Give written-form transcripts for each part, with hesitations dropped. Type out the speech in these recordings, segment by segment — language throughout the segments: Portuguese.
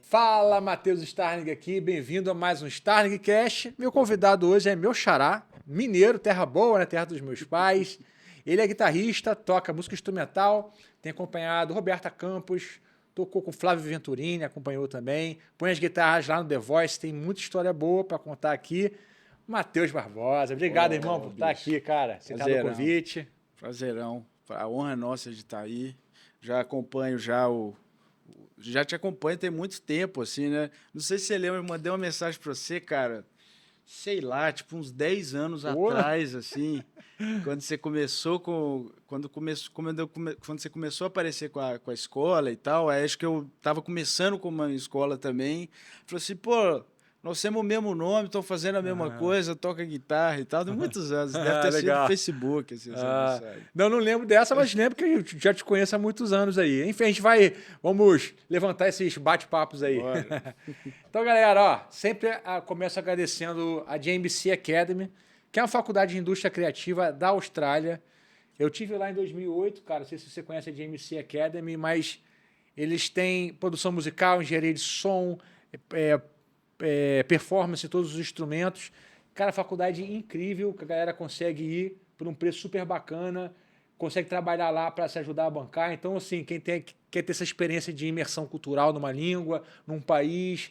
Fala, Matheus Starling aqui, bem-vindo a mais um Starling Cast. Meu convidado hoje é meu xará, mineiro, terra boa, né? Terra dos meus pais. Ele é guitarrista, toca música instrumental, tem acompanhado Roberta Campos, tocou com Flávio Venturini, acompanhou também, põe as guitarras lá no The Voice, tem muita história boa para contar aqui. Matheus Barbosa, obrigado, irmão, por estar aqui, cara. Aceitar o convite. Prazerão, a honra é nossa de estar aí. Já acompanho já te acompanho tem muito tempo, assim, né? Não sei se você lembra, eu mandei uma mensagem para você, cara, sei lá, tipo uns 10 anos atrás, assim, quando você começou quando você começou a aparecer com a escola e tal, aí acho que eu tava começando com uma escola também, falei assim, pô, nós temos o mesmo nome, estão fazendo a mesma coisa, toca guitarra e tal, de muitos anos. Deve ter sido no Facebook, assim, essa mensagem. Não lembro dessa, mas lembro que eu já te conheço há muitos anos aí. Enfim, vamos levantar esses bate-papos aí. Então, galera, ó, sempre começo agradecendo a JMC Academy, que é uma faculdade de indústria criativa da Austrália. Eu tive lá em 2008, cara, não sei se você conhece a JMC Academy, mas eles têm produção musical, engenharia de som, performance em todos os instrumentos. Cara, faculdade incrível, que a galera consegue ir por um preço super bacana, consegue trabalhar lá para se ajudar a bancar. Então, assim, quer ter essa experiência de imersão cultural numa língua, num país,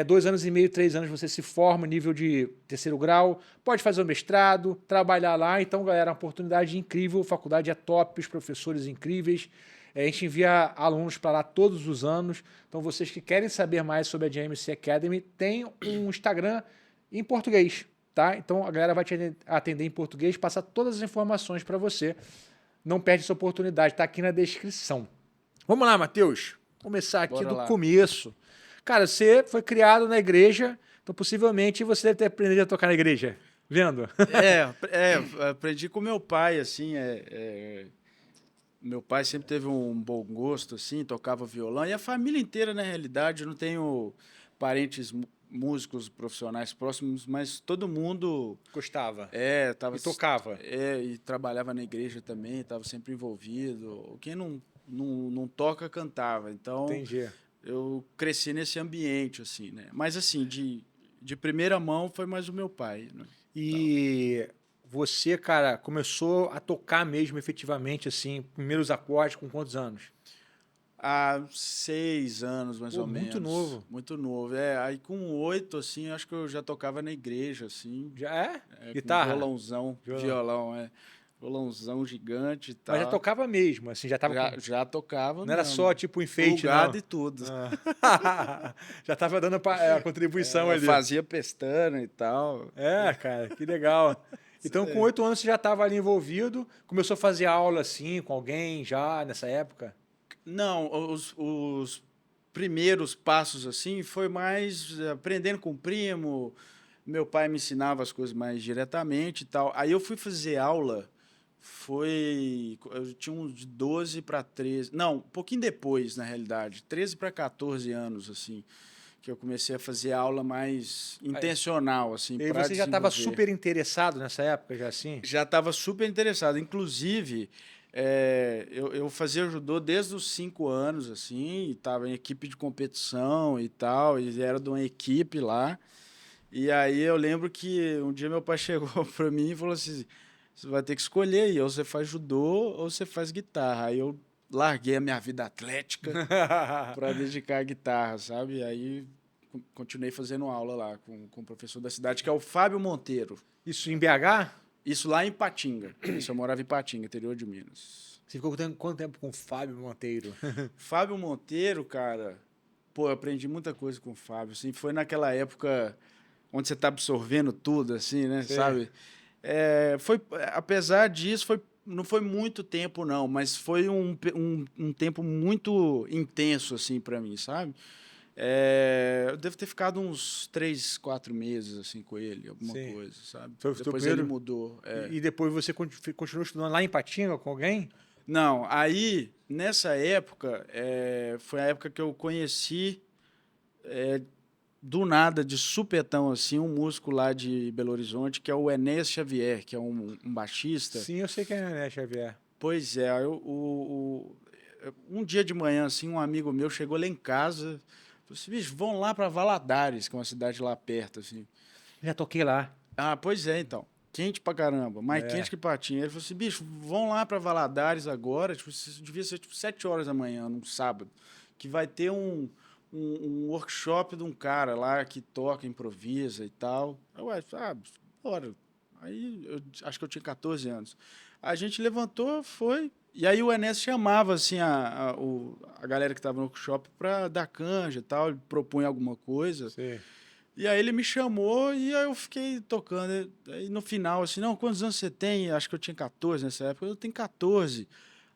2 anos e meio, 3 anos você se forma, nível de terceiro grau, pode fazer o mestrado, trabalhar lá. Então, galera, uma oportunidade incrível, a faculdade é top, os professores incríveis. A gente envia alunos para lá todos os anos. Então, vocês que querem saber mais sobre a JMC Academy, tem um Instagram em português, tá? Então, a galera vai te atender em português, passar todas as informações para você. Não perde essa oportunidade, tá aqui na descrição. Vamos lá, Matheus. Começar aqui Bora do lá. começo. Cara, você foi criado na igreja, então possivelmente você deve ter aprendido a tocar na igreja. Vendo? Aprendi com meu pai, assim, meu pai sempre teve um bom gosto, assim, tocava violão, e a família inteira, na realidade, eu não tenho parentes músicos profissionais próximos, mas todo mundo... Gostava. Tava, E tocava. e trabalhava na igreja também, estava sempre envolvido. Quem não toca, cantava. Então, Entendi. eu cresci nesse ambiente, assim, né? Mas, assim, de primeira mão foi mais o meu pai, né? E você, cara, começou a tocar mesmo efetivamente, assim, primeiros acordes com quantos anos? Há 6 anos, mais ou menos. Muito novo. Muito novo. Aí com 8, assim, acho que eu já tocava na igreja, assim. Já é? Guitarra? Com violão. Violãozão gigante e tal. Mas já tocava mesmo, assim, já tava... Já tocava Não mesmo. era só tipo enfeite, Plugado não? e tudo. Já tava dando a contribuição ali. Fazia pestana e tal. Cara, que legal. Então, com 8 anos você já estava ali envolvido, começou a fazer aula assim com alguém já nessa época? Não, os primeiros passos assim foi mais aprendendo com o primo. Meu pai me ensinava as coisas mais diretamente e tal. Aí eu fui fazer aula, eu tinha uns de 12 para 13, não, um pouquinho depois, na realidade, 13 para 14 anos, assim, que eu comecei a fazer aula mais intencional, assim, E você já estava super interessado nessa época, já assim? Já estava super interessado. Inclusive, eu fazia judô desde os 5 anos, assim, estava em equipe de competição e tal, e era de uma equipe lá. E aí eu lembro que um dia meu pai chegou para mim e falou assim, você vai ter que escolher aí, ou você faz judô ou você faz guitarra. Aí eu larguei a minha vida atlética para dedicar à guitarra, sabe? Aí continuei fazendo aula lá com o professor da cidade, que é o Fábio Monteiro. Isso em BH? Isso lá em Ipatinga. Isso, eu morava em Ipatinga, interior de Minas. Você ficou quanto tempo com o Fábio Monteiro? Fábio Monteiro, cara, pô, eu aprendi muita coisa com o Fábio. Assim, foi naquela época onde você está absorvendo tudo, assim, né? Sim. Sabe? Apesar disso, não foi muito tempo, não, mas foi um tempo muito intenso, assim, para mim, sabe? Eu devo ter ficado uns 3, 4 meses assim com ele, alguma coisa, sabe? Depois ele mudou. E depois você continuou estudando lá em Ipatinga com alguém? Não, aí, nessa época, foi a época que eu conheci do nada, de supetão, assim, um músico lá de Belo Horizonte, que é o Enéas Xavier, que é um baixista. Sim, eu sei quem é, né, Xavier? Pois é, um dia de manhã, assim, um amigo meu chegou lá em casa, falou assim, bicho, vão lá para Valadares, que é uma cidade lá perto, assim. Já toquei lá. Ah, pois é, então. Quente pra caramba, mais É. quente que patinha. Ele falou assim, bicho, vão lá para Valadares agora, tipo, devia ser tipo 7 horas da manhã, num sábado, que vai ter um workshop de um cara lá que toca, improvisa e tal. Eu, bora. Aí, eu acho que eu tinha 14 anos. A gente levantou, foi, e aí o Enéas chamava, assim, a galera que estava no workshop para dar canja e tal, ele propunha alguma coisa. Sei. E aí ele me chamou e aí eu fiquei tocando. Aí no final, assim, não, quantos anos você tem? Acho que eu tinha 14 nessa época. Eu tenho 14.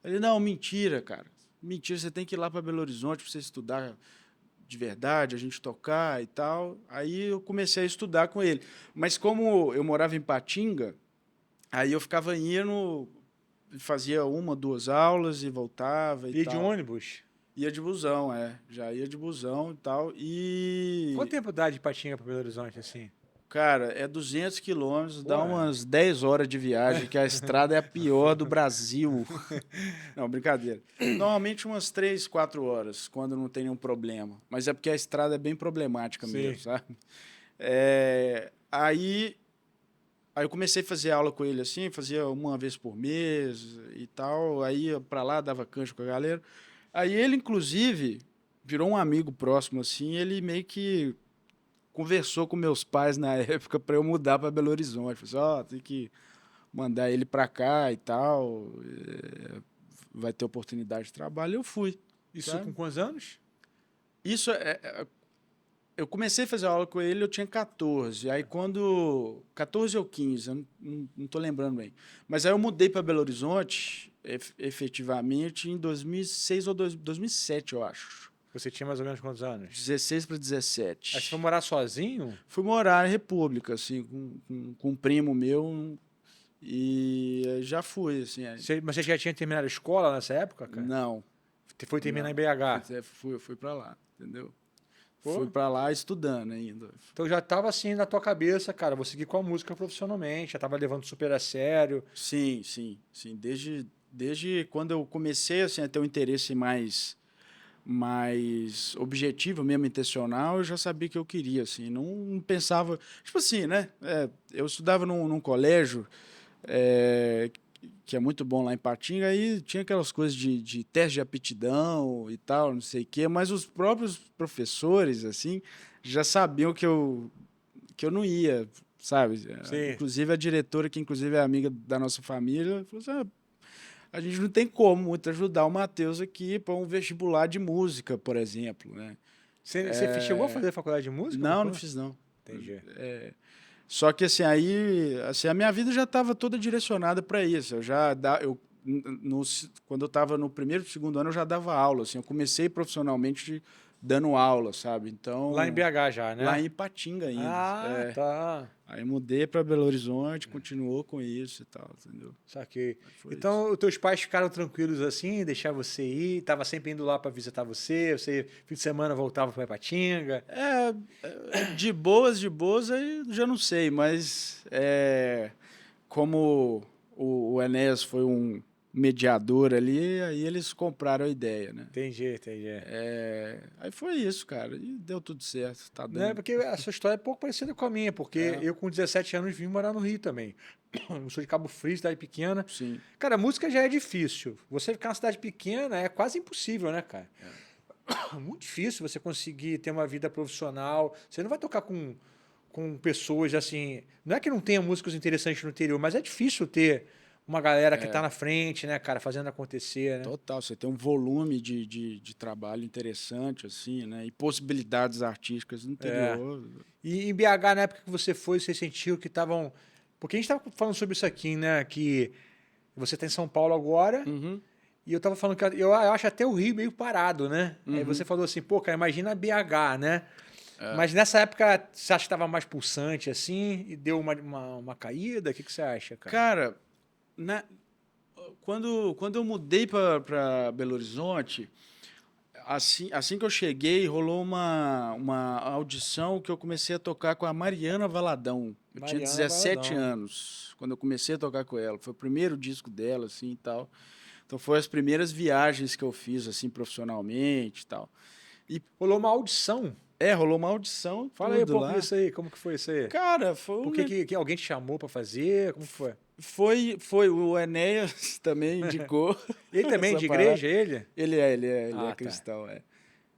Ele, não, mentira, cara. Mentira, você tem que ir lá para Belo Horizonte para você estudar de verdade, a gente tocar e tal. Aí eu comecei a estudar com ele. Mas como eu morava em Patinga, aí eu ficava indo, fazia 1, 2 aulas e voltava e Ia de tal. ônibus? Ia de busão, já ia de busão e tal. Quanto E, tempo dá de Patinga para Belo Horizonte, assim? cara, é 200 quilômetros, Pô, dá umas 10 horas de viagem, que a estrada é a pior do Brasil. Não, brincadeira. Normalmente umas 3, 4 horas, quando não tem nenhum problema. Mas é porque a estrada é bem problemática sim. mesmo, sabe? Aí eu comecei a fazer aula com ele assim, fazia uma vez por mês e tal. Aí ia pra lá, dava canjo com a galera. Aí ele, inclusive, virou um amigo próximo assim, ele meio que conversou com meus pais na época para eu mudar para Belo Horizonte. Falei assim, tem que mandar ele para cá e tal, vai ter oportunidade de trabalho. Eu fui, Isso com sabe? quantos anos? Isso eu comecei a fazer aula com ele, eu tinha 14. Aí quando 14 ou 15, eu não tô lembrando bem. Mas aí eu mudei para Belo Horizonte, efetivamente em 2006 ou 2007, eu acho. Você tinha mais ou menos quantos anos? 16 para Aí você foi 17. morar sozinho? Fui morar em República, assim, com um primo meu, e já fui, assim. Mas você já tinha terminado a escola nessa época, cara? Não, Você foi terminar em não. BH? Fui para lá, entendeu? Fui Pô. para lá estudando ainda. Então já tava assim na tua cabeça, cara, vou seguir com a música profissionalmente, já tava levando super a sério. Sim, sim, sim. Desde quando eu comecei assim, a ter um interesse mais objetivo mesmo, intencional, eu já sabia que eu queria, assim, não pensava... Tipo assim, né? Eu estudava num colégio é, que é muito bom lá em Patinga, aí tinha aquelas coisas de teste de aptidão e tal, não sei o quê, mas os próprios professores, assim, já sabiam que eu não ia, sabe? Sim. Inclusive a diretora, que inclusive é amiga da nossa família, falou assim, a gente não tem como muito ajudar o Matheus aqui para um vestibular de música, por exemplo, né? Você chegou a fazer faculdade de música? Não fiz não. Entendi. Só que assim, aí, assim, a minha vida já estava toda direcionada para isso. Quando eu estava no primeiro, segundo ano, eu já dava aula, assim, eu comecei profissionalmente dando aula, sabe? Lá em Então, BH já, lá né? em Ipatinga ainda. Ah, tá. Aí mudei para Belo Horizonte, continuou com isso e tal, entendeu? Saquei. Aí foi isso. Então, os teus pais ficaram tranquilos assim, deixar você ir, tava sempre indo lá para visitar você, fim de semana voltava para Ipatinga. De boas, aí já não sei, mas como o Enéas foi um mediador ali, aí eles compraram a ideia, né? Entendi. Aí foi isso, cara, e deu tudo certo, tá Né? dando. Porque a sua história é pouco parecida com a minha, porque É, eu com 17 anos vim morar no Rio também. Eu sou de Cabo Frio, cidade pequena. sim. Cara, música já é difícil. Você ficar numa cidade pequena é quase impossível, né, cara? Muito difícil você conseguir ter uma vida profissional. Você não vai tocar com pessoas assim. Não é que não tenha músicos interessantes no interior, mas é difícil ter uma galera que tá na frente, né, cara, fazendo acontecer, né? Total, você tem um volume de trabalho interessante, assim, né? E possibilidades artísticas no É. interior. E em BH, na época que você foi, você sentiu que estavam. Porque a gente estava falando sobre isso aqui, né? Que você está em São Paulo agora, Uhum, e eu estava falando que eu acho até o Rio meio parado, né? Aí uhum. você falou assim, pô, cara, imagina BH, né? Mas nessa época, você acha que estava mais pulsante assim, e deu uma caída? O que você acha, cara? Cara, quando eu mudei para Belo Horizonte, assim que eu cheguei, rolou uma audição que eu comecei a tocar com a Mariana Valadão. Eu tinha Mariana 17 Valadão. anos quando eu comecei a tocar com ela. Foi o primeiro disco dela, assim, e tal. Então, foi as primeiras viagens que eu fiz, assim, profissionalmente e tal. E, Rolou uma audição. rolou uma audição, Fala aí um tudo pouco lá. disso aí, como que foi isso aí? Cara, foi Por que alguém te chamou pra fazer? Como que foi? foi o Enéas também indicou Ele também é essa de parada. igreja, ele? Ele é Ah, tá. cristão,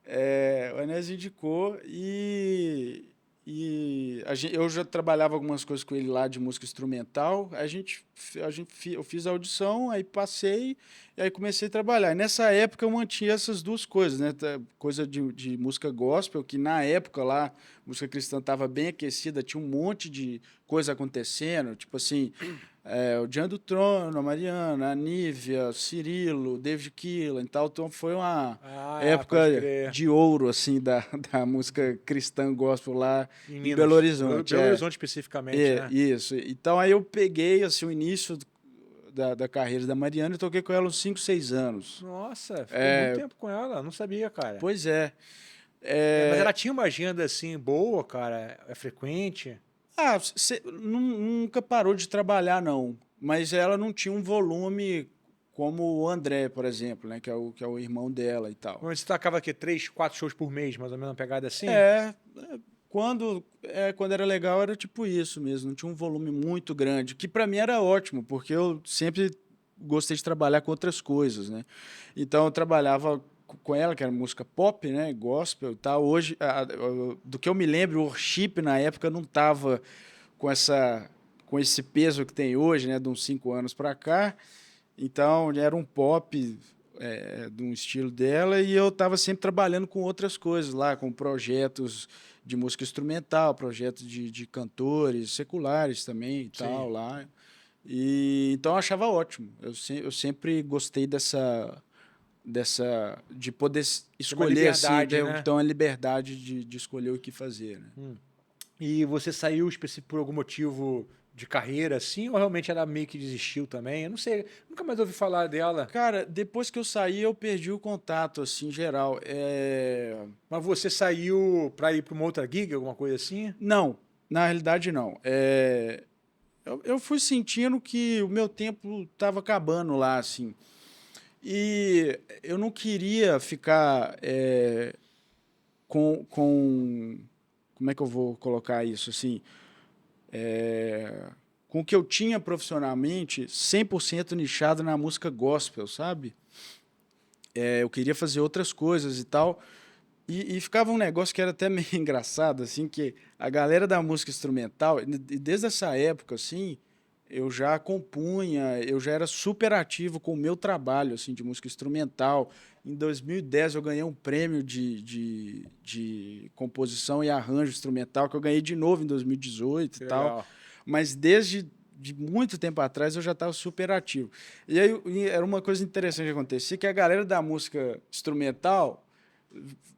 é. O Enéas indicou eu já trabalhava algumas coisas com ele lá de música instrumental. Eu fiz a audição, aí passei e aí comecei a trabalhar. E nessa época eu mantinha essas duas coisas, né? Coisa de música gospel, que na época lá, a música cristã estava bem aquecida, tinha um monte de coisa acontecendo, tipo assim, o Diante do Trono, a Mariana, a Nívia, Cirilo, David Keelan e tal. Então foi uma Pode época crer. de ouro assim da música cristã gospel lá Em em Belo Minas. Horizonte. Belo Horizonte especificamente, né? Isso. Então aí eu peguei assim o início da carreira da Mariana e toquei com ela uns 5, 6 anos. Nossa, ficou muito tempo com ela, não sabia, cara. Pois é. Mas ela tinha uma agenda assim boa, cara, é frequente. Nunca parou de trabalhar, não. Mas ela não tinha um volume como o André, por exemplo, né? Que é o irmão dela e tal. Mas você tocava aqui 3, 4 shows por mês, mais ou menos, uma pegada assim? É, quando era legal era tipo isso mesmo, não tinha um volume muito grande, que para mim era ótimo, porque eu sempre gostei de trabalhar com outras coisas, né? Então eu trabalhava com ela, que era música pop, né, gospel e tal. Hoje, do que eu me lembro, o worship na época não tava com esse peso que tem hoje, né, de uns 5 anos para cá. Então era um pop de um estilo dela e eu estava sempre trabalhando com outras coisas lá, com projetos de música instrumental, projetos de cantores seculares também e Sim. tal lá. E então eu achava ótimo. Eu sempre gostei de poder escolher assim, liberdade, né? então a liberdade de escolher o que fazer, né? E você saiu por algum motivo de carreira, assim, ou realmente ela meio que desistiu também? Eu não sei, nunca mais ouvi falar dela. Cara, depois que eu saí, eu perdi o contato, assim, em geral. Mas você saiu pra ir pra uma outra gig, alguma coisa assim? Não, na realidade não. Eu fui sentindo que o meu tempo estava acabando lá, assim. E eu não queria ficar com. Como é que eu vou colocar isso, assim? Com o que eu tinha profissionalmente 100% nichado na música gospel, sabe? Eu queria fazer outras coisas e tal. E ficava um negócio que era até meio engraçado, assim, que a galera da música instrumental, e desde essa época, assim, eu já compunha, eu já era super ativo com o meu trabalho, assim, de música instrumental. Em 2010 eu ganhei um prêmio de composição e arranjo instrumental, que eu ganhei de novo em 2018 e Que tal. legal. Mas desde de muito tempo atrás eu já estava super ativo. E aí era uma coisa interessante que acontecia, que a galera da música instrumental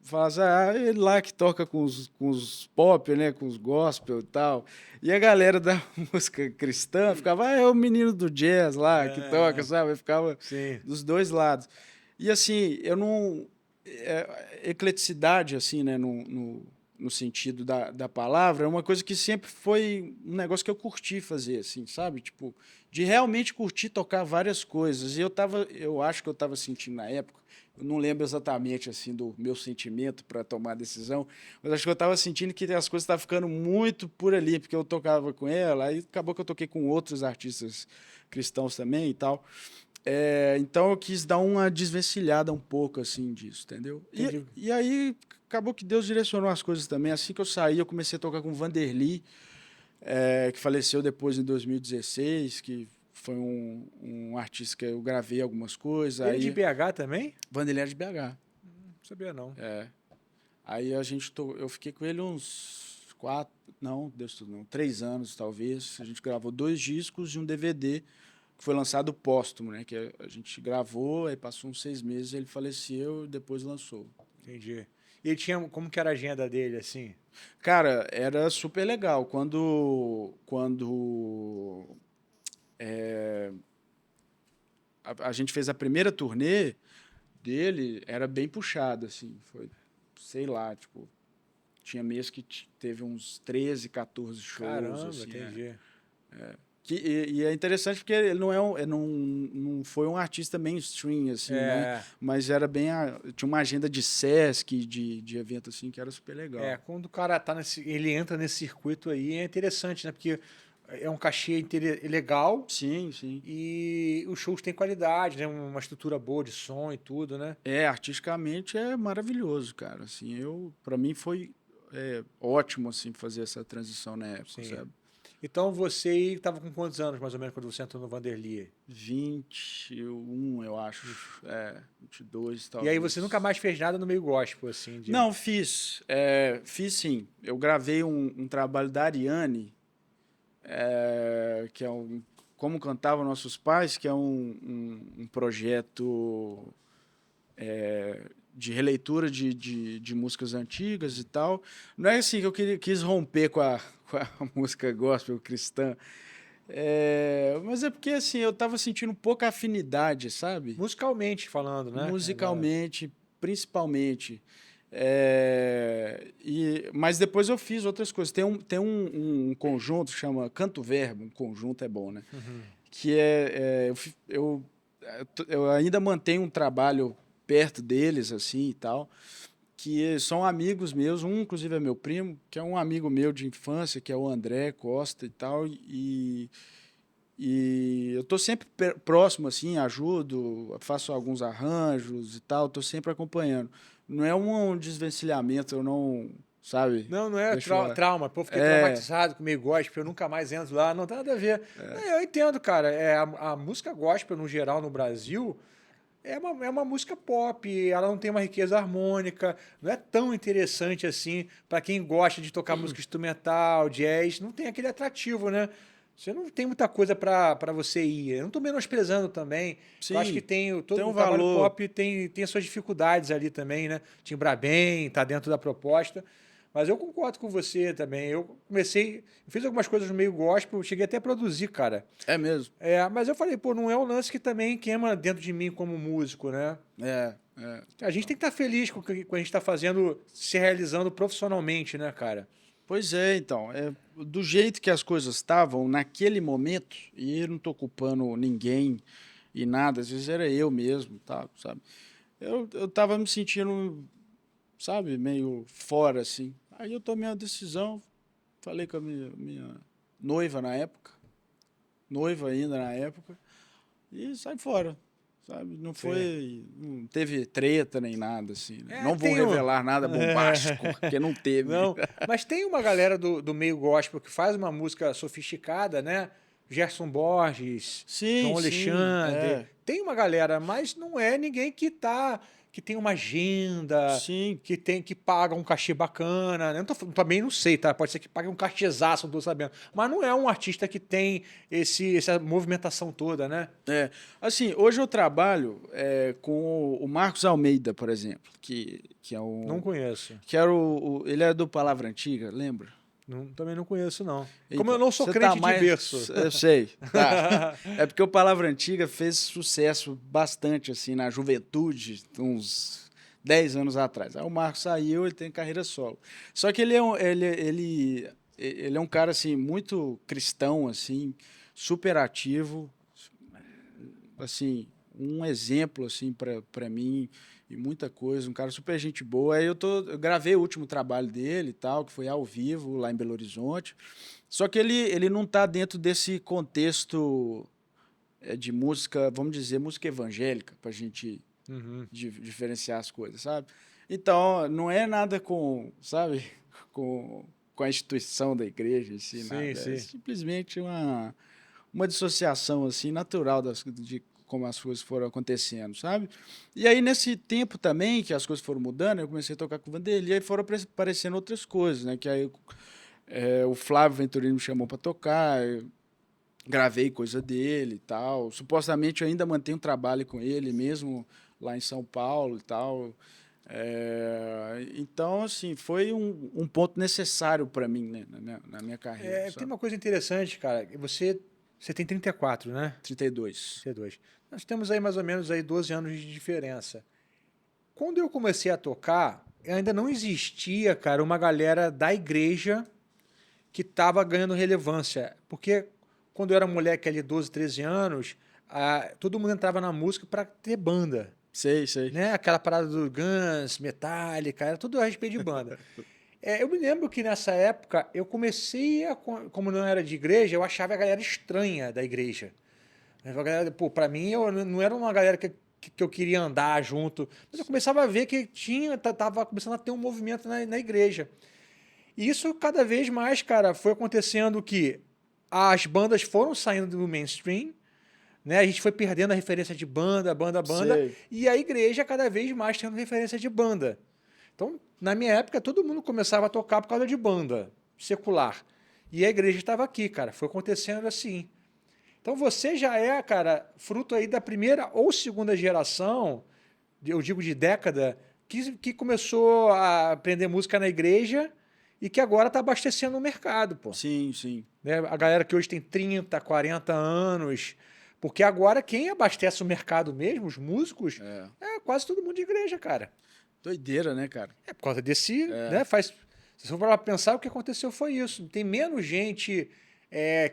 fala assim, ele lá que toca com os pop, né, com os gospel e tal. E a galera da música cristã ficava, é o menino do jazz lá que toca, sabe? Ficava Sim. dos dois lados. E assim, eu não... ecleticidade, assim, né, no sentido da palavra, é uma coisa que sempre foi um negócio que eu curti fazer, assim, sabe? Tipo, de realmente curtir tocar várias coisas. E eu acho que eu estava sentindo na época, eu não lembro exatamente assim do meu sentimento para tomar a decisão, mas acho que eu estava sentindo que as coisas estavam ficando muito por ali, porque eu tocava com ela, aí acabou que eu toquei com outros artistas cristãos também e tal. Então eu quis dar uma desvencilhada um pouco assim disso, entendeu? Entendi. E aí acabou que Deus direcionou as coisas também. Assim que eu saí, eu comecei a tocar com o Vanderly, que faleceu depois em 2016, que foi um artista que eu gravei algumas coisas. Ele é de Aí BH também? Vanderly é de BH. Não sabia, não. Aí eu fiquei com ele uns 4, não, Deus tudo não, 3 anos talvez. A gente gravou 2 discos e um DVD que foi lançado póstumo, né? Que a gente gravou, aí passou uns 6 meses, ele faleceu e depois lançou. Entendi. E ele tinha, como que era a agenda dele, assim? Cara, era super legal. A gente fez a primeira turnê, dele era bem puxado, assim. Foi, sei lá, tipo, tinha mês que teve uns 13, 14 shows, Caramba, assim. entendi. E é interessante porque ele não, não foi um artista mainstream, assim, né? É, Mas era bem. Tinha uma agenda de Sesc, de evento, assim, que era super legal. quando o cara tá ele entra nesse circuito aí, é interessante, né? Porque é um cachê legal Sim, sim. e os shows têm qualidade, né? Uma estrutura boa de som e tudo, né? Artisticamente é maravilhoso, cara. Assim, para mim foi ótimo, assim, fazer essa transição na época, Sim. sabe? Então você estava com quantos anos, mais ou menos, quando você entrou no Vanderly? 21, eu acho. 22, E aí você nunca talvez. mais fez nada no meio gospel, assim, de... Não, fiz. Fiz sim. Eu gravei um trabalho da Ariane, que é Como Cantavam Nossos Pais, que é um projeto de releitura de músicas antigas e tal. Não é assim que eu quis romper com a música gospel cristã, mas é porque assim, eu estava sentindo pouca afinidade, sabe? Musicalmente falando, né? Musicalmente, principalmente. Mas depois eu fiz outras coisas. Tem um conjunto que chama Canto Verbo, um conjunto é bom, né? Uhum. Que eu ainda mantenho um trabalho perto deles, assim e tal, que são amigos meus, um inclusive é meu primo, que é um amigo meu de infância, que é o André Costa e tal, e eu tô sempre próximo, assim, ajudo, faço alguns arranjos e tal, tô sempre acompanhando. Não é um desvencilhamento, eu não, sabe, Não, não é deixo trauma. Pô, fiquei É, traumatizado com o meio gospel, eu nunca mais entro lá. Não tem nada a ver. Eu entendo, cara. A música gospel, no geral, no Brasil, é uma música pop. Ela não tem uma riqueza harmônica. Não é tão interessante assim para quem gosta de tocar música instrumental, jazz. Não tem aquele atrativo, né? Você não tem muita coisa para você ir. Eu não estou menosprezando também. Eu acho que sim, tem todo um o trabalho valor. pop tem as suas dificuldades ali também, né? Timbrar bem, tá dentro da proposta. Mas eu concordo com você também. Eu fiz algumas coisas no meio gospel, cheguei até a produzir, cara. É mesmo. Mas eu falei, pô, não é um lance que também queima dentro de mim como músico, né? A gente Total. tem que estar feliz com o que a gente está fazendo, se realizando profissionalmente, né, cara? Pois é, então, do jeito que as coisas estavam naquele momento, e eu não estou culpando ninguém e nada, às vezes era eu mesmo, tá, sabe? Eu tava me sentindo, sabe, meio fora, assim. Aí eu tomei uma decisão, falei com a minha noiva na época, noiva ainda na época, e sai fora, sabe? Sim. Não teve treta nem nada, assim, né? É, Não vou tem um. revelar nada bombástico, porque não teve. Não, mas tem uma galera do meio gospel que faz uma música sofisticada, né? Gerson Borges, Sim, João sim, Alexandre. Tem uma galera, mas não é ninguém que tem uma agenda, sim. que paga um cachê bacana, né? Também não sei, tá? Pode ser que pague um cachezaço, não tô sabendo. Mas não é um artista que tem essa movimentação toda, né? Assim, hoje eu trabalho com o Marcos Almeida, por exemplo, que é Não conheço. que era ele é do Palavra Antiga, lembra? Também não conheço, não. Como eu Então, não sou você tá crente de berço. mais, eu sei, tá. É porque o Palavra Antiga fez sucesso bastante assim na juventude, uns 10 anos atrás. Aí o Marcos saiu, ele tem carreira solo. Só que ele é um cara assim muito cristão assim, super ativo, assim, um exemplo assim para mim e muita coisa, um cara super gente boa. Aí eu gravei o último trabalho dele e tal, que foi ao vivo lá em Belo Horizonte. Só que ele não está dentro desse contexto de música, vamos dizer, música evangélica, para a gente Uhum. diferenciar as coisas, sabe? Então, não é nada sabe, com a instituição da igreja, assim, Sim, nada. É sim. simplesmente uma dissociação assim natural de como as coisas foram acontecendo, sabe? E aí nesse tempo também que as coisas foram mudando, eu comecei a tocar com o Vanderlei, e aí foram aparecendo outras coisas, né? Que aí o Flávio Venturino me chamou para tocar, eu gravei coisa dele e tal. Supostamente eu ainda mantenho trabalho com ele mesmo lá em São Paulo e tal. Então, assim, foi um ponto necessário para mim, né, na minha carreira, Tem sabe? uma coisa interessante, cara. Você tem 34, né? 32. 32. Nós temos aí mais ou menos aí 12 anos de diferença. Quando eu comecei a tocar, ainda não existia, cara, uma galera da igreja que estava ganhando relevância. Porque quando eu era moleque ali, 12, 13 anos, todo mundo entrava na música para ter banda. Sei, sei. Né? Aquela parada do Guns, Metallica, era tudo a respeito de banda. Eu me lembro que nessa época eu comecei a, como não era de igreja, eu achava a galera estranha da igreja. A galera, pô, pra mim eu não era uma galera que eu queria andar junto, mas eu começava a ver que tava começando a ter um movimento na igreja. E isso cada vez mais, cara, foi acontecendo que as bandas foram saindo do mainstream, né? A gente foi perdendo a referência de banda, Sei. e a igreja cada vez mais tendo referência de banda. Então, na minha época, todo mundo começava a tocar por causa de banda secular. E a igreja estava aqui, cara. Foi acontecendo assim. Então, você já é, cara, fruto aí da primeira ou segunda geração, eu digo de década, que começou a aprender música na igreja e que agora está abastecendo o mercado, pô. Sim, sim. Né? A galera que hoje tem 30, 40 anos. Porque agora quem abastece o mercado mesmo, os músicos, é quase todo mundo de igreja, cara. Doideira, né, cara? É por causa desse, né? Se você for para pensar, o que aconteceu foi isso. Tem menos gente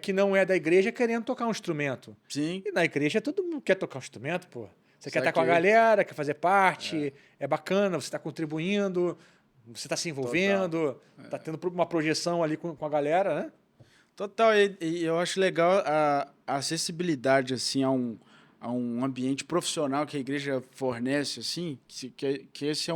que não é da igreja querendo tocar um instrumento. Sim. E na igreja todo mundo quer tocar um instrumento, pô. Você quer estar com a Saquei. galera, quer fazer parte, é bacana, você está contribuindo, você está se envolvendo, está tendo uma projeção ali com a galera, né? Total, e eu acho legal a acessibilidade assim a um ambiente profissional que a igreja fornece assim, que esse é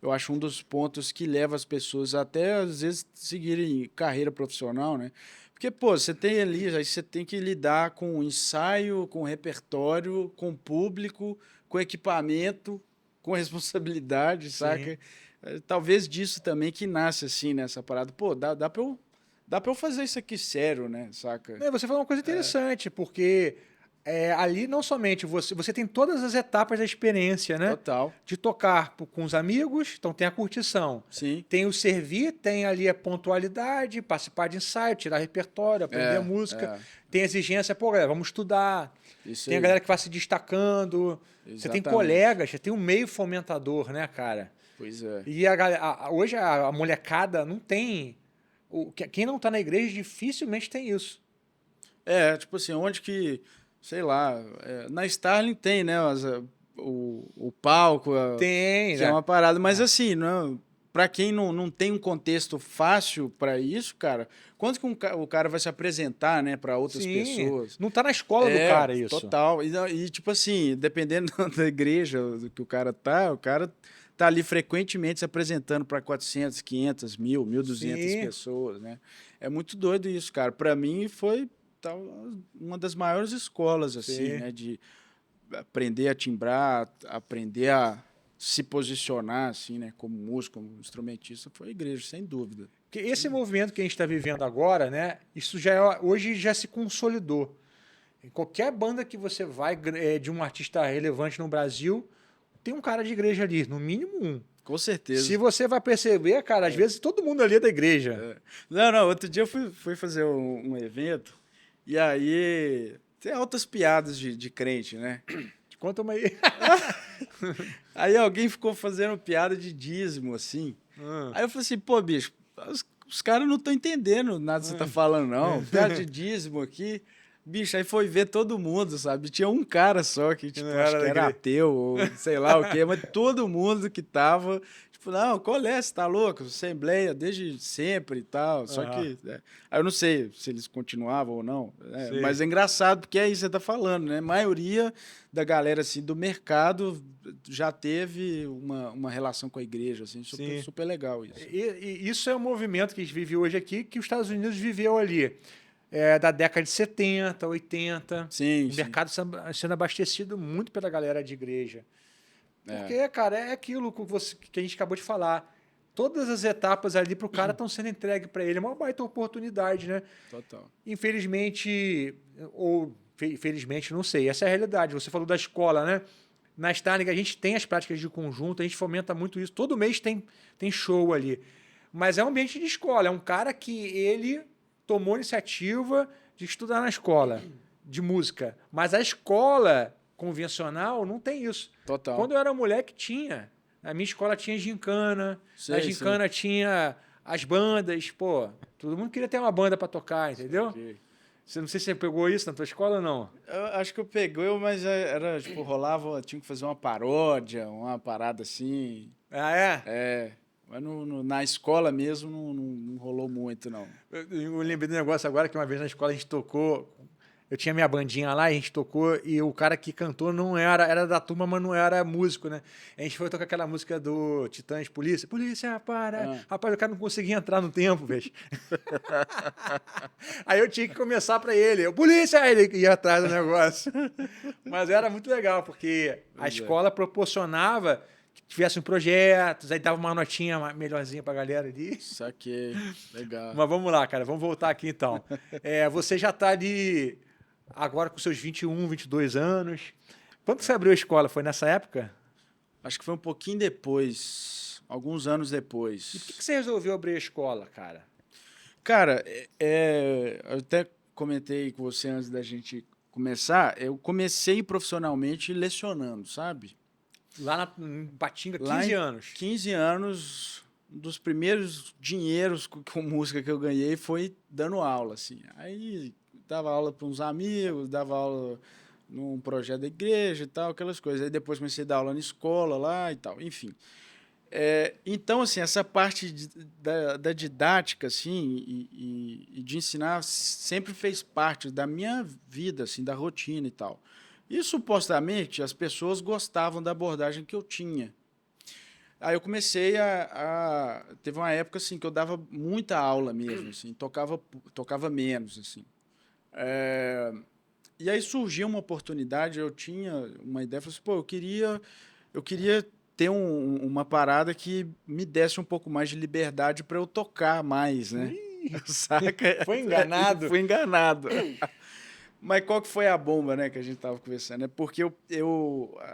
eu acho um dos pontos que leva as pessoas até às vezes seguirem carreira profissional, né? Porque pô, você tem ali, aí você tem que lidar com ensaio, com repertório, com público, com equipamento, com responsabilidade, saca? Talvez disso também que nasce assim nessa parada. Pô, dá pra eu fazer isso aqui sério, né? Saca? Você falou uma coisa interessante, porque ali não somente você tem todas as etapas da experiência, né? Total. De tocar com os amigos, então tem a curtição, Sim. tem o servir, tem ali a pontualidade, participar de ensaio, tirar repertório, aprender a música, tem a exigência, pô, galera, vamos estudar, Isso tem a aí. galera que vai se destacando, você tem Exatamente. colegas, você tem um meio fomentador, né, cara? Pois é. E hoje a molecada não tem. Quem não está na igreja dificilmente tem isso. Tipo assim, onde que, sei lá, na Starling tem, né, o palco, Tem, que é né? uma parada, mas assim, não, para quem não tem um contexto fácil para isso, cara, quando que o cara vai se apresentar, né, para outras Sim, pessoas? não tá na escola do cara isso. Total. E tipo assim, dependendo da igreja do que o cara tá ali frequentemente se apresentando para 400, 500, 1.000, 1.200 Sim. pessoas, né? É muito doido isso, cara. Para mim foi uma das maiores escolas, assim, Sim. né? De aprender a timbrar, aprender a se posicionar, assim, né? Como músico, como instrumentista, foi a igreja, sem dúvida. Porque esse movimento que a gente está vivendo agora, né? Isso hoje já se consolidou. Em qualquer banda que você vai de um artista relevante no Brasil, tem um cara de igreja ali, no mínimo um. Com certeza. Se você vai perceber, cara, às vezes todo mundo ali é da igreja. Não, outro dia eu fui fazer um evento e aí tem altas piadas de crente, né? Conta uma aí. Aí alguém ficou fazendo piada de dízimo, assim. Aí eu falei assim, pô, bicho, os caras não estão entendendo nada que você tá falando, não. Piada de dízimo aqui. Bicho, aí foi ver todo mundo, sabe? Tinha um cara só que, tipo, acho que era ateu, ou sei lá o quê, mas todo mundo que tava, tipo, não, qual é? Você tá louco? Assembleia desde sempre e tal. Só que. Aí eu não sei se eles continuavam ou não. Mas é engraçado, porque é isso que você tá falando, né? A maioria da galera, assim, do mercado já teve uma relação com a igreja, assim, super legal isso. E isso é um movimento que a gente vive hoje aqui, que os Estados Unidos viveu ali. Da década de 70, 80. Sim, o mercado sendo abastecido muito pela galera de igreja. Porque, cara, é aquilo que a gente acabou de falar. Todas as etapas ali pro cara estão sendo entregues para ele. É uma baita oportunidade, né? Total. Infelizmente, ou felizmente, não sei. Essa é a realidade. Você falou da escola, né? Na Starling a gente tem as práticas de conjunto, a gente fomenta muito isso. Todo mês tem show ali. Mas é um ambiente de escola. É um cara que ele tomou a iniciativa de estudar na escola de música. Mas a escola convencional não tem isso. Total. Quando eu era moleque, tinha. A minha escola tinha gincana, Sei, na sei. gincana tinha as bandas, pô, todo mundo queria ter uma banda para tocar, entendeu? Ok. Você não sei se você pegou isso na tua escola ou não. Eu acho que eu peguei, mas era, tipo, rolava, tinha que fazer uma paródia, uma parada assim. Ah, é? É, mas na escola mesmo não rolou muito, não. Eu lembrei do negócio agora que uma vez na escola a gente tocou. Eu tinha minha bandinha lá e a gente tocou, e o cara que cantou não era da turma, mas não era músico, né? A gente foi tocar aquela música do Titãs, Polícia. Polícia, para! Ah, Rapaz, o cara não conseguia entrar no tempo, velho. Aí eu tinha que começar pra ele. Eu, polícia! Aí ele ia atrás do negócio. Mas era muito legal, porque a pois é. escola proporcionava que tivessem projetos, aí dava uma notinha melhorzinha pra galera ali. Saquei. Legal. Mas vamos lá, cara, vamos voltar aqui então. Você já tá ali agora com seus 21, 22 anos. Quando que você abriu a escola? Foi nessa época? Acho que foi um pouquinho depois, alguns anos E por que depois. que você resolveu abrir a escola, cara? Cara, eu até comentei com você antes da gente começar, eu comecei profissionalmente lecionando, sabe? Em Patinga, Lá 15 em anos. 15 anos, um dos primeiros dinheiros com música que eu ganhei foi dando aula, assim. Aí dava aula para uns amigos, dava aula num projeto da igreja e tal, aquelas coisas. Aí depois comecei a dar aula na escola lá e tal, enfim. Então, assim, essa parte da didática, assim, e de ensinar sempre fez parte da minha vida, assim, da rotina e tal. E supostamente as pessoas gostavam da abordagem que eu tinha. Aí eu comecei teve uma época assim que eu dava muita aula mesmo, assim, tocava menos, assim. É, e aí surgiu uma oportunidade, eu tinha uma ideia, falei assim, pô, eu queria ter uma parada que me desse um pouco mais de liberdade para eu tocar mais, né? Ih, Saca? foi enganado. Fui enganado. Mas qual que foi a bomba, né, que a gente tava conversando? É porque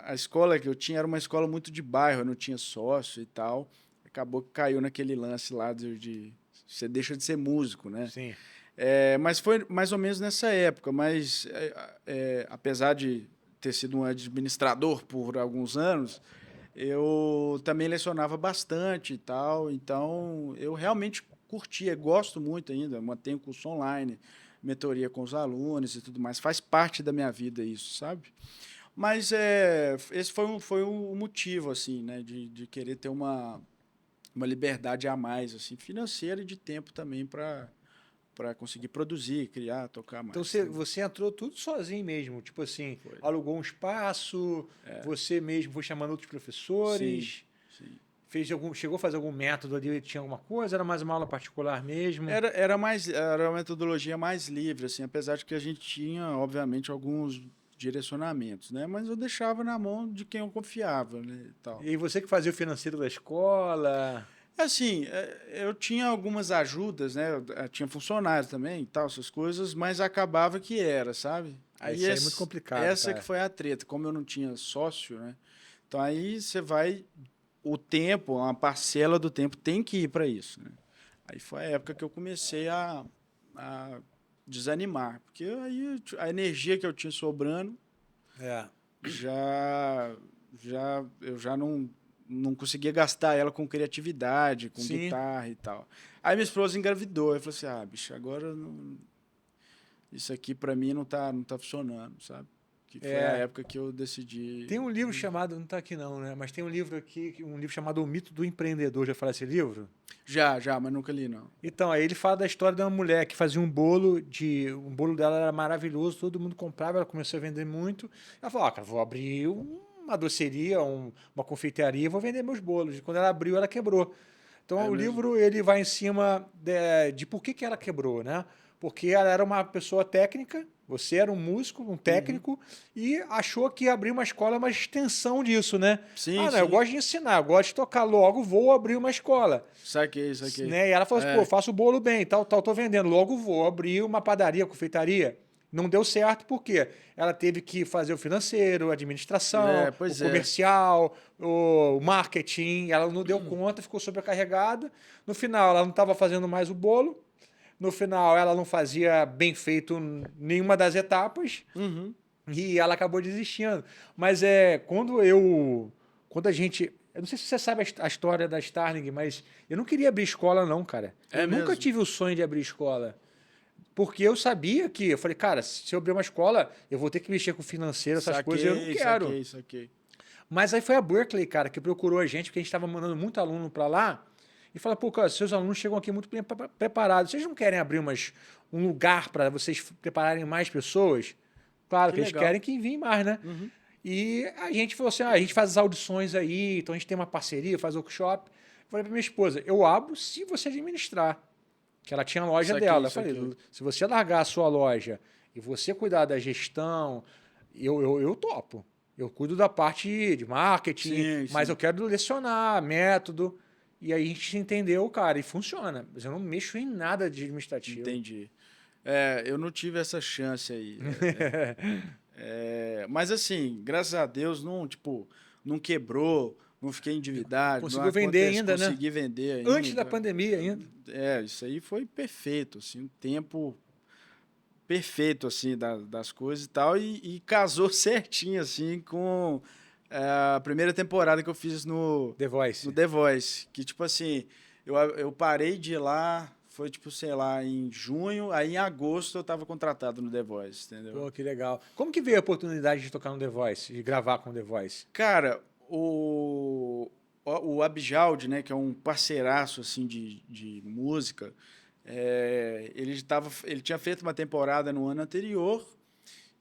a escola que eu tinha era uma escola muito de bairro, eu não tinha sócio e tal. Acabou que caiu naquele lance lá de você deixa de ser músico, né? Sim. Mas foi mais ou menos nessa época. Mas apesar de ter sido um administrador por alguns anos, eu também lecionava bastante e tal. Então eu realmente curtia, gosto muito ainda, mantenho curso online, mentoria com os alunos e tudo mais. Faz parte da minha vida isso, sabe? Mas esse foi o motivo, assim, né, de querer ter uma liberdade a mais, assim, financeira e de tempo também para conseguir produzir, criar, tocar Então mais. você entrou tudo sozinho mesmo, tipo assim, Foi. alugou um espaço, você mesmo foi chamando outros Sim, professores, sim. chegou a fazer algum método ali, tinha alguma coisa, era mais uma aula particular mesmo? Era uma metodologia mais livre, assim, apesar de que a gente tinha, obviamente, alguns direcionamentos, né? Mas eu deixava na mão de quem eu confiava, né, e tal. E você que fazia o financeiro da escola? Assim, eu tinha algumas ajudas, né? Tinha funcionário também e tal, essas coisas, mas acabava que era, sabe? Aí Isso aí é muito complicado, essa que cara. foi a treta, como eu não tinha sócio, né? Então aí você vai, o tempo, uma parcela do tempo tem que ir para isso, né? Aí foi a época que eu comecei a desanimar, porque aí a energia que eu tinha sobrando É. já, eu já não conseguia gastar ela com criatividade, com Sim. guitarra e tal. Aí minha esposa engravidou, eu falei assim, bicho, agora isso aqui para mim não tá funcionando, sabe? Que foi a É. época que eu decidi. Tem um livro chamado, não está aqui não, né? Mas tem um livro aqui, um livro chamado O Mito do Empreendedor. Já falou esse livro? Já, mas nunca li, não. Então, aí ele fala da história de uma mulher que fazia um bolo um bolo dela era maravilhoso, todo mundo comprava, ela começou a vender muito. Ela falou: cara, vou abrir uma doceria, uma confeitaria, vou vender meus bolos. E quando ela abriu, ela quebrou. Então, É o mesmo? livro ele vai em cima de por que ela quebrou, né? Porque ela era uma pessoa técnica, você era um músico, um Uhum. técnico, e achou que abrir uma escola é uma extensão disso, né? Sim, Ah, não, eu sim. gosto de ensinar, eu gosto de tocar, logo vou abrir uma escola. Saquei, saquei. Né? E ela falou assim, pô, É, faço o bolo bem, tal, tal, tô vendendo, logo vou abrir uma padaria, confeitaria. Não deu certo porque ela teve que fazer o financeiro, a administração, o pois é. comercial, o marketing. Ela não deu conta, ficou sobrecarregada. No final, ela não estava fazendo mais o bolo. No final, ela não fazia bem feito nenhuma das etapas Uhum. e ela acabou desistindo. Mas quando a gente Eu não sei se você sabe a história da Starling, mas eu não queria abrir escola, não, cara. É Eu nunca mesmo? tive o sonho de abrir escola. Porque eu sabia que, eu falei, cara, se eu abrir uma escola, eu vou ter que mexer com financeiro, essas coisas, e eu não Saquei, quero. saquei, saquei. Mas aí foi a Berkeley, cara, que procurou a gente, porque a gente estava mandando muito aluno para lá, e falou, pô, cara, seus alunos chegam aqui muito bem preparados. Vocês não querem abrir um lugar para vocês prepararem mais pessoas? Claro Que que eles legal. querem que vim mais, né? Uhum. E a gente falou assim, a gente faz as audições aí, então a gente tem uma parceria, faz workshop. Eu falei para minha esposa, eu abro se você administrar. Que ela tinha a loja Saquei, dela. Eu falei, saquei. se você largar a sua loja e você cuidar da gestão, eu topo. Eu cuido da parte de marketing, Sim, mas eu sim. quero lecionar método. E aí a gente entendeu, cara, e funciona. Mas eu não mexo em nada de administrativo. Entendi. Eu não tive essa chance aí. Mas assim, graças a Deus, não, tipo, não quebrou, não fiquei endividado, não Conseguiu vender acontece, ainda, né? consegui vender Antes da ainda. pandemia ainda. Isso aí foi perfeito, assim, um tempo perfeito, assim, das coisas e tal, e casou certinho, assim, com a primeira temporada que eu fiz The no Voice. The Voice, que, tipo assim, eu parei de ir lá, foi, tipo, sei lá, em junho, aí em agosto eu tava contratado no The Voice, entendeu? Pô, que legal. Como que veio a oportunidade de tocar no The Voice, de gravar com o The Voice? Cara, o Abjaldi, né, que é um parceiraço assim de música, ele tinha feito uma temporada no ano anterior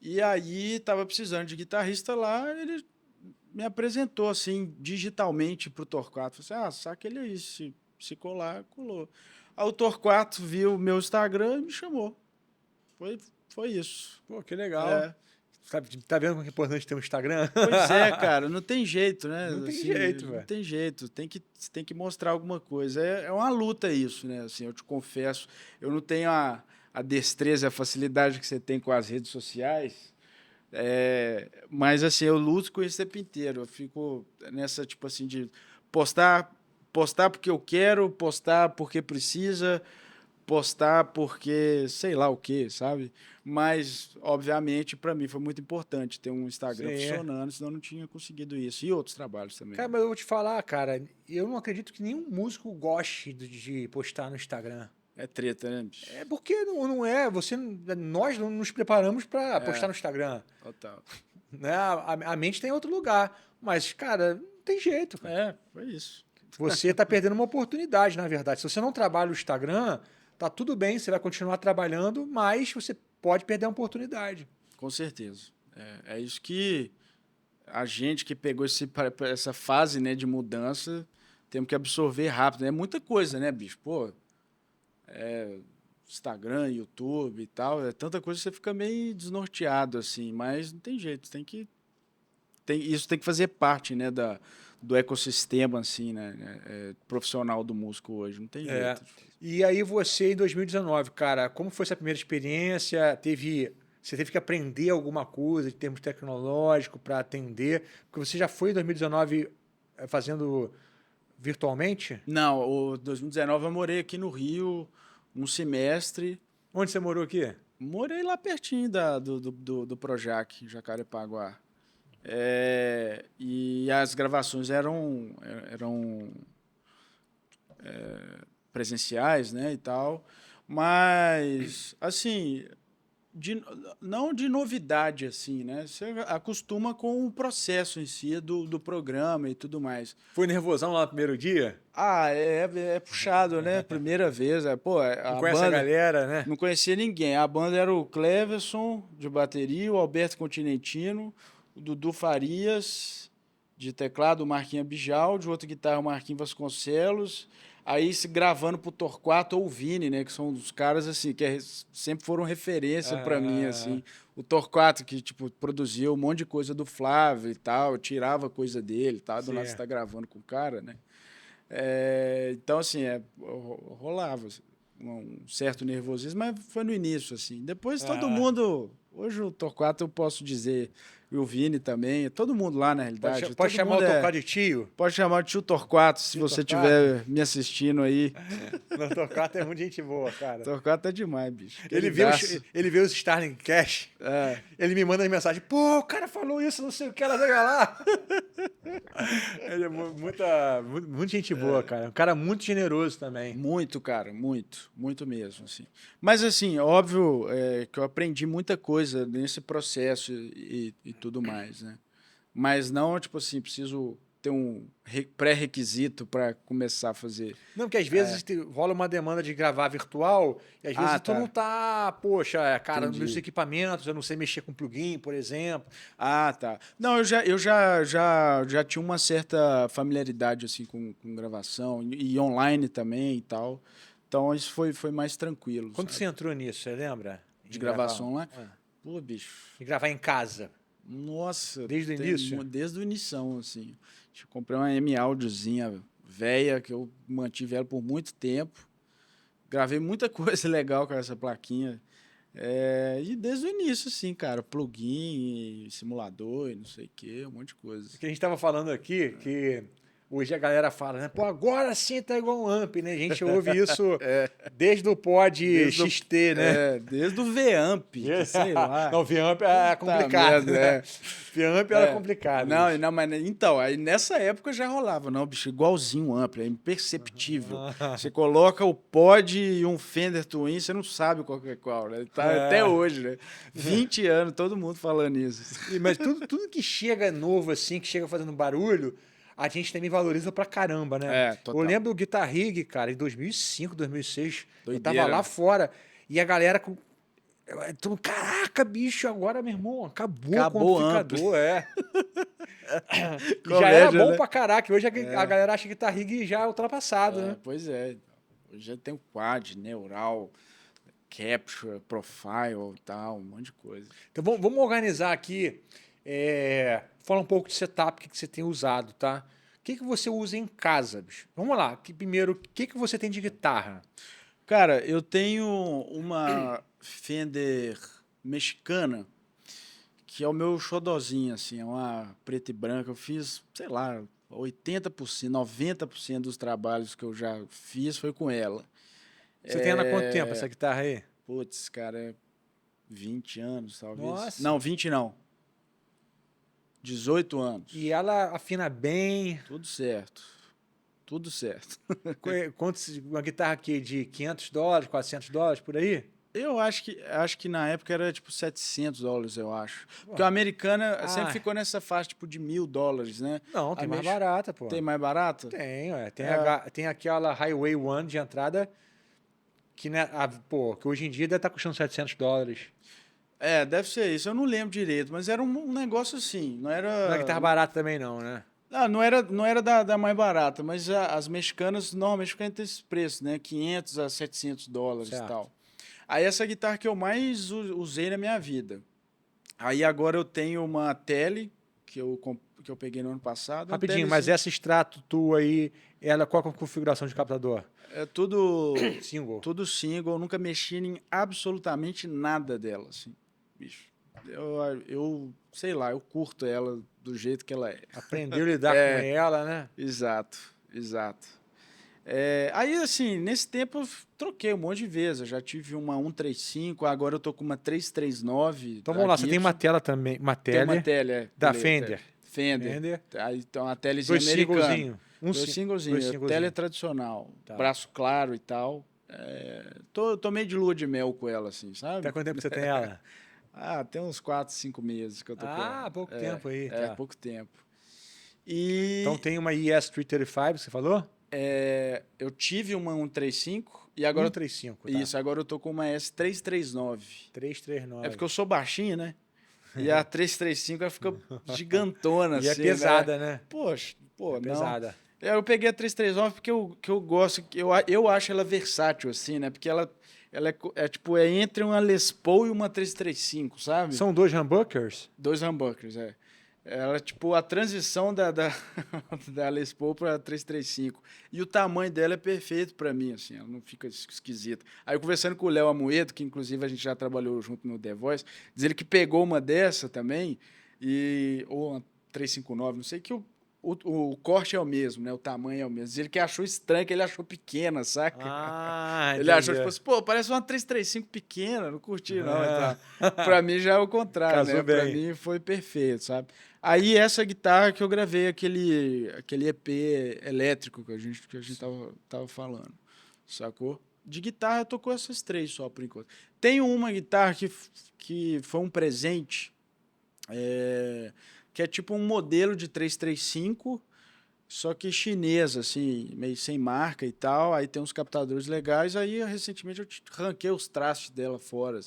e aí estava precisando de guitarrista lá, ele me apresentou assim digitalmente pro Torquato, falei assim, saca ele aí, se colar, colou. Aí o Torquato viu o meu Instagram e me chamou. Foi, foi isso. Pô, que legal. É. Tá vendo como é importante ter um Instagram? Pois é, cara, não tem jeito, né? Não tem Assim, jeito, não velho. tem jeito, tem que mostrar alguma coisa. É uma luta isso, né? Assim, eu te confesso, eu não tenho a destreza, a facilidade que você tem com as redes sociais, mas assim, eu luto com isso o tempo inteiro. Eu fico nessa, tipo assim, de postar, postar porque eu quero, postar porque precisa, postar porque sei lá o que, sabe? Mas, obviamente, para mim foi muito importante ter um Instagram Sim. funcionando, senão eu não tinha conseguido isso. E outros trabalhos também, Cara, né? mas eu vou te falar, cara, eu não acredito que nenhum músico goste de postar no Instagram. É treta, né, bicho? É porque não é, nós não nos preparamos para postar É, no Instagram, total. né? A mente tem outro lugar, mas cara, não tem jeito, cara. Foi isso. Você tá perdendo uma oportunidade, na verdade. Se você não trabalha o Instagram, tá tudo bem, você vai continuar trabalhando, mas você pode perder a oportunidade. Com certeza. É isso que a gente que pegou essa fase, né, de mudança, temos que absorver rápido. É muita coisa, né, bicho? Pô, Instagram, YouTube e tal, é tanta coisa que você fica meio desnorteado, assim, mas não tem jeito, isso tem que fazer parte, né, do ecossistema, assim, né, profissional do músico hoje, não tem É. jeito. E aí você, em 2019, cara, como foi essa primeira experiência? Você teve que aprender alguma coisa em termos tecnológicos para atender? Porque você já foi em 2019 fazendo virtualmente? Não, o 2019 eu morei aqui no Rio um semestre, Onde você morou aqui? morei lá pertinho do Projac, em Jacarepaguá. E as gravações eram presenciais, né, e tal, mas, assim, de, não de novidade, assim, né, você acostuma com o processo em si do programa e tudo mais. Foi nervosão lá no primeiro dia? É puxado, né, primeira vez, pô, Não a conhece a banda, galera, né? não conhecia ninguém, a banda era o Cleverson, de bateria, o Alberto Continentino, o Dudu Farias, de teclado, o Marquinhos Bijal, de outra guitarra, o Marquinhos Vasconcelos, aí se gravando pro Torquato ou o Vini, né, que são os caras, assim, sempre foram referência para mim, Ah, assim, o Torquato, que, tipo, produziu um monte de coisa do Flávio e tal, tirava coisa dele e tal, do lado você sim. tá gravando com o cara, né, então, assim, rolava um certo nervosismo, mas foi no início, assim. Depois todo Ah, mundo. Hoje o Torquato eu posso dizer. o Vini também, todo mundo lá, na realidade. Pode Todo chamar o mundo Torquato de tio? Pode chamar de tio Torquato, se Tio você Torquato. estiver me assistindo aí. O Torquato é muito gente boa, cara. Torquato é demais, bicho. Ele vê os Starling Cash, É. ele me manda mensagem, pô, o cara falou isso, não sei o que, ela vai lá. Ele é muito gente boa, cara. Um cara muito generoso também. Muito, cara, muito mesmo, assim. Mas, assim, óbvio que eu aprendi muita coisa nesse processo e tudo mais, né? Mas não, tipo assim, preciso ter um pré-requisito para começar a fazer. Não, porque às vezes rola uma demanda de gravar virtual e às vezes tu tá. não tá, poxa, cara, Entendi. meus equipamentos, eu não sei mexer com plugin, por exemplo. Ah, tá. Não, eu já tinha uma certa familiaridade assim com gravação e online também e tal. Então isso foi mais tranquilo. Quando sabe? você entrou nisso, você lembra? De Em gravação lá? gravar? Pô, bicho. E gravar em casa. Nossa. Desde o início? Desde o início, assim. Eu comprei uma M-Audiozinha velha que eu mantive ela por muito tempo. Gravei muita coisa legal com essa plaquinha. E desde o início, assim, cara, plugin, simulador e não sei o que, um monte de coisa. O que a gente tava falando aqui, que hoje a galera fala, né? Pô, agora sim tá igual um amp, né? A gente ouve isso desde o pod XT, né? Desde o V-Amp, que sei lá. Não, o V-Amp é complicado, né? V-Amp era complicado. Não, mas então, aí nessa época já rolava, não, bicho, igualzinho um amplo, é imperceptível. Você coloca o pod e um Fender Twin, você não sabe qual que é qual, né? Tá até hoje, né? 20 anos, todo mundo falando isso. Mas tudo que chega novo, assim, que chega fazendo barulho, a gente também valoriza pra caramba, né? Total. Eu lembro do Guitar Rig, cara, em 2005, 2006, Doideira. eu tava lá fora e a galera todo, caraca, bicho, agora, meu irmão, acabou o amplificador, E já era bom, né? Pra caraca, hoje a galera acha que Guitar Rig já é ultrapassado, né? Pois é, hoje já tem o quad, neural, capture, profile e tal, um monte de coisa. Então vamos organizar aqui, falar um pouco de setup que você tem usado, tá? O que você usa em casa, bicho? Vamos lá, primeiro, o que você tem de guitarra? Cara, eu tenho uma Fender mexicana, que é o meu xodozinho, assim, é uma preta e branca. Eu fiz, sei lá, 80%, 90% dos trabalhos que eu já fiz foi com ela. Você tem ela há quanto tempo, essa guitarra aí? Putz, cara, 20 anos, talvez. Nossa. Não, 20 não. 18 anos. E ela afina bem? Tudo certo. Tudo certo. Uma guitarra aqui de $500, $400, por aí? Eu acho que na época era tipo $700, eu acho. Porque a americana sempre ficou nessa faixa tipo de $1.000, né? Não, tem mais barata, pô. Tem mais barata? Tem, tem aquela Highway One de entrada que, né, que hoje em dia deve estar custando $700. Deve ser isso. Eu não lembro direito, mas era um negócio assim. Não era. Não é guitarra barata também não, né? Não era da mais barata, mas as mexicanas normalmente ficam entre esse preço, né? $500 a $700 e tal. Aí essa guitarra que eu mais usei na minha vida. Aí agora eu tenho uma Tele, que eu peguei no ano passado. Rapidinho, mas essa Strato tua aí, qual é a configuração de captador? É tudo single. Tudo single, eu nunca mexi em absolutamente nada dela, assim, bicho. Eu sei lá, eu curto ela do jeito que ela é. Aprendeu a lidar com ela, né? Exato. Aí, assim, nesse tempo eu troquei um monte de vezes. Eu já tive uma 135, agora eu tô com uma 339. Então vamos lá, você tem uma tela também, uma tele da Fender. Fender. Aí, então, a telezinha americana. Dois singlezinho. Tele tradicional. Tá. Braço claro e tal. Tô meio de lua de mel com ela, assim, sabe? Até quanto tempo você tem ela? Tem uns 4, 5 meses que eu tô com ela. Pouco tempo aí. Pouco tempo. Então tem uma ES-335, você falou? Eu tive uma 135 e agora... 135, tá. Isso, agora eu tô com uma S339. 339. É porque eu sou baixinho, né? E a 335 ela fica gigantona, e assim, é pesada, né? Poxa, não. Pesada. Eu peguei a 339 porque eu gosto, eu acho ela versátil, assim, né? Porque ela é entre uma Les Paul e uma 335, sabe? São dois humbuckers? 2 humbuckers, Ela é a transição da Les Paul para 335. E o tamanho dela é perfeito para mim, assim, ela não fica esquisita. Aí, conversando com o Léo Amoedo, que inclusive a gente já trabalhou junto no The Voice, diz ele que pegou uma dessa também, ou uma 359, não sei, que o corte é o mesmo, né? O tamanho é o mesmo. Ele que achou estranho, que ele achou pequena, saca? Ah, Ele achou, entendi. tipo assim, pô, parece uma 335 pequena, não curti não e Ah. tal. Pra mim já é o contrário, Casou né? Pra bem. mim foi perfeito, sabe? Aí essa guitarra que eu gravei aquele EP elétrico que a gente tava falando, sacou? De guitarra eu tô com essas três só por enquanto. Tem uma guitarra que foi um presente, que é tipo um modelo de 335, só que chinesa, assim, meio sem marca e tal. Aí tem uns captadores legais. Aí, recentemente, eu ranquei os trastes dela fora.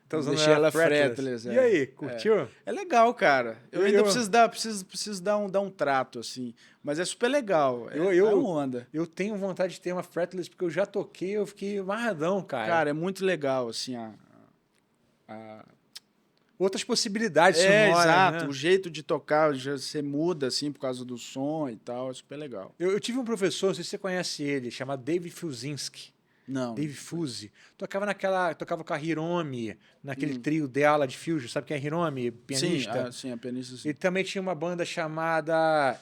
Tá usando Deixei ela ela fretless. fretless, E aí, é. curtiu? É legal, cara. Eu ainda Eu, preciso dar um trato, assim. Mas é super legal. eu, É eu, onda. eu tenho vontade de ter uma fretless porque eu já toquei, eu fiquei amarradão, cara. Cara, é muito legal, assim, a- Outras possibilidades É, sonoras, exato. O né? jeito de tocar, já você muda, assim, por causa do som e tal. É super legal. Eu tive um professor, não sei se você conhece ele, chamado Dave Fuzinski. Não, Dave não conheço. Fuzzy. Tocava com a Hiromi, naquele Hum. trio dela de Fusion. Sabe quem é a Hiromi? Sim, Pianista. sim, a pianista, Ele sim. também tinha uma banda chamada.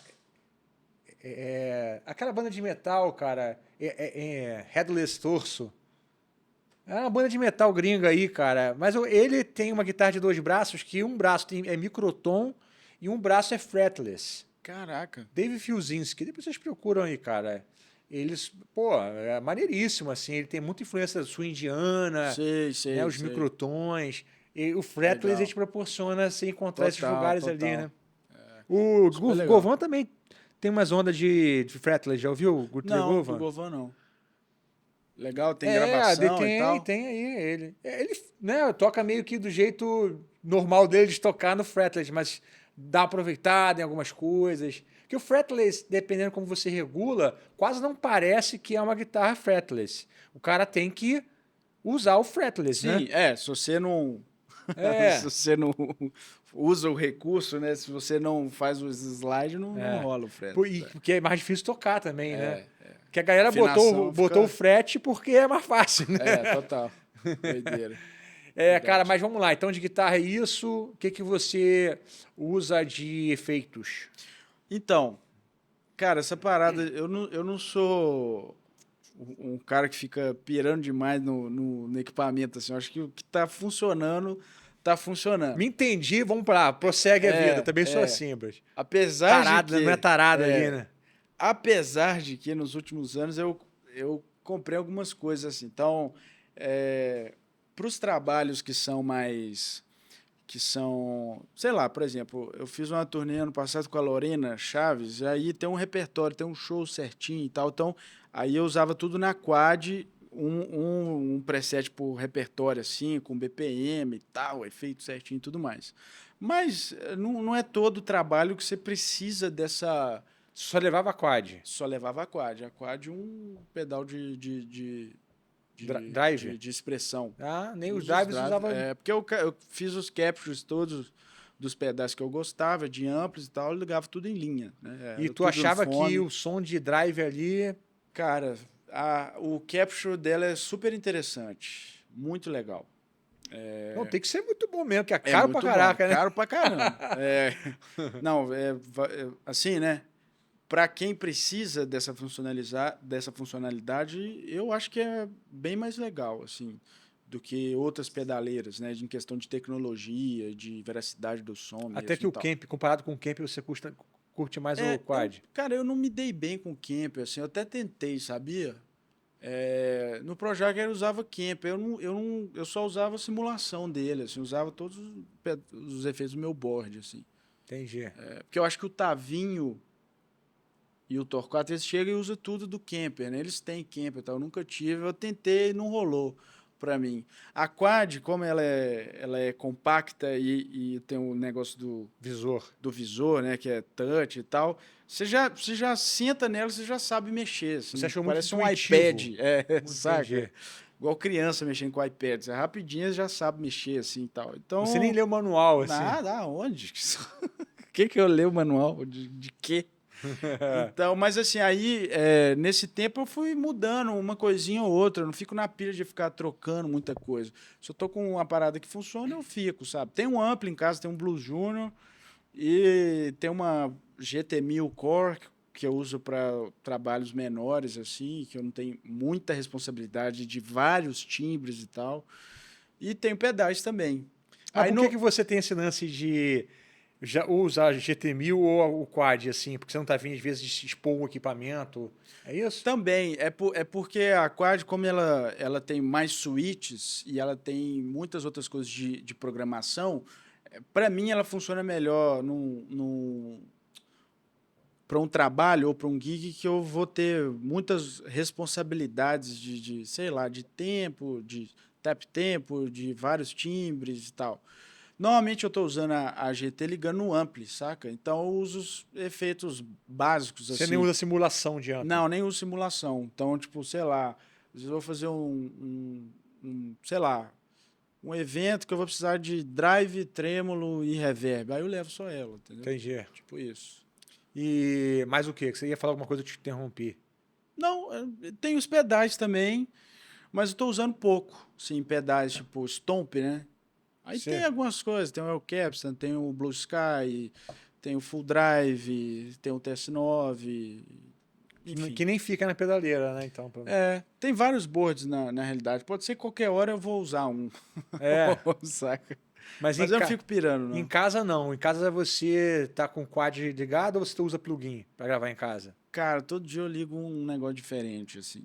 Aquela banda de metal, cara. Headless Torso. É uma banda de metal gringa aí, cara. Mas ele tem uma guitarra de dois braços que um braço é microtom e um braço é fretless. Caraca. Dave Fiuzinski, depois vocês procuram aí, cara. Eles, pô, é maneiríssimo, assim. Ele tem muita influência sul-indiana, Sei, né? sei, Os sei. microtons. E o fretless ele Legal. te proporciona você encontrar esses Total, lugares ali, total. né? O Super legal. Govan também tem umas ondas de fretless, já ouviu o Guthrie Não, do Govan? Govan não. Legal, tem É, gravação e tem, tal. tem aí ele. Ele, né, toca meio que do jeito normal dele de tocar no fretless, mas dá uma aproveitada em algumas coisas. Que o fretless, dependendo como você regula, quase não parece que é uma guitarra fretless. O cara tem que usar o fretless, né? Sim, se você não se É, você não usa o recurso, né? Se você não faz os slides, não é. rola o fretless. Porque é mais difícil tocar também, né? É, Que a galera afinação botou o fica. frete porque é mais fácil, né? Total. Doideira. Cara, Verdade. mas vamos lá. Então, de guitarra é isso. O que que você usa de efeitos? Então, cara, essa parada, eu não sou um cara que fica pirando demais no equipamento, assim. Eu acho que o que tá funcionando, tá funcionando. Me entendi, vamos pra lá. Prossegue a vida. É, Também sou é. assim, Bras. Apesar de Tarado, não é que, tarado ali, né? apesar de que nos últimos anos eu comprei algumas coisas assim. Então, para os trabalhos que são, sei lá, por exemplo, eu fiz uma turnê ano passado com a Lorena Chaves, e aí tem um repertório, tem um show certinho e tal. Então, aí eu usava tudo na quad, um preset por repertório assim, com BPM e tal, efeito certinho e tudo mais. Mas não é todo o trabalho que você precisa dessa. Só levava quad. Só levava a quad. A quad um pedal Drive. de expressão. Ah, nem os Uso os drives drive. usava. Porque eu fiz os captures todos dos pedais que eu gostava, de amplos e tal, eu ligava tudo em linha. Né? E Era tu tudo no achava que fone. o som de drive ali. Cara, o capture dela é super interessante. Muito legal. Não, tem que ser muito bom mesmo, que é É caro pra muito bom. caraca, né? Caro pra caramba. Não, assim, né? Para quem precisa dessa funcionalidade, eu acho que é bem mais legal, assim, do que outras pedaleiras, né? Em questão de tecnologia, de veracidade do som Até mesmo que e o tal. camp, comparado com o camp, você curte mais o quad. Cara, eu não me dei bem com o Kemper, assim, eu até tentei, sabia? No Projac eu usava Kemper, eu só usava a simulação dele, assim, usava todos os efeitos do meu board, assim. Entendi. Porque eu acho que o Tavinho e o Torquato, eles chegam e usam tudo do Kemper, né? Eles têm Kemper, tá? Eu nunca tive, eu tentei e não rolou para mim. A Quad, como ela é compacta e tem o negócio Visor. do visor, né, que é touch e tal, você já senta nela, você já sabe mexer, assim, Você achou muito parece um intuitivo. iPad, Entendi. saca? Igual criança mexendo com iPad, você rapidinho já sabe mexer assim e tal. Você nem Então, leu o manual, assim. nada, aonde? O que eu leio o manual? De quê? Então, mas assim, aí, nesse tempo eu fui mudando uma coisinha ou outra, eu não fico na pilha de ficar trocando muita coisa. Se eu tô com uma parada que funciona, eu fico, sabe? Tem um ampli em casa, tem um Blues Junior, E tem uma GT1000 Core que eu uso para trabalhos menores, assim, que eu não tenho muita responsabilidade de vários timbres e tal. E tenho pedais também. Mas Aí por que no, que você tem esse lance de já usar GT1000 ou o quad, assim? Porque você não tá vindo, às vezes, de expor o equipamento. É isso? também é porque a Quad, como ela tem mais switches e ela tem muitas outras coisas de programação, para mim ela funciona melhor para um trabalho ou para um gig que eu vou ter muitas responsabilidades sei lá, de tempo, de tap tempo, de vários timbres e tal. Normalmente eu estou usando a GT ligando no ampli, saca? Então eu uso os efeitos básicos Você nem assim. usa simulação de ampli. Não, nem uso simulação. Então, tipo, sei lá, às vezes eu vou fazer sei lá, um evento que eu vou precisar de drive, trêmulo e reverb. Aí eu levo só ela, entendeu? Entendi. Tipo isso. E mais o quê? Que você ia falar alguma coisa, eu te interrompi. Não, tem os pedais também, mas eu tô usando pouco, sim, pedais tipo Stomp, né? Aí tem Você, algumas coisas, tem o El Capitan, tem o Blue Sky, tem o Full Drive, tem o TS9, enfim. que nem fica na pedaleira, né? Então, Tem vários boards na realidade. Pode ser que qualquer hora eu vou usar um, é, saca? mas Mas eu não fico pirando, em não. casa não. Em casa você tá com o quad ligado ou você usa plugin para gravar em casa? Cara, todo dia eu ligo um negócio diferente, assim.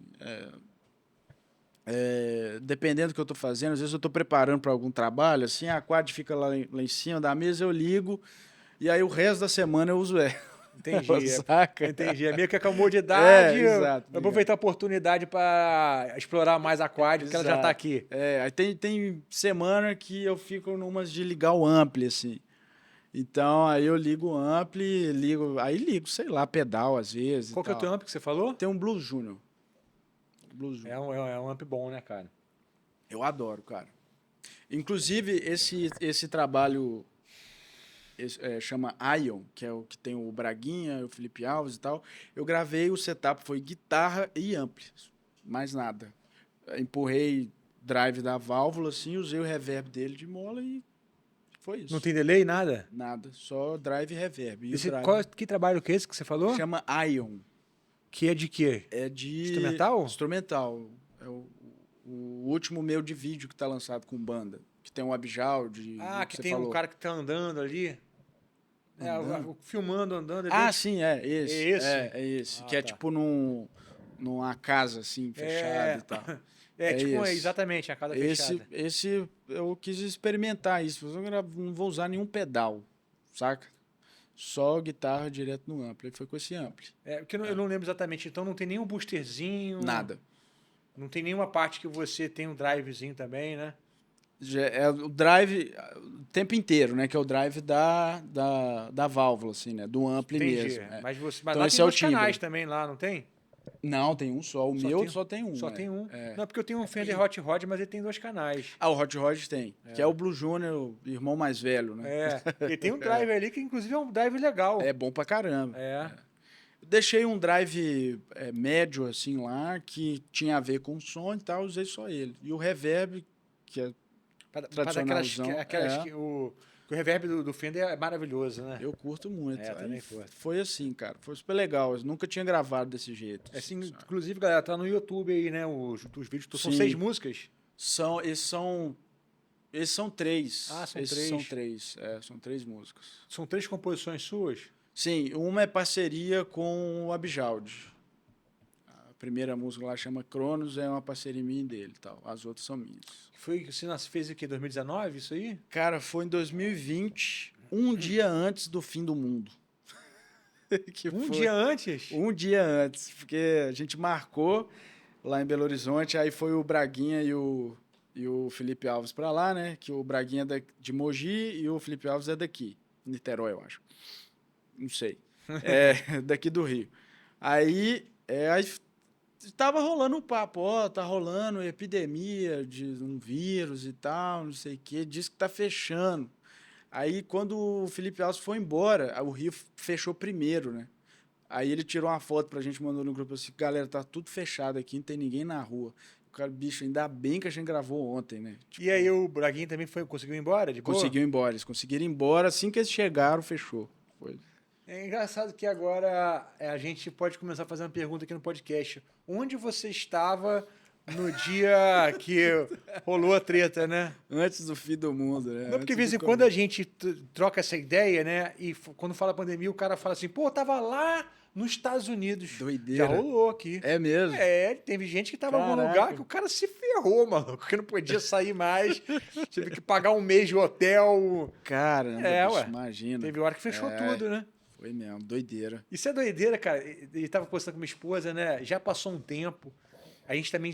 Dependendo do que eu tô fazendo, às vezes eu tô preparando para algum trabalho, assim, a quad fica lá em cima da mesa, eu ligo, e aí o resto da semana eu uso ela. Entendi. Saca? Entendi. É meio que a comodidade, Exato. eu aproveitar a oportunidade para explorar mais a quad, porque ela já tá Exato. aqui. Aí tem semana que eu fico numas de ligar o ampli, assim. Então, aí eu ligo o ampli, ligo, sei lá, pedal às vezes e Qual que é o teu tal. amp que você falou? Tem um Blues Junior. Blues Junior. É um amp bom, né, cara? Eu adoro, cara. Inclusive, esse trabalho chama Ion, que é o que tem o Braguinha, o Felipe Alves e tal. Eu gravei, o setup foi guitarra e ampli, mais nada. Empurrei drive da válvula, assim, usei o reverb dele de mola e foi Não isso. tem delay, nada? Nada, só drive e reverb. E o drive Que trabalho que é esse que você falou? chama Ion. Que é de quê? É de Instrumental? instrumental. É o último meu de vídeo que tá lançado com banda. Que tem um Abjal Ah, o que que você tem um falou. cara que tá andando ali. Andando? Filmando, andando. É Ah, sim, é é esse. esse? É esse. Ah, Que é tá. tipo numa casa assim, fechada e É, tal. é É tipo, esse. exatamente, a casa Esse, fechada. esse eu quis experimentar isso. Eu não vou usar nenhum pedal, saca? Só guitarra direto no ampli. Aí foi com esse ampli. É, porque eu não lembro exatamente. Então não tem nenhum boosterzinho, Nada. não tem nenhuma parte que você tem um drivezinho também, né? É o drive o tempo inteiro, né? Que é o drive da válvula, assim, né? Do ampli Entendi. mesmo. Mas Então lá esse tem é o dois canais timbre. também, lá, não tem? Não, tem um só. O meu só tem um, Só né? tem um. Não, é porque eu tenho um Fender Hot Rod, mas ele tem dois canais. Ah, o Hot Rod tem. Que é o Blue Junior, o irmão mais velho, né? É. E tem um drive ali que inclusive é um drive legal. É bom pra caramba. É. Eu deixei um drive médio, assim, lá, que tinha a ver com o som e tal, usei só ele. E o reverb, que é Pra dar tradicionalzão, que o reverb do Fender é maravilhoso, né? eu curto muito. É, Aí também curto. foi assim, cara. Foi super legal. Eu nunca tinha gravado desse jeito. Assim, Sabe? inclusive, galera, tá no YouTube aí, né? Os vídeos. São Sim. 6 músicas? São, esses são três. Ah, são Esses 3. são três. São 3 músicas. São 3 composições suas? Sim, uma é parceria com o Abjaldi. A primeira música lá chama Cronos, é uma parceria minha e dele e tal. As outras são minhas. Foi que você fez o quê? 2019, isso aí? Cara, foi em 2020, um dia antes do fim do mundo. Dia antes? Um dia antes, porque a gente marcou lá em Belo Horizonte, aí foi o Braguinha e o Felipe Alves para lá, né? Que o Braguinha é de Mogi e o Felipe Alves é daqui, Niterói, eu acho. Não sei. É daqui do Rio. Aí tava rolando um papo, tá rolando epidemia de um vírus e tal, não sei o quê, diz que tá fechando. Aí, quando o Felipe Alves foi embora, o Rio fechou primeiro, né? Aí ele tirou uma foto pra gente, mandou no grupo assim, galera, tá tudo fechado aqui, não tem ninguém na rua. Cara, bicho, ainda bem que a gente gravou ontem, né? Tipo, E aí o Braguinho também conseguiu ir embora de boa? conseguiu ir embora. Eles conseguiram ir embora. Assim que eles chegaram, fechou. Foi. É engraçado que agora a gente pode começar a fazer uma pergunta aqui no podcast. Onde você estava no dia que rolou a treta, né? Antes do fim do mundo, né? Não, porque de Antes vez do em quando a começo. gente troca essa ideia, né? E quando fala pandemia, o cara fala assim, pô, eu tava lá nos Estados Unidos. Já Doideira. rolou aqui. É mesmo? É, teve gente que tava em algum lugar Caraca. que o cara se ferrou, maluco, que não podia sair mais. Teve que pagar um mês de hotel. Caramba, É, bicho, ué. imagina. Teve hora que fechou É, tudo, né? foi mesmo, doideira. Isso é doideira, cara. Ele tava conversando com minha esposa, né? Já passou um tempo. A gente também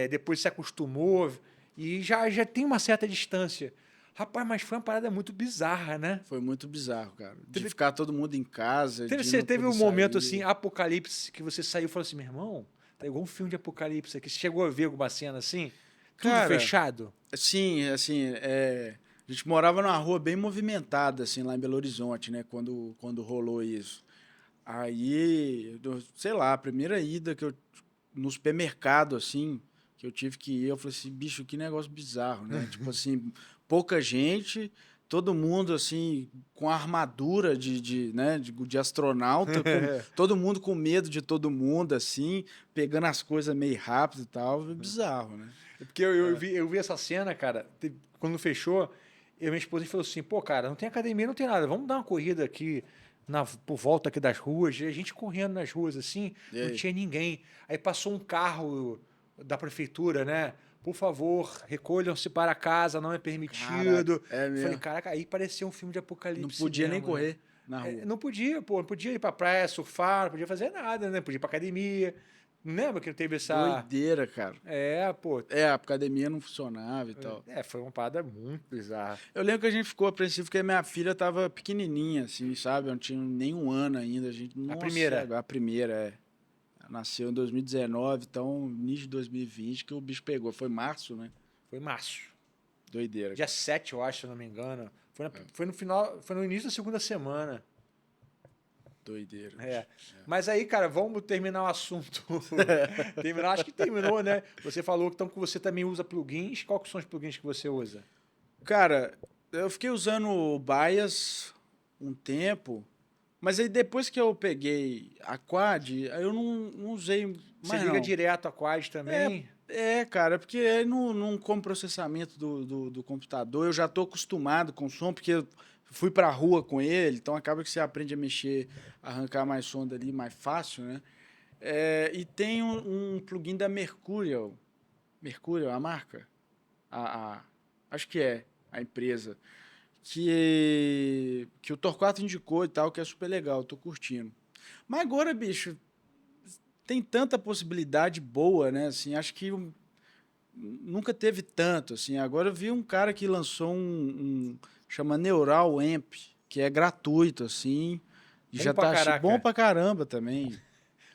depois se acostumou e já tem uma certa distância. Rapaz, mas foi uma parada muito bizarra, né? Foi muito bizarro, cara. De Teve- ficar todo mundo em casa, Você não teve poder um momento sair. assim, apocalipse, que você saiu e falou assim, meu irmão, tá igual um filme de apocalipse aqui. Você chegou a ver alguma cena assim? Tudo Cara, fechado? sim, assim, a gente morava numa rua bem movimentada, assim, lá em Belo Horizonte, né? Quando rolou isso. Aí, sei lá, a primeira ida que eu no supermercado, assim, que eu tive que ir, eu falei assim, bicho, que negócio bizarro, né? Tipo assim, pouca gente, todo mundo, assim, com armadura né, de astronauta, todo mundo com medo de todo mundo, assim, pegando as coisas meio rápido e tal, bizarro, né? Porque eu vi essa cena, cara, quando fechou, eu e minha esposa a gente falou assim, pô, cara, não tem academia, não tem nada, vamos dar uma corrida aqui por volta aqui das ruas, e a gente correndo nas ruas assim, E não aí? tinha ninguém. Aí passou um carro da prefeitura, né? Por favor, recolham-se para casa, não é Caraca, permitido. é Eu falei, mesmo. caraca, aí parecia um filme de Não apocalipse podia nem mesmo, né? correr na rua. Não podia, pô, não podia ir pra praia, surfar, não podia fazer nada, né? Podia ir pra academia. Não lembra que teve essa. Doideira, cara. Pô. A academia não funcionava e tal. Foi uma parada muito bizarra. Eu lembro que a gente ficou apreensivo porque minha filha tava pequenininha, assim, sabe? Eu não tinha nem um ano ainda. A gente, A nossa, primeira. a primeira, Ela nasceu em 2019, então, início de 2020 que o bicho pegou. Foi março, né? Foi março. Doideira. Dia 7, eu acho, se eu não me engano. Foi no final, foi no início da segunda semana. Doideira. É. Mas aí, cara, vamos terminar o assunto. Acho que terminou, né? Você falou que, então, que você também usa plugins. Quais que são os plugins que você usa? Cara, eu fiquei usando o Bias um tempo, mas aí depois que eu peguei a Quad, aí eu não usei Você mais liga não. direto a quad também? Cara, porque aí não como processamento do computador, eu já estou acostumado com o som, porque eu fui para a rua com ele, então acaba que você aprende a mexer, arrancar mais som dali mais fácil, né? E tem um plugin da Mercurial, a marca, acho que é a empresa, que o Torquato indicou e tal, que é super legal, tô curtindo. Mas agora, bicho, tem tanta possibilidade boa, né? Assim, acho que nunca teve tanto, assim. Agora eu vi um cara que lançou chama Neural Amp, que é gratuito, assim, e Bom já pra tá bom caraca. pra caramba também.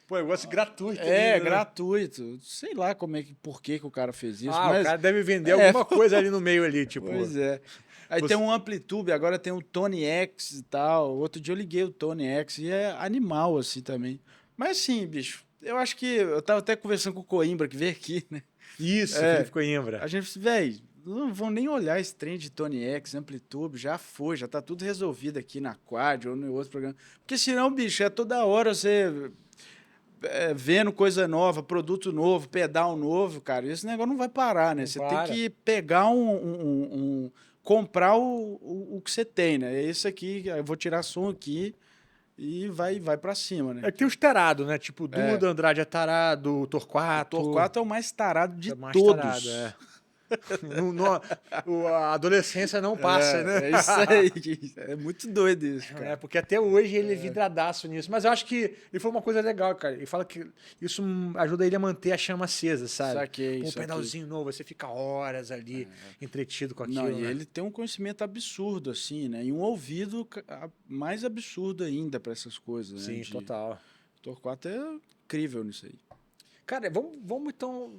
Pô, negócio gratuito ainda, né? Gratuito. Sei lá por que o cara fez isso, O mas cara deve vender alguma coisa ali no meio ali, tipo. pois é. Aí Você- tem um Amplitude, agora tem o Tony X e tal. Outro dia eu liguei o Tony X e é animal assim também. Mas assim, bicho, eu acho que eu tava até conversando com o Coimbra que veio aqui, né? Isso, Felipe Coimbra. A gente, velho, não vão nem olhar esse trem de Tony X, Amplitude, já foi, já tá tudo resolvido aqui na Quad ou no outro programa. Porque senão, bicho, é toda hora você vendo coisa nova, produto novo, pedal novo, cara, esse negócio não vai parar, né? Não Você para. tem que pegar comprar o que você tem, né? É esse aqui, eu vou tirar som aqui e vai para cima, né? É que tem os tarados, né? Tipo, o Duda, Andrade é tarado, o Torquato. O Torquato é o mais tarado de É o mais todos. tarado, é. A adolescência não passa, né? É isso aí. É muito doido isso, cara. Porque até hoje ele é vidradaço nisso. Mas eu acho que ele foi uma coisa legal, cara. Ele fala que isso ajuda ele a manter a chama acesa, sabe? Saquei, Um saquei. pedalzinho novo, você fica horas ali entretido com aquilo. Não, e né? ele tem um conhecimento absurdo, assim, né? E um ouvido mais absurdo ainda para essas coisas, né? Sim, total. O Torquato é incrível nisso aí. Cara, vamos então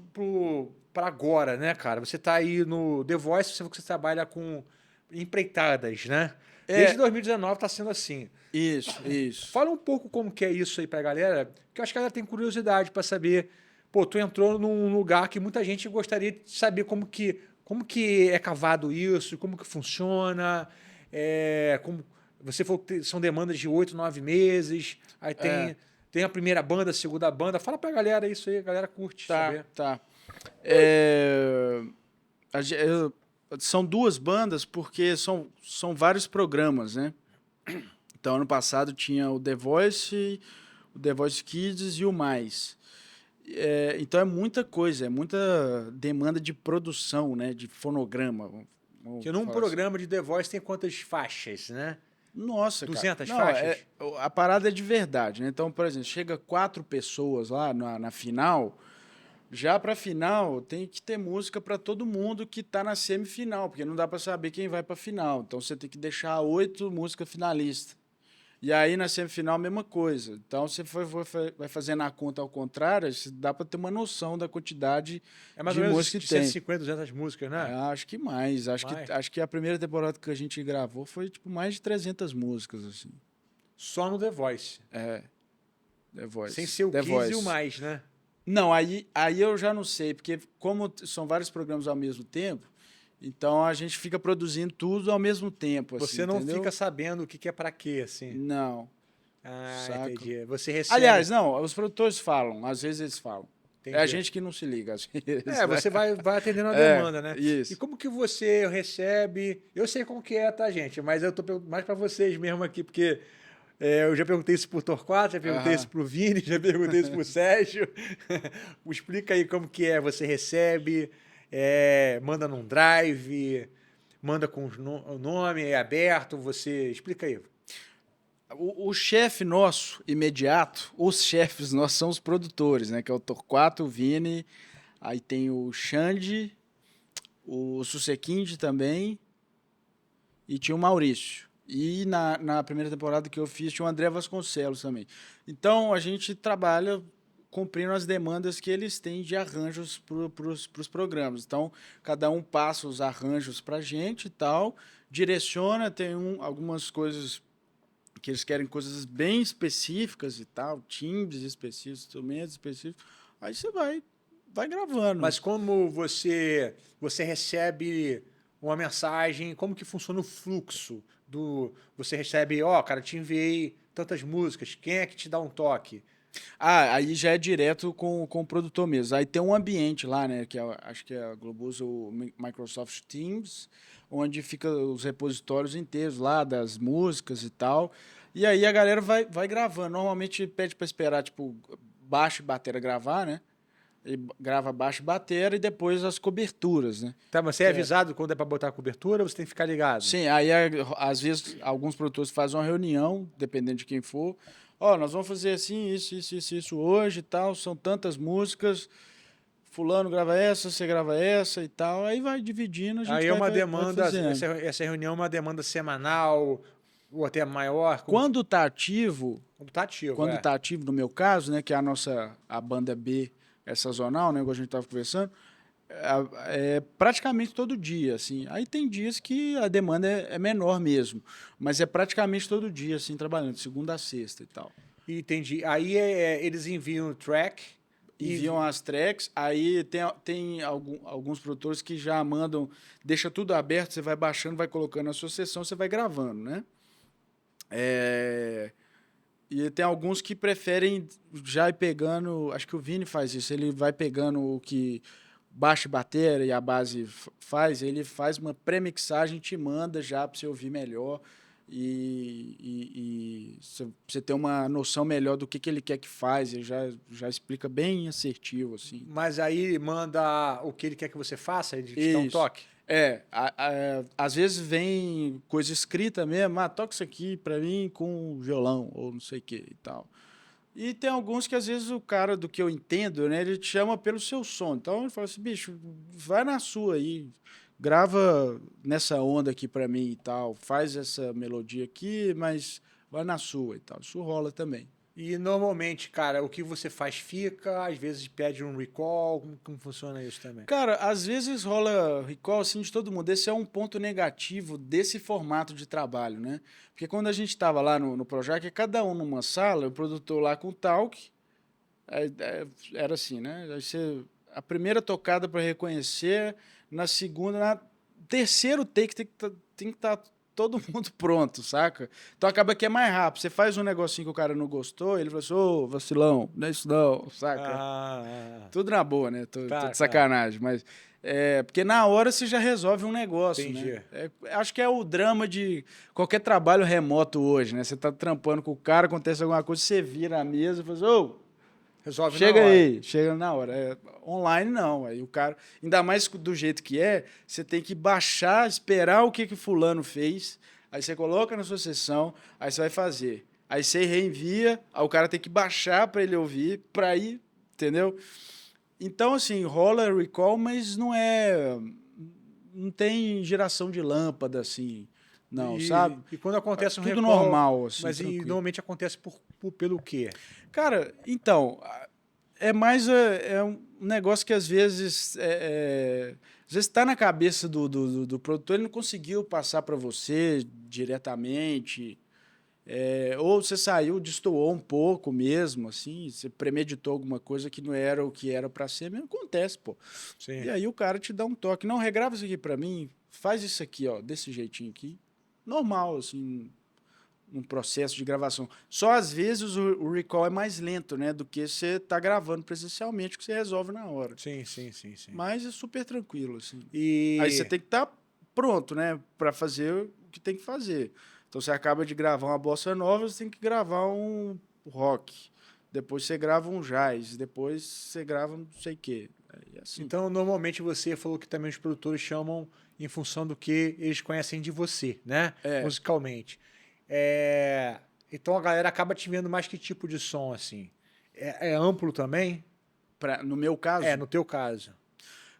para agora, né, cara? Você tá aí no The Voice, você falou que você trabalha com empreitadas, né? Desde 2019 tá sendo assim. Isso. Fala um pouco como que é isso aí pra galera, que eu acho que ela tem curiosidade para saber pô, tu entrou num lugar que muita gente gostaria de saber como que é cavado isso, como que funciona, você falou que são demandas de 8, 9 meses, aí É, tem a primeira banda, a segunda banda. Fala pra galera isso aí, a galera curte tá, saber. tá. É, são duas bandas porque são vários programas, né? Então, ano passado tinha o The Voice Kids e o Mais. Então é muita coisa, é muita demanda de produção, né? De fonograma, vamos Que num falar assim. programa de The Voice tem quantas faixas, né? Nossa, cara. 200 Não, faixas? a parada é de verdade, né? Então, por exemplo, chega 4 pessoas lá na final. Já para final, tem que ter música para todo mundo que tá na semifinal, porque não dá para saber quem vai para final. Então você tem que deixar 8 músicas finalistas. E aí na semifinal a mesma coisa. Então você vai fazendo a conta ao contrário, dá para ter uma noção da quantidade É mais de ou menos música que de tem. 150, 200 músicas, né? Acho que mais. Mais. Acho que a primeira temporada que a gente gravou foi tipo mais de 300 músicas assim. Só no The Voice. The Sem Voice. ser o The 15 e o Voice. mais, né? Não, aí eu já não sei, porque como são vários programas ao mesmo tempo, então a gente fica produzindo tudo ao mesmo tempo, assim, Você não fica entendeu? sabendo o que é pra quê, assim. Não, Ah, saca? entendi. Você recebe. Aliás, não, os produtores falam, às vezes eles falam. É a Entendi. gente que não se liga, às vezes, né? Você vai atendendo a É, demanda, né? E isso. como que você recebe? Eu sei como que é, tá, gente? Mas eu tô perguntando mais para vocês mesmo aqui, porque eu já perguntei isso pro Torquato, já perguntei isso Aham. pro Vini, já perguntei isso pro Sérgio. Explica aí como que é. Você recebe, manda num drive, manda com o nome, é aberto, você... Explica aí. O chefe nosso, imediato, os chefes nossos são os produtores, né? Que é o Torquato, o Vini, aí tem o Xande, o Susequinde também, e tinha o Maurício. E na primeira temporada que eu fiz tinha o André Vasconcelos também. Então a gente trabalha cumprindo as demandas que eles têm de arranjos para os programas. Então cada um passa os arranjos para a gente e tal, direciona, tem algumas coisas que eles querem coisas bem específicas e tal, timbres específicos, instrumentos específicos. Aí você vai gravando. Mas como você recebe uma mensagem, como que funciona o fluxo do você recebe, ó, cara, te enviei tantas músicas, quem é que te dá um toque? Aí já é direto com o produtor mesmo. Aí tem um ambiente lá, né? Acho que a Globo usa o Microsoft Teams, onde fica os repositórios inteiros lá das músicas e tal. E aí a galera vai gravando. Normalmente pede para esperar, tipo, baixo e batera gravar, né? Ele grava baixo e batera e depois as coberturas, né? Tá, mas você é Que é avisado quando é para botar a cobertura, ou você tem que ficar ligado? Sim, às vezes alguns produtores fazem uma reunião, dependendo de quem for. Ó, nós vamos fazer assim, isso hoje e tal. São tantas músicas. Fulano grava essa, você grava essa e tal. Aí vai dividindo, a Aí gente é uma vai demanda, fazendo. essa reunião é uma demanda semanal ou até maior, Quando tá ativo, quando tá ativo, quando tá ativo no meu caso, né, que é a banda B é sazonal, né, igual a gente tava conversando, é praticamente todo dia, assim. Aí tem dias que a demanda é menor mesmo, mas é praticamente todo dia, assim, trabalhando, de segunda a sexta e tal. Entendi. Aí eles enviam o track e Enviam as tracks, aí tem alguns produtores que já mandam, deixa tudo aberto, você vai baixando, vai colocando na sua sessão, você vai gravando, né? É, e tem alguns que preferem já ir pegando, acho que o Vini faz isso, ele vai pegando o que baixa e bateria e a base faz, ele faz uma pré-mixagem e te manda já para você ouvir melhor e você ter uma noção melhor do que ele quer que faz, ele já explica bem assertivo, assim. mas aí manda o que ele quer que você faça, ele te dá um Isso. toque. Às vezes vem coisa escrita mesmo, toca isso aqui pra mim com violão, ou não sei o que e tal. E tem alguns que às vezes o cara, do que eu entendo, né, ele te chama pelo seu som. Então ele fala assim, bicho, vai na sua aí, grava nessa onda aqui pra mim e tal, faz essa melodia aqui, mas vai na sua e tal. Isso rola também. E normalmente, cara, o que você faz fica, às vezes pede um recall, como funciona isso também? Cara, às vezes rola recall assim de todo mundo. Esse é um ponto negativo desse formato de trabalho, né? Porque quando a gente estava lá no Projac, cada um numa sala, o produtor lá com o talk, Era assim, né? Aí a primeira tocada para reconhecer, na segunda, na terceiro take tem que estar todo mundo pronto, saca? Então acaba que é mais rápido. Você faz um negocinho que o cara não gostou, ele fala assim, ô, vacilão, não é isso não, saca? Tudo na boa, né? Tô Tá, de sacanagem, mas... porque na hora você já resolve um negócio, entendi. né? Acho que é o drama de qualquer trabalho remoto hoje, né? Você tá trampando com o cara, acontece alguma coisa, você vira a mesa e fala assim, ô, Resolve chega na hora. aí, chega na hora. Online não, aí o cara, ainda mais do jeito que você tem que baixar, esperar o que fulano fez, aí você coloca na sua sessão, aí você vai fazer. Aí você reenvia, aí o cara tem que baixar para ele ouvir, para ir, entendeu? Então, assim, rola recall, mas não tem geração de lâmpada, assim, não, sabe? E quando acontece um Tudo recall, normal, assim, mas tranquilo. normalmente acontece pelo quê? Cara, então, é mais um negócio que às vezes está na cabeça do produtor, ele não conseguiu passar para você diretamente, ou você saiu, destoou um pouco mesmo, assim, você premeditou alguma coisa que não era o que era para ser, mesmo acontece, pô. Sim. E aí o cara te dá um toque, não, regrava isso aqui para mim, faz isso aqui, ó, desse jeitinho aqui, normal, assim, um processo de gravação. Só às vezes o recall é mais lento, né, do que você tá gravando presencialmente, que você resolve na hora. Sim. Mas é super tranquilo, assim. E Aí você tem que estar pronto, né, para fazer o que tem que fazer. Então você acaba de gravar uma bossa nova, você tem que gravar um rock. Depois você grava um jazz, depois você grava não sei o quê. Assim. então, normalmente você falou que também os produtores chamam em função do que eles conhecem de você, né? Musicalmente. Então a galera acaba te vendo mais que tipo de som, assim. É amplo também? No meu caso? No teu caso.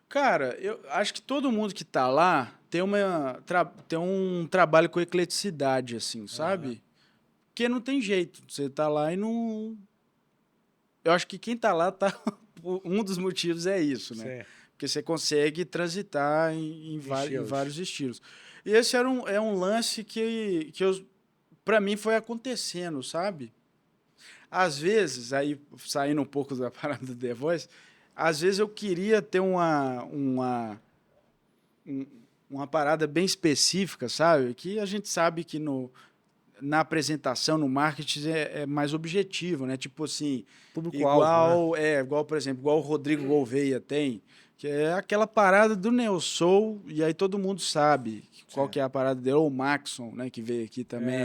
Cara, eu acho que todo mundo que tá lá tem um trabalho com ecleticidade, assim, sabe? Porque não tem jeito. Você tá lá e não... Eu acho que quem tá lá tá... Um dos motivos é isso, né? Sim. Porque você consegue transitar em vários estilos. E esse é um lance que para mim foi acontecendo, sabe? Às vezes, aí saindo um pouco da parada do The Voice, às vezes eu queria ter uma parada bem específica, sabe? Que a gente sabe que na apresentação, no marketing, é mais objetivo, né? Tipo assim, Público-alvo, né? igual, por exemplo, igual o Rodrigo Gouveia tem, que é aquela parada do Neo Soul, e aí todo mundo sabe qual que é a parada dele, ou o Maxon, né, que veio aqui também.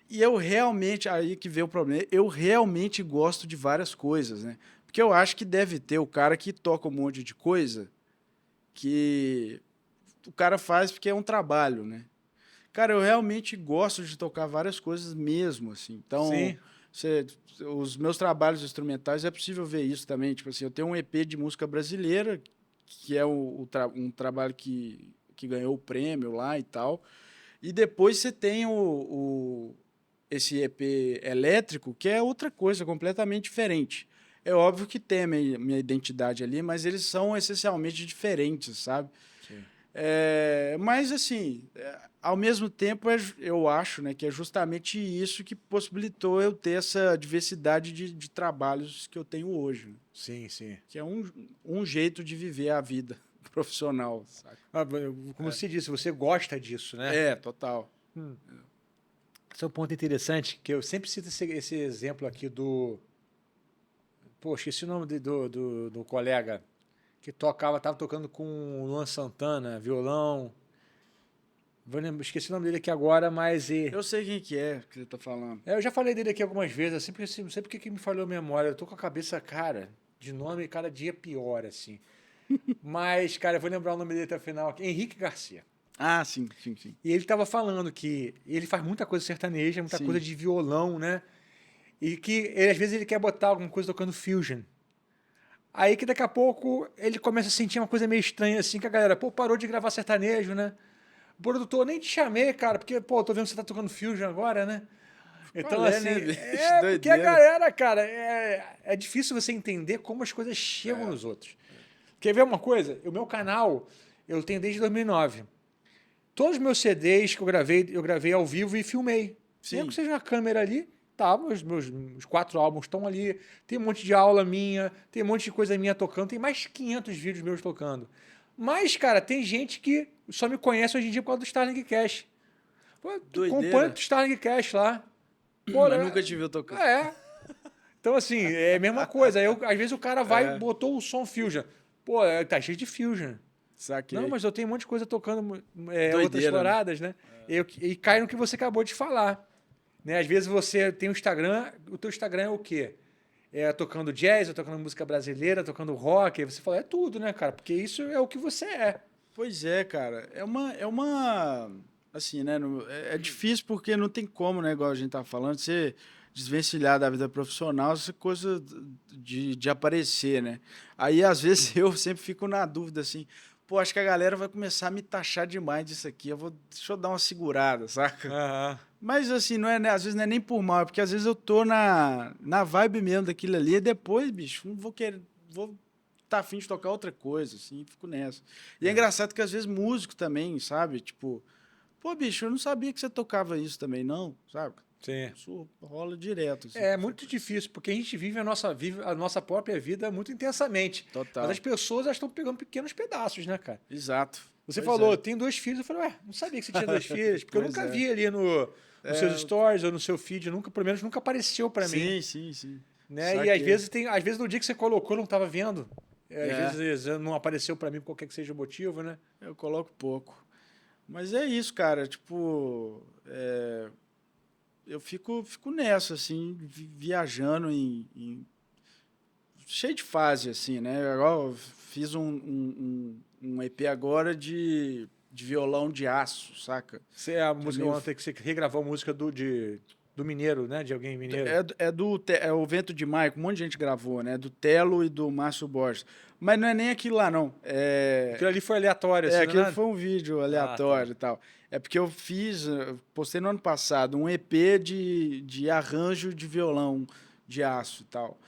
E eu realmente, aí que veio o problema, eu realmente gosto de várias coisas, né? Porque eu acho que deve ter o cara que toca um monte de coisa que o cara faz porque é um trabalho, né? Cara, eu realmente gosto de tocar várias coisas mesmo, assim. Então, os meus trabalhos instrumentais é possível ver isso também. Tipo assim, eu tenho um EP de música brasileira, que é um trabalho que ganhou o prêmio lá e tal. E depois você tem esse EP elétrico, que é outra coisa completamente diferente. É óbvio que tem a minha identidade ali, mas eles são essencialmente diferentes, sabe? Sim. Mas, assim, ao mesmo tempo, eu acho, né, que é justamente isso que possibilitou eu ter essa diversidade de trabalhos que eu tenho hoje. Né? Sim. Que é um jeito de viver a vida profissional. Saca? Como você disse, você gosta disso, né? Total. Esse é um ponto interessante, que eu sempre cito esse exemplo aqui do... Pô, esqueci o nome do colega que tava tocando com o Luan Santana, violão. Esqueci o nome dele aqui agora, mas... Eu sei quem que você tá falando. Eu já falei dele aqui algumas vezes, sempre, não sei porque que me falhou a memória. Eu tô com a cabeça, cara, de nome cada dia pior, assim. Mas, cara, eu vou lembrar o nome dele até o final aqui. Henrique Garcia. Ah, sim. E ele tava falando que ele faz muita coisa sertaneja, muita coisa de violão, né? E que às vezes ele quer botar alguma coisa tocando fusion. Aí que daqui a pouco ele começa a sentir uma coisa meio estranha, assim, que a galera, pô, parou de gravar sertanejo, né? Produtor, nem te chamei, cara, porque, pô, tô vendo que você tá tocando fusion agora, né? Então, assim, né, bicho? porque a galera, cara, é difícil você entender como as coisas chegam nos outros. Quer ver uma coisa? O meu canal, eu tenho desde 2009. Todos os meus CDs que eu gravei ao vivo e filmei. Mesmo que seja uma câmera ali, Tá, meus 4 álbuns estão ali, tem um monte de aula minha, tem um monte de coisa minha tocando, tem mais 500 vídeos meus tocando. Mas, cara, tem gente que só me conhece hoje em dia por causa do Starling Cash. Pô, tu acompanha Doideira. o Starling Cash lá. Pô, Mas nunca te viu tocando. é. Então, assim, é a mesma coisa. Aí, às vezes o cara vai e É. botou o som Fusion. Pô, tá cheio de Fusion. Saquei. Não, mas eu tenho um monte de coisa tocando outras Doideira, né? paradas, né? E cai no que você acabou de falar. Né? Às vezes você tem um Instagram, o teu Instagram é o quê? É tocando jazz, tocando música brasileira, tocando rock. Aí você fala, é tudo, né, cara? Porque isso é o que você é. Pois é, cara. Assim, né? É difícil porque não tem como, né? Igual a gente tá falando, você desvencilhar da vida profissional, essa coisa de aparecer, né? Aí, às vezes, eu sempre fico na dúvida, assim, pô, acho que a galera vai começar a me taxar demais disso aqui. Deixa eu dar uma segurada, saca? Aham. Mas, assim, não é, né, às vezes não é nem por mal, é porque às vezes eu tô na vibe mesmo daquilo ali, e depois, bicho, não vou querer. Vou tá afim de tocar outra coisa, assim, fico nessa. E é engraçado que às vezes músico também, sabe? Tipo, pô, bicho, eu não sabia que você tocava isso também, não, sabe? Sim. Isso rola direto, assim. É muito difícil, porque a gente vive a nossa própria vida muito intensamente. Total. Mas as pessoas elas estão pegando pequenos pedaços, né, cara? Exato. Você Pois falou, é. tem 2 filhos. Eu falei, ué, não sabia que você tinha 2 filhos. Porque eu Pois nunca é. vi ali nos seus stories ou no seu feed, nunca, pelo menos nunca apareceu pra mim. Sim, sim, sim. Né? E Saquei. às vezes no dia que você colocou, eu não tava vendo. Às É. vezes não apareceu pra mim, por qualquer que seja o motivo, né? Eu coloco pouco. Mas é isso, cara. Tipo, eu fico nessa, assim, viajando cheio de fase, assim, né? Eu fiz um EP agora de violão de aço, saca? Você, a Que é música meio ontem que você regravou a música do Mineiro, né? De alguém mineiro. É o Vento de Maio, que um monte de gente gravou, né? Do Telo e do Márcio Borges. Mas não é nem aquilo lá, não. Aquilo ali foi aleatório, assim, não é Aquilo nada? foi um vídeo Ah, tá. aleatório e tal. É porque postei no ano passado um EP de arranjo de violão de aço e tal,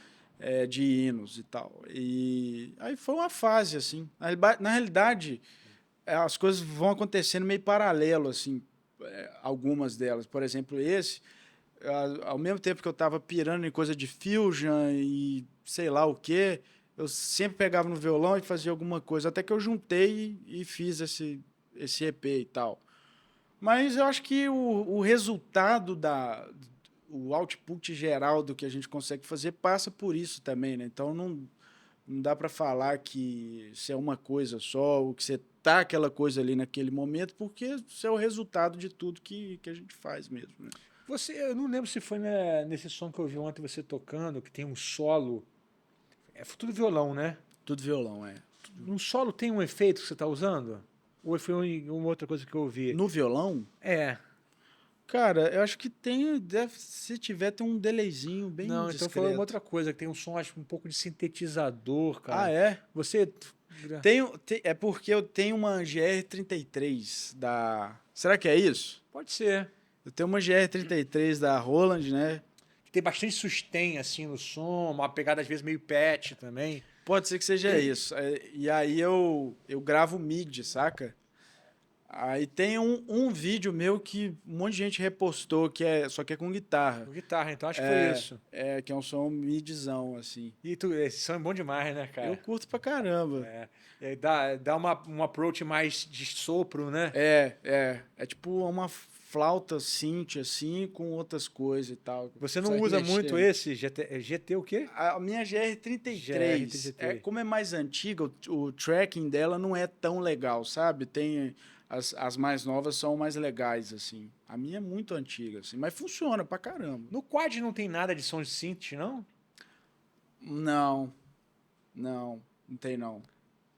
de hinos e tal. E aí foi uma fase, assim. Na realidade, as coisas vão acontecendo meio paralelo, assim, algumas delas. Por exemplo, ao mesmo tempo que eu estava pirando em coisa de fusion e sei lá o quê, eu sempre pegava no violão e fazia alguma coisa, até que eu juntei e fiz esse EP e tal. Mas eu acho que o resultado o output geral do que a gente consegue fazer passa por isso também, né? Então não dá para falar que isso é uma coisa só, ou que você tá aquela coisa ali naquele momento, porque isso é o resultado de tudo que a gente faz mesmo, né? Eu não lembro se foi nesse som que eu vi ontem você tocando, que tem um solo. É tudo violão, né? Tudo violão, é. No solo tem um efeito que você está usando? Ou foi uma outra coisa que eu ouvi? No violão, É. cara, eu acho que se tiver, tem um delayzinho bem Não, então foi uma discreto. outra coisa, que tem um som, acho, um pouco de sintetizador, Ah, cara. é? Você. É porque eu tenho uma GR33 da... Será que é isso? Pode ser. Eu tenho uma GR33 da Roland, né? Que tem bastante sustain, assim, no som, uma pegada às vezes meio patch também. Pode ser que seja isso. E aí eu gravo MIDI, saca? Aí tem um vídeo meu que um monte de gente repostou, só que é com guitarra. Com guitarra, então acho que foi isso. Que é um som midzão, assim. E esse som é bom demais, né, cara? Eu curto pra caramba. Dá um approach mais de sopro, né? É tipo uma flauta synth, assim, com outras coisas e tal. Você não Consegue usa mexer. muito esse GT o quê? A minha GR33, como é mais antiga, o tracking dela não é tão legal, sabe? As mais novas são mais legais, assim. A minha é muito antiga, assim, mas funciona pra caramba. No quad não tem nada de som de synth, não? Não tem não.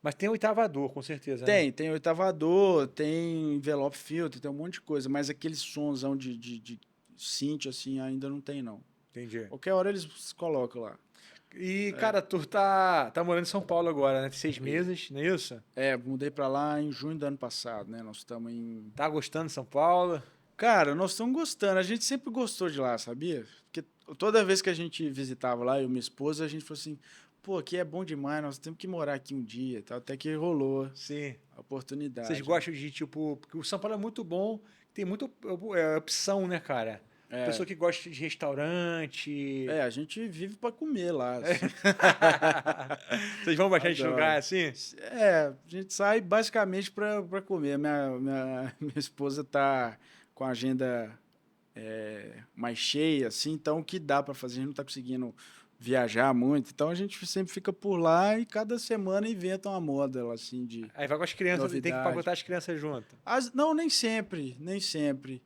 Mas tem oitavador, com certeza, né? Tem oitavador, tem envelope filter, tem um monte de coisa, mas aquele sonzão de synth, assim, ainda não tem, não. Entendi. Qualquer hora eles colocam lá. E, cara, tu tá morando em São Paulo agora, né? 6 meses, não é isso? Mudei pra lá em junho do ano passado, né? Nós estamos em... Tá gostando de São Paulo? Cara, nós estamos gostando. A gente sempre gostou de lá, sabia? Porque toda vez que a gente visitava lá, eu e minha esposa, a gente falou assim, pô, aqui é bom demais, nós temos que morar aqui um dia e tal. Até que rolou Sim. a oportunidade. Vocês gostam de, tipo... Porque o São Paulo é muito bom, tem muita opção, né, cara? pessoa que gosta de restaurante. A gente vive para comer lá. Assim. Vocês vão bastante Adoro. lugar assim? A gente sai basicamente para comer. Minha esposa tá com a agenda mais cheia, assim, então o que dá para fazer? A gente não tá conseguindo viajar muito, então a gente sempre fica por lá e cada semana inventa uma moda assim de Aí vai com as crianças, tem que novidade. botar as crianças junto. Não, nem sempre, nem sempre.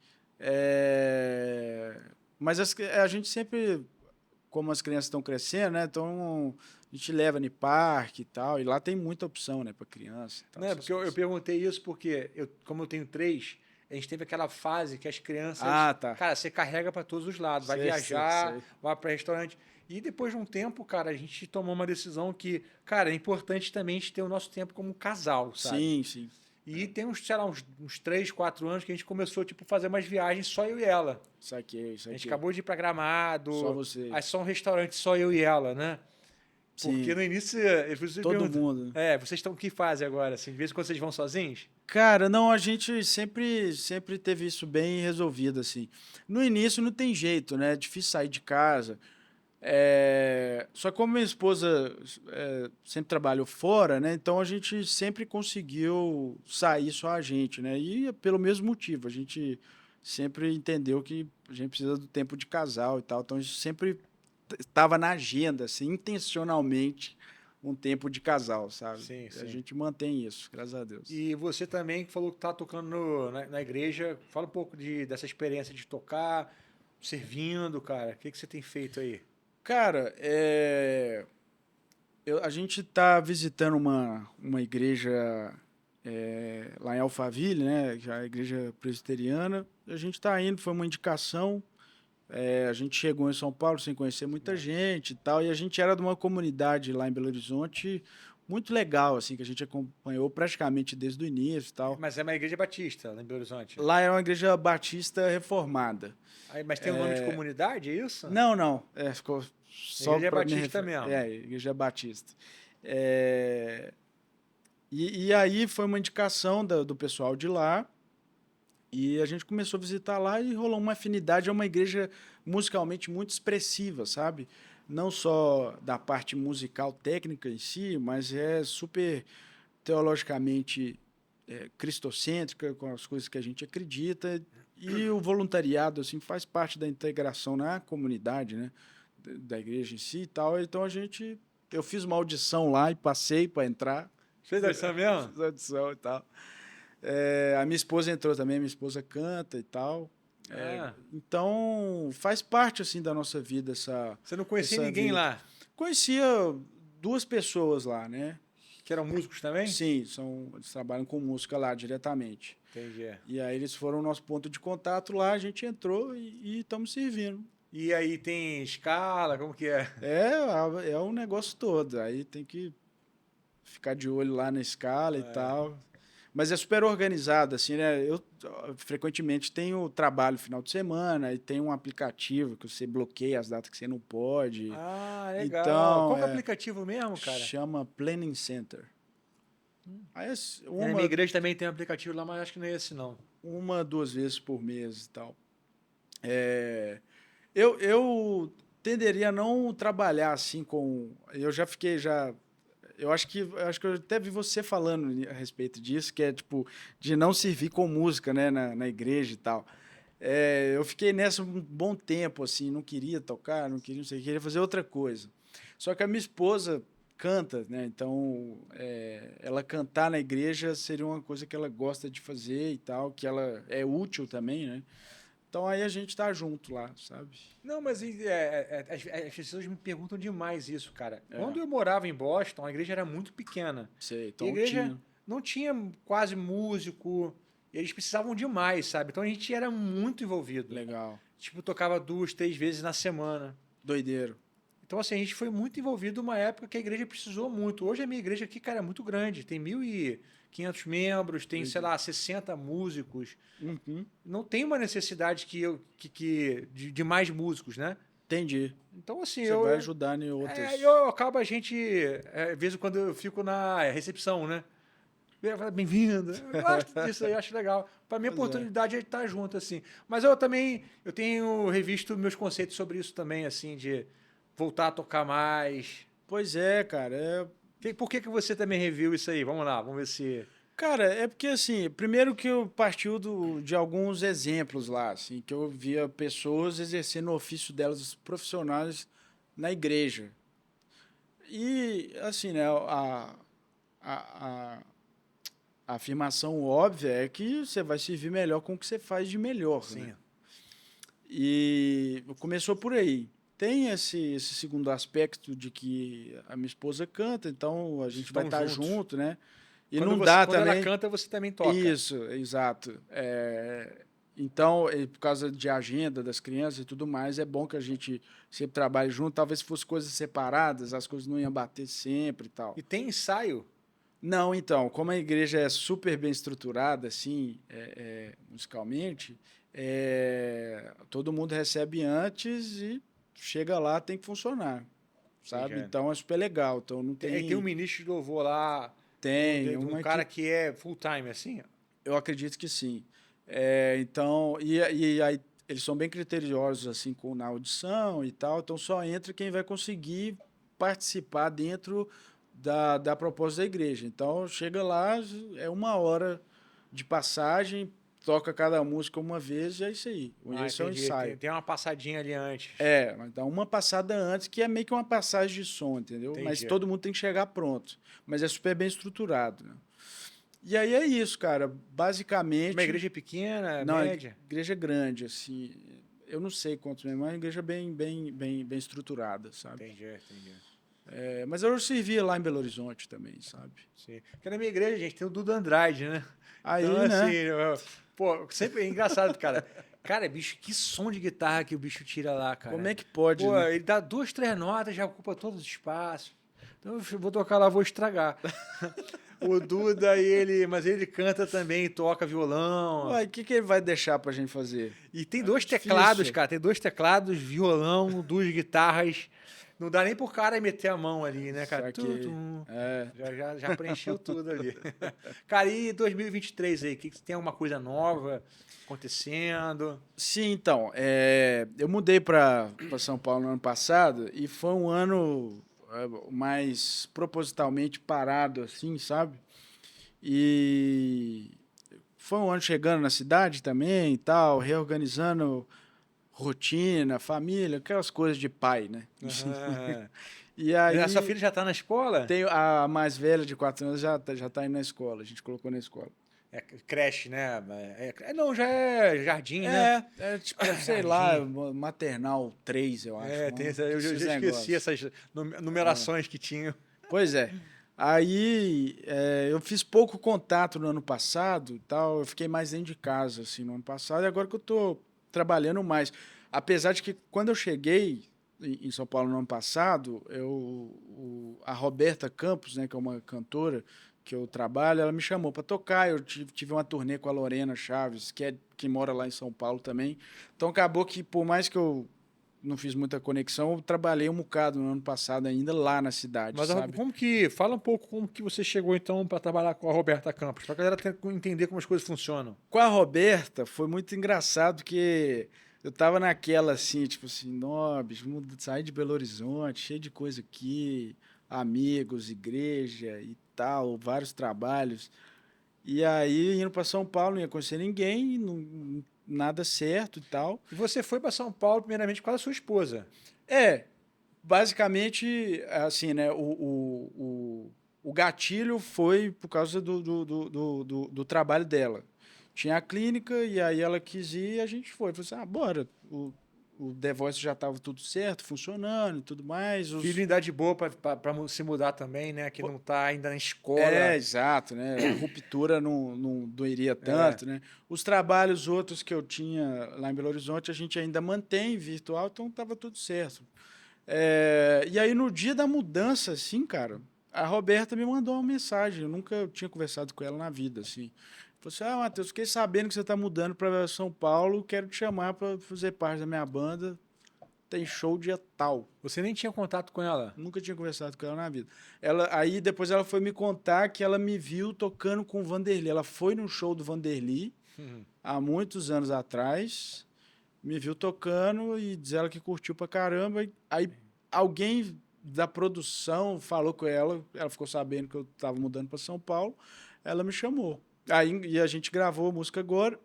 Mas a gente sempre, como as crianças estão crescendo, né? Então a gente leva no parque e tal, e lá tem muita opção, né, para criança. E tal, Não, porque eu perguntei isso porque, como eu tenho 3, a gente teve aquela fase que as crianças. Tá. Cara, você carrega para todos os lados. Vai viajar, vai para restaurante. E depois de um tempo, cara, a gente tomou uma decisão que, cara, é importante também a gente ter o nosso tempo como casal, sabe? Sim, sim. E tem uns, sei lá, uns 3, 4 anos que a gente começou, tipo, fazer umas viagens só eu e ela. Saquei. A gente acabou de ir pra Gramado. Só você. Aí só um restaurante, só eu e ela, né? Porque Sim. no início... Todo mundo. Vocês estão o que fazem agora? Assim, de vez em quando vocês vão sozinhos? Cara, não, a gente sempre teve isso bem resolvido, assim. No início não tem jeito, né? É difícil sair de casa. Só que como minha esposa sempre trabalhou fora, né? Então a gente sempre conseguiu sair só a gente, né? E pelo mesmo motivo, a gente sempre entendeu que a gente precisa do tempo de casal e tal. Então a gente sempre estava na agenda, assim, intencionalmente, um tempo de casal, sabe? Sim. A gente mantém isso, graças a Deus. E você também que falou que tá tocando na igreja. Fala um pouco dessa experiência de tocar, servindo, cara. O que você tem feito aí? Cara, a gente está visitando uma igreja lá em Alphaville, né? Já é a igreja presbiteriana. A gente está indo, foi uma indicação. A gente chegou em São Paulo sem conhecer muita gente e tal, e a gente era de uma comunidade lá em Belo Horizonte muito legal, assim, que a gente acompanhou praticamente desde o início e tal. Mas é uma igreja batista lá em Belo Horizonte? Lá é uma igreja batista reformada. Mas tem um nome de comunidade, é isso? Não. Ficou só igreja pra batista mesmo. Igreja batista. E aí foi uma indicação do pessoal de lá, e a gente começou a visitar lá e rolou uma afinidade. É uma igreja musicalmente muito expressiva, sabe? Não só da parte musical técnica em si, mas é super teologicamente cristocêntrica, com as coisas que a gente acredita. E o voluntariado assim, faz parte da integração na comunidade, né? Da igreja em si e tal. Então eu fiz uma audição lá e passei para entrar. Fez audição mesmo? Fiz audição e tal. A minha esposa entrou também, minha esposa canta e tal. Então, faz parte assim da nossa vida essa. Você não conhecia essa ninguém vida. lá? Conhecia 2 pessoas lá, né? Que eram músicos também? Sim, eles trabalham com música lá diretamente. Entendi. E aí eles foram o nosso ponto de contato lá, a gente entrou e estamos servindo. E aí tem escala, como que é? É um negócio todo. Aí tem que ficar de olho lá na escala e tal. Mas é super organizado, assim, né? Eu frequentemente tenho trabalho final de semana e tem um aplicativo que você bloqueia as datas que você não pode. Ah, legal. Então, qual que é o aplicativo mesmo, cara? Chama Planning Center. Aí, Na minha igreja também tem um aplicativo lá, mas acho que não é esse, não. 1, 2 vezes por mês e tal. Eu tenderia a não trabalhar assim com... Eu já fiquei... Eu acho que eu até vi você falando a respeito disso, que é tipo de não servir com música, né, na igreja e tal. Eu fiquei nessa um bom tempo, assim, não queria tocar, não sei, queria fazer outra coisa. Só que a minha esposa canta, né? Então, ela cantar na igreja seria uma coisa que ela gosta de fazer e tal, que ela é útil também, né? Então aí a gente tá junto lá, sabe? Não, mas as pessoas me perguntam demais isso, cara. Quando eu morava em Boston, a igreja era muito pequena. Sei, então a igreja não tinha quase músico. E eles precisavam demais, sabe? Então a gente era muito envolvido. Legal. Tipo, tocava 2, 3 vezes na semana. Doideiro. Então, assim, a gente foi muito envolvido numa época que a igreja precisou muito. Hoje a minha igreja aqui, cara, é muito grande. Tem 1.500 membros, tem, sei lá, 60 músicos. Uhum. Não tem uma necessidade de mais músicos, né? Entendi. Então, assim, Você vai ajudar em outras. Eu acabo a gente... às vezes, quando eu fico na recepção, né? Bem-vindo. Eu gosto disso aí, eu acho legal. Para mim, a oportunidade é estar junto, assim. Mas eu também, eu tenho revisto meus conceitos sobre isso também, assim, de voltar a tocar mais. Pois é, cara. Por que você também reviu isso aí? Vamos lá, vamos ver se... Cara, é porque assim, primeiro que eu partiu de alguns exemplos lá, assim, que eu via pessoas exercendo o ofício delas profissionais na igreja. E assim, né, a, a afirmação óbvia é que você vai servir melhor com o que você faz de melhor, Sim. né? E começou por aí. Tem esse segundo aspecto de que a minha esposa canta, então a gente vai Estão estar juntos. junto, né? E Quando não dá quando ela também. canta, você também toca. Isso, exato. Então, por causa de agenda das crianças e tudo mais, é bom que a gente sempre trabalhe junto. Talvez se fosse coisas separadas, as coisas não iam bater sempre e tal. E tem ensaio? Não, então, como a igreja é super bem estruturada, assim, musicalmente, todo mundo recebe antes e chega lá, tem que funcionar, sabe? Entendi. Então é super legal. Então não Tem um tem. ministro de louvor lá, Tem um uma cara equipe. que é full time, assim? Eu acredito que sim. Então, e aí eles são bem criteriosos assim na audição e tal, então só entra quem vai conseguir participar dentro da proposta da igreja. Então, chega lá, é 1 hora de passagem, toca cada música uma vez e é isso aí. Esse é o Entendi. ensaio. Tem uma passadinha ali antes. Mas dá uma passada antes, que é meio que uma passagem de som, entendeu? Mas Entendi. todo mundo tem que chegar pronto. Mas é super bem estruturado, né? E aí é isso, cara. Uma Basicamente. igreja pequena, Não, média? igreja grande, assim. Eu não sei quantos mesmo, mas é uma igreja bem estruturada, sabe? Entendi. Mas eu servi lá em Belo Horizonte também, sabe? Sim. Porque na minha igreja, gente, tem o Duda Andrade, né? Então, Aí, assim, né? pô, sempre é engraçado, cara. Cara, bicho, que som de guitarra que o bicho tira lá, Como cara. é que pode, Pô, né? ele dá 2, 3 notas, já ocupa todos os espaços. Então, eu vou tocar lá, vou estragar. O Duda, mas ele canta também, toca violão. Uai, o que que ele vai deixar pra gente fazer? E tem É 2 teclados, difícil. cara. Tem 2 teclados, violão, 2 guitarras. Não dá nem pro cara meter a mão ali, né, cara? Saquei. Já preencheu tudo ali. Cara, e 2023 aí? Que tem alguma coisa nova acontecendo? Sim, então, eu mudei para São Paulo no ano passado e foi um ano mais propositalmente parado, assim, sabe? E foi um ano chegando na cidade também e tal, reorganizando rotina, família, aquelas coisas de pai, né? Aham. E A sua aí filha já tá na escola? tem a mais velha de 4 anos já tá indo na escola, a gente colocou na escola. É creche, né? Não, já é jardim, né? Tipo, sei lá, Jardim. maternal 3 eu acho. Eu Esses já esqueci negócios. essas numerações que tinham. Pois é. Aí eu fiz pouco contato no ano passado, e tal. Eu fiquei mais dentro de casa assim no ano passado. E agora que eu estou trabalhando mais, apesar de que quando eu cheguei em São Paulo no ano passado, a Roberta Campos, né, que é uma cantora que eu trabalho, ela me chamou para tocar. Eu tive uma turnê com a Lorena Chaves, que mora lá em São Paulo também. Então acabou que por mais que eu não fiz muita conexão, eu trabalhei um bocado no ano passado ainda lá na cidade, Mas sabe? fala um pouco como que você chegou então para trabalhar com a Roberta Campos, para a galera entender como as coisas funcionam. Com a Roberta foi muito engraçado que eu tava naquela assim, tipo assim, não, bicho, vamos sair de Belo Horizonte, cheio de coisa aqui, amigos, igreja e tal, vários trabalhos. E aí, indo para São Paulo, não ia conhecer ninguém, nada certo e tal. E você foi para São Paulo primeiramente com a sua esposa. É, basicamente, assim, né? O gatilho foi por causa do trabalho dela. Tinha a clínica e aí ela quis ir e a gente foi. Falei assim, bora. O The Voice já estava tudo certo, funcionando e tudo mais. Filho em idade boa para se mudar também, né? Que não está ainda na É, escola. exato, né? A ruptura não doeria tanto, né? Os trabalhos outros que eu tinha lá em Belo Horizonte, a gente ainda mantém virtual, então estava tudo certo. E aí, no dia da mudança, assim, cara, a Roberta me mandou uma mensagem. Eu nunca tinha conversado com ela na vida, assim. Falou assim: Matheus, fiquei sabendo que você está mudando para São Paulo, quero te chamar para fazer parte da minha banda. tem show dia tal. Você nem tinha contato com ela? Nunca tinha conversado com ela na vida. Aí depois ela foi me contar que ela me viu tocando com o Vanderlei. Ela foi no show do Vanderlei há muitos anos atrás, me viu tocando e diz ela que curtiu pra caramba. Aí alguém da produção falou com ela ficou sabendo que eu estava mudando para São Paulo, ela me chamou. E a gente gravou a música agora.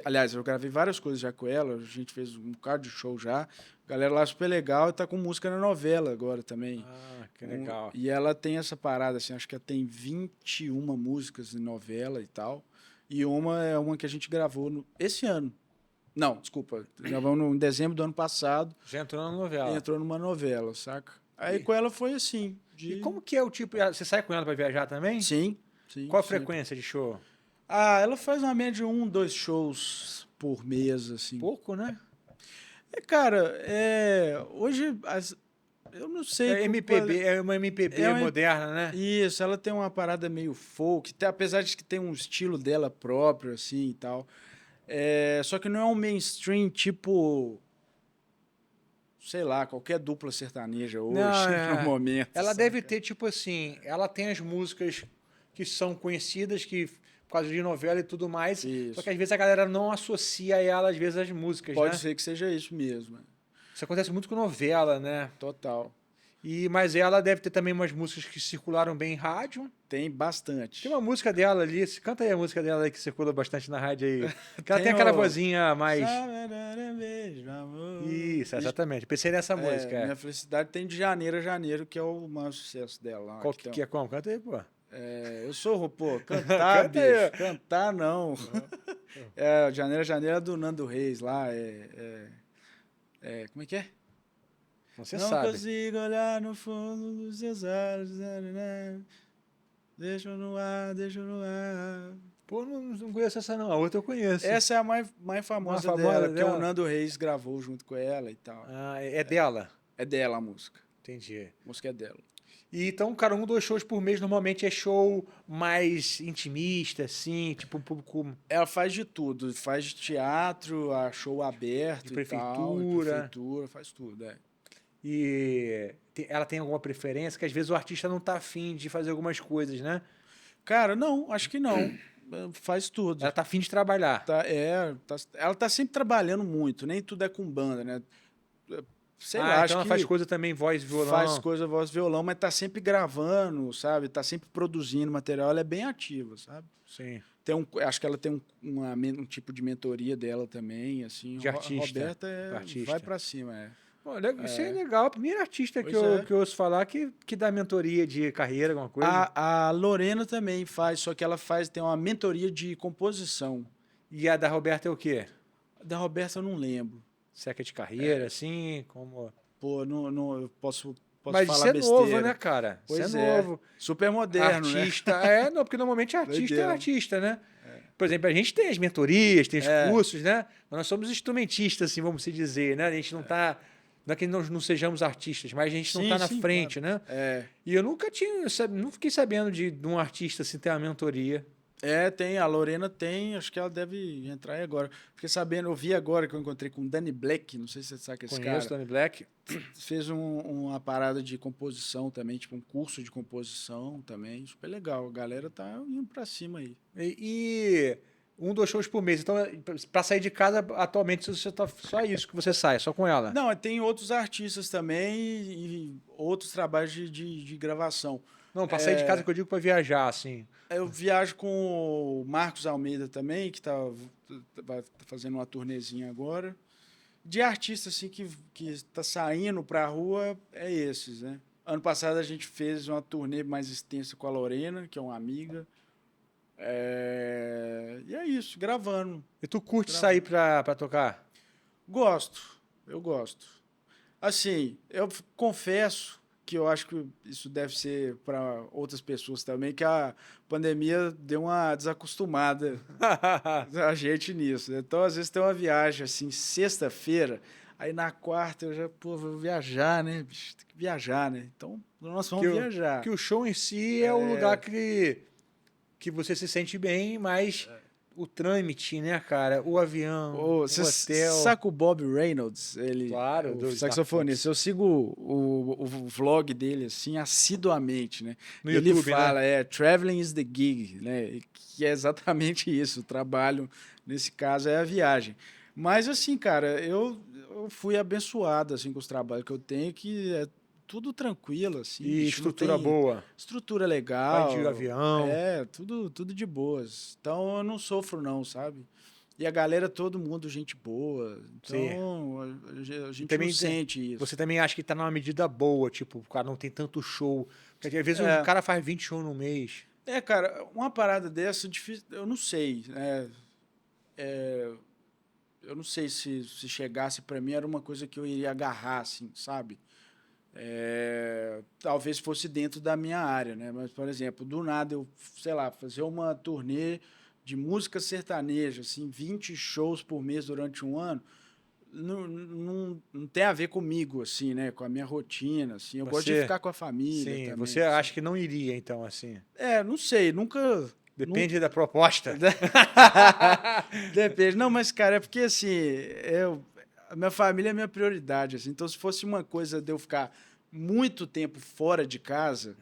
Aliás, eu gravei várias coisas já com ela, a gente fez um bocado de show já. A galera lá super legal e tá com música na novela agora também. Ah, que legal. E ela tem essa parada, assim, acho que ela tem 21 músicas em novela e tal. E uma é uma que a gente gravou esse ano. Não, desculpa, gravamos em dezembro do ano passado. Já entrou na novela. Entrou numa novela, saca? Aí com ela foi assim. E como que é o tipo... Você sai com ela para viajar também? Sim. Qual a frequência de show? Ela faz uma média de 1, 2 shows por mês, assim. Pouco, né? Cara, hoje, eu não sei... É uma MPB moderna, né? Isso, ela tem uma parada meio folk, apesar de que tem um estilo dela próprio, assim, e tal. Só que não é um mainstream, tipo... Sei lá, qualquer dupla sertaneja hoje, no momento. Ela deve ter, tipo assim... Ela tem as músicas que são conhecidas, que... Por causa de novela e tudo mais. Isso. Só que às vezes a galera não associa ela, às vezes, às músicas, Pode né? ser que seja isso mesmo. Isso acontece muito com novela, né? Total. Mas ela deve ter também umas músicas que circularam bem em rádio. Tem bastante. Tem uma música dela ali, canta aí a música dela aí que circula bastante na rádio aí. Que ela tem aquela vozinha mais... Isso, exatamente. Pensei nessa música. Minha Felicidade tem de Janeiro a Janeiro, que é o maior sucesso dela. Qual que é como? Canta aí, pô. Eu sou, pô, cantar, bicho. Cantar, não. Janeiro a Janeiro é do Nando Reis lá. Como é que é? Você não sabe. Consigo olhar no fundo dos seus olhos. Deixa no ar. Pô, não conheço essa não. A outra eu conheço. Essa é a mais famosa dela, porque o Nando Reis gravou junto com ela e tal. Ah, é dela? É dela a música. Entendi. A música é dela. E então, cara, 1, 2 shows por mês normalmente é show mais intimista, assim, tipo um público... Ela faz de tudo. Faz de teatro, a show aberto de prefeitura. De prefeitura, faz tudo, E ela tem alguma preferência? Que às vezes o artista não tá afim de fazer algumas coisas, né? Cara, não, acho que não. Faz tudo. Ela tá afim de trabalhar. Ela tá sempre trabalhando muito, nem tudo é com banda, né? Sei lá, então acho ela que faz coisa também, voz, violão. Faz coisa, voz, violão, mas tá sempre gravando, sabe? Tá sempre produzindo material, ela é bem ativa, sabe? Sim. Acho que ela tem um tipo de mentoria dela também, assim. De artista. Roberta vai pra cima, Pô, isso é legal. A primeira artista que eu ouço falar que dá mentoria de carreira, alguma coisa. A Lorena também faz, só que ela tem uma mentoria de composição. E a da Roberta é o quê? Da Roberta eu não lembro. Seca de carreira, assim, como... Pô, não eu posso mas falar besteira. Mas isso é novo, né, cara? Pois isso é novo. Super moderno, artista, né? Não, porque normalmente artista é artista, né? Por exemplo, a gente tem as mentorias, tem os cursos, né? Mas nós somos instrumentistas, assim, vamos se dizer, né? A gente não tá... Não é que nós não sejamos artistas, mas a gente não tá na frente, claro. né? E eu nunca fiquei sabendo de um artista assim ter uma mentoria. Tem, a Lorena tem, acho que ela deve entrar aí agora. Fiquei sabendo, eu vi agora que eu encontrei com o Danny Black, não sei se você sabe que esse cara. Conheço o Danny Black. Fez uma parada de composição também, tipo um curso de composição também, super legal. A galera tá indo pra cima aí. E 1, 2 shows por mês. Então, pra sair de casa, atualmente, você tá só isso que você sai, só com ela? Não, tem outros artistas também e outros trabalhos de gravação. Não, pra sair de casa que eu digo pra viajar, assim. Eu viajo com o Marcos Almeida também, que tá fazendo uma turnezinha agora. De artista, assim, que tá saindo pra rua, é esses, né? Ano passado a gente fez uma turnê mais extensa com a Lorena, que é uma amiga. E é isso, gravando. E tu curte sair pra tocar? Eu gosto. Assim, eu confesso que eu acho que isso deve ser para outras pessoas também, que a pandemia deu uma desacostumada a gente nisso. Né? Então, às vezes, tem uma viagem, assim, sexta-feira, aí na quarta eu já, vou viajar, né? Bicho, tem que viajar, né? Então, nós vamos viajar. Que o show em si é o lugar que você se sente bem, mas o trâmite, né, cara? O avião, o Você hotel. saca o Bob Reynolds? Ele, Claro, o do saxofonista. Eu sigo o vlog dele, assim, assiduamente, né? No Ele YouTube, fala, né? traveling is the gig, né? Que é exatamente isso. O trabalho, nesse caso, é a viagem. Mas, assim, cara, eu fui abençoado, assim, com os trabalhos que eu tenho, que é tudo tranquilo, assim, E bicho, não estrutura tem boa. estrutura Vai de legal, avião. tudo de boas. Então, eu não sofro não, sabe? E a galera, todo mundo, gente boa. Sim. Então, a E gente não também sente isso. você também acha que tá numa medida boa, tipo, o cara não tem tanto show. Porque às vezes o É, cara faz 20 shows no mês. cara, uma parada dessa, difícil, eu não sei, né? Eu não sei se chegasse pra mim, era uma coisa que eu iria agarrar, assim, sabe? Talvez fosse dentro da minha área, né? Mas, por exemplo, do nada eu, sei lá, fazer uma turnê de música sertaneja, assim, 20 shows por mês durante um ano, não tem a ver comigo, assim, né? Com a minha rotina, assim. Eu gosto de Você, ficar com a família sim, também, você assim. acha que não iria, então, assim. Não sei, nunca. Depende da proposta. Depende. Não, mas, cara, é porque, assim, a minha família é a minha prioridade, assim. Então, se fosse uma coisa de eu ficar muito tempo fora de casa,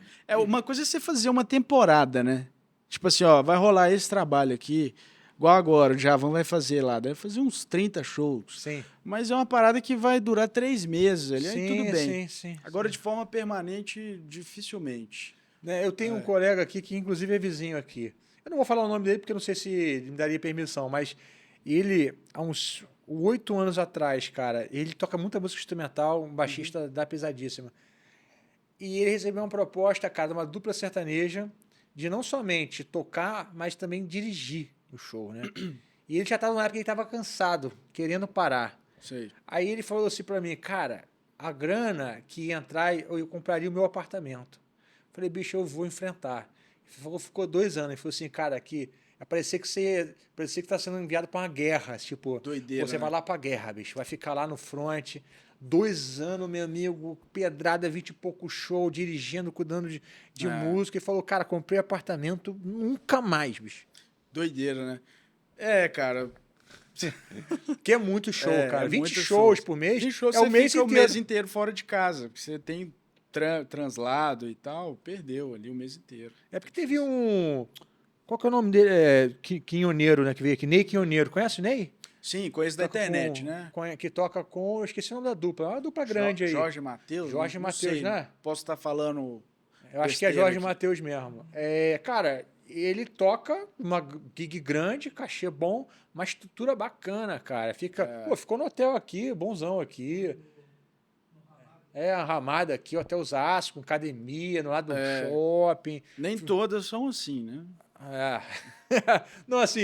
uma coisa é você fazer uma temporada, né? Tipo assim, ó, vai rolar esse trabalho aqui, igual agora, o Djavan vai fazer lá, deve fazer uns 30 shows. Sim. Mas é uma parada que vai durar 3 meses ali, aí tudo Sim, bem. sim, sim. Agora, Sim. de forma permanente, dificilmente. Né, eu tenho um colega aqui que, inclusive, é vizinho aqui. Eu não vou falar o nome dele porque eu não sei se ele me daria permissão, mas ele, há uns 8 anos atrás, cara, ele toca muita música instrumental, um baixista da Pesadíssima. E ele recebeu uma proposta, cara, de uma dupla sertaneja, de não somente tocar, mas também dirigir o show, né? E ele já estava numa época que ele estava cansado, querendo parar. Sei. Aí ele falou assim pra mim, cara, a grana que ia entrar, eu compraria o meu apartamento. Falei, bicho, eu vou enfrentar. Ficou 2 anos. Ele falou assim, cara, aqui, parecia que tá sendo enviado pra uma guerra. Tipo, Doideira, você vai né? lá pra guerra, bicho, vai ficar lá no front. 2 anos, meu amigo, pedrada, 20 e pouco show, dirigindo, cuidando de É, música. E falou, cara, comprei apartamento, nunca mais, bicho. doideira, né? Cara, Que é muito show, cara. 20 muito shows shows. por mês 20 shows é o você mês fica o mês inteiro. inteiro fora de casa, porque você tem translado e tal, perdeu ali o mês inteiro. É porque teve um. Qual que é o nome dele? Quinhoneiro, né? Que veio aqui. Ney Quinhoneiro. Conhece o Ney? Sim, coisa da Toca internet, né? que toca com. Eu esqueci o nome da dupla. É uma dupla grande aí. Jorge Mateus? Jorge Não Mateus, sei, né? posso estar falando Eu acho que é besteira Jorge aqui. Mateus mesmo. É, cara, ele toca uma gig grande, cachê bom, uma estrutura bacana, cara. Ficou no hotel aqui, bonzão aqui. É, a ramada aqui, hotel Osasco, com academia, no lado do shopping. Nem todas são assim, né? É. Não, assim,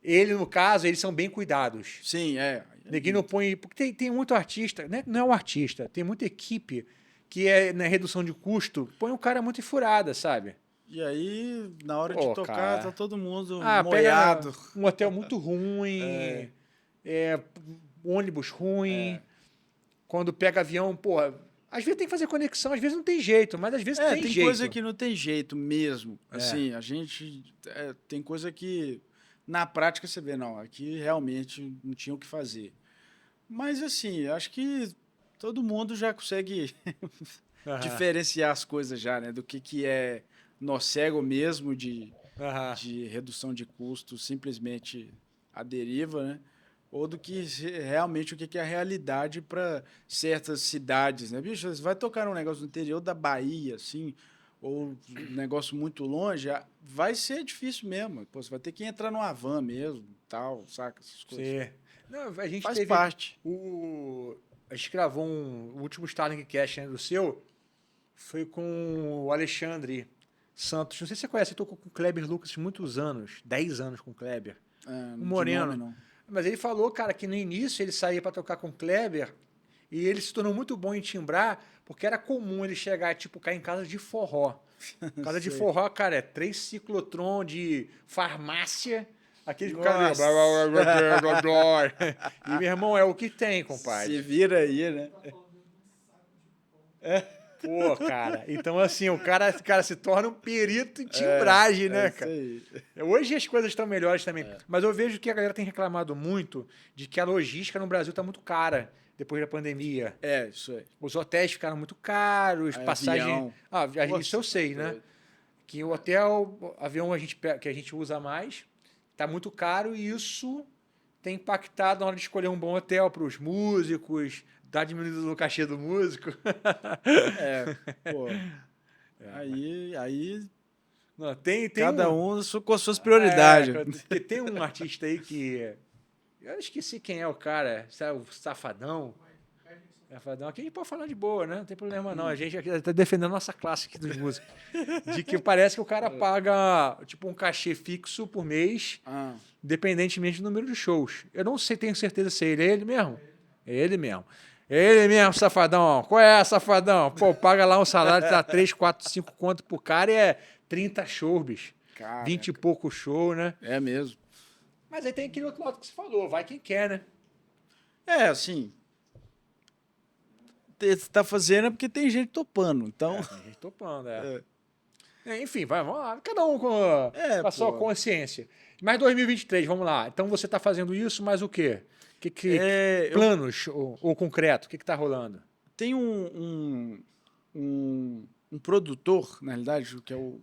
ele, no caso, eles são bem cuidados. Sim, Neguinho não põe. Porque tem muito artista, né? Não é um artista, tem muita equipe que é na redução de custo, põe um cara muito enfurada, sabe? E aí, na hora de Pô, tocar, cara. tá todo mundo Pega moiado. um hotel muito ruim, é, ônibus ruim. Quando pega avião, pô, às vezes tem que fazer conexão, às vezes não tem jeito, mas às vezes tem Tem coisa jeito. que não tem jeito mesmo. Assim, a gente. Tem coisa que na prática você vê, não, aqui realmente não tinha o que fazer. Mas assim, acho que todo mundo já consegue Aham, diferenciar as coisas já, né? Do que é nocego mesmo aham. de redução de custos, simplesmente a deriva, né? Ou do que realmente o que é a realidade para certas cidades, né? Bicho, você vai tocar um negócio no interior da Bahia, assim, ou um negócio muito longe, vai ser difícil mesmo. Pô, você vai ter que entrar numa van mesmo, tal, saca? Essas coisas. Sim. Não, a gente Faz teve parte. a gente gravou o último Starlink Cast, né, do seu, foi com o Alexandre Santos. Não sei se você conhece, ele tocou com o Kleber Lucas muitos anos, 10 anos com o Kleber. Um De moreno. nome, não. Mas ele falou, cara, que no início ele saía para tocar com o Kleber e ele se tornou muito bom em timbrar, porque era comum ele chegar, tipo, cair em casa de forró. Casa de Sei. forró, cara, é 3 ciclotron de farmácia. Aquele cara. Nossa. E meu irmão, é o que tem, compadre. Se vira aí, né? Pô, cara. Então, assim, o cara se torna um perito em timbragem, né, isso cara? aí. Hoje as coisas estão melhores também. Mas eu vejo que a galera tem reclamado muito de que a logística no Brasil está muito cara depois da pandemia. É, isso aí. Os hotéis ficaram muito caros, Aí, passagem. avião. Ah, isso Nossa, eu sei, tá né? doido. Que o hotel, avião que a gente usa mais, tá muito caro e isso tem impactado na hora de escolher um bom hotel para os músicos, dar diminuída no cachê do músico. É, pô. Aí Não, tem cada um. um com as suas É, prioridades. porque tem um artista aí que. Eu esqueci quem é o cara, sabe, o Safadão. Safadão. Aqui a gente pode falar de boa, né? Não tem problema não. A gente aqui tá defendendo a nossa classe aqui dos músicos. De que parece que o cara paga tipo um cachê fixo por mês, Ah, independentemente do número de shows. Eu não sei, tenho certeza se é ele mesmo. É ele mesmo. É ele mesmo, Safadão. Qual é, Safadão? Pô, paga lá um salário, dá 3, 4, 5 conto pro cara e é 30 shows, bicho. 20 e caraca. pouco show, né? É mesmo. Mas aí tem aquele outro lado que você falou, vai quem quer, né? É, assim, você tá fazendo é porque tem gente topando. Então, Tem gente topando, é. é, Enfim, vamos lá. Cada um com a sua pô. consciência. Mas 2023, vamos lá. Então você está fazendo isso, mas o quê? Eu Planos ou concreto? O que está rolando? tenho um produtor, na realidade, que é o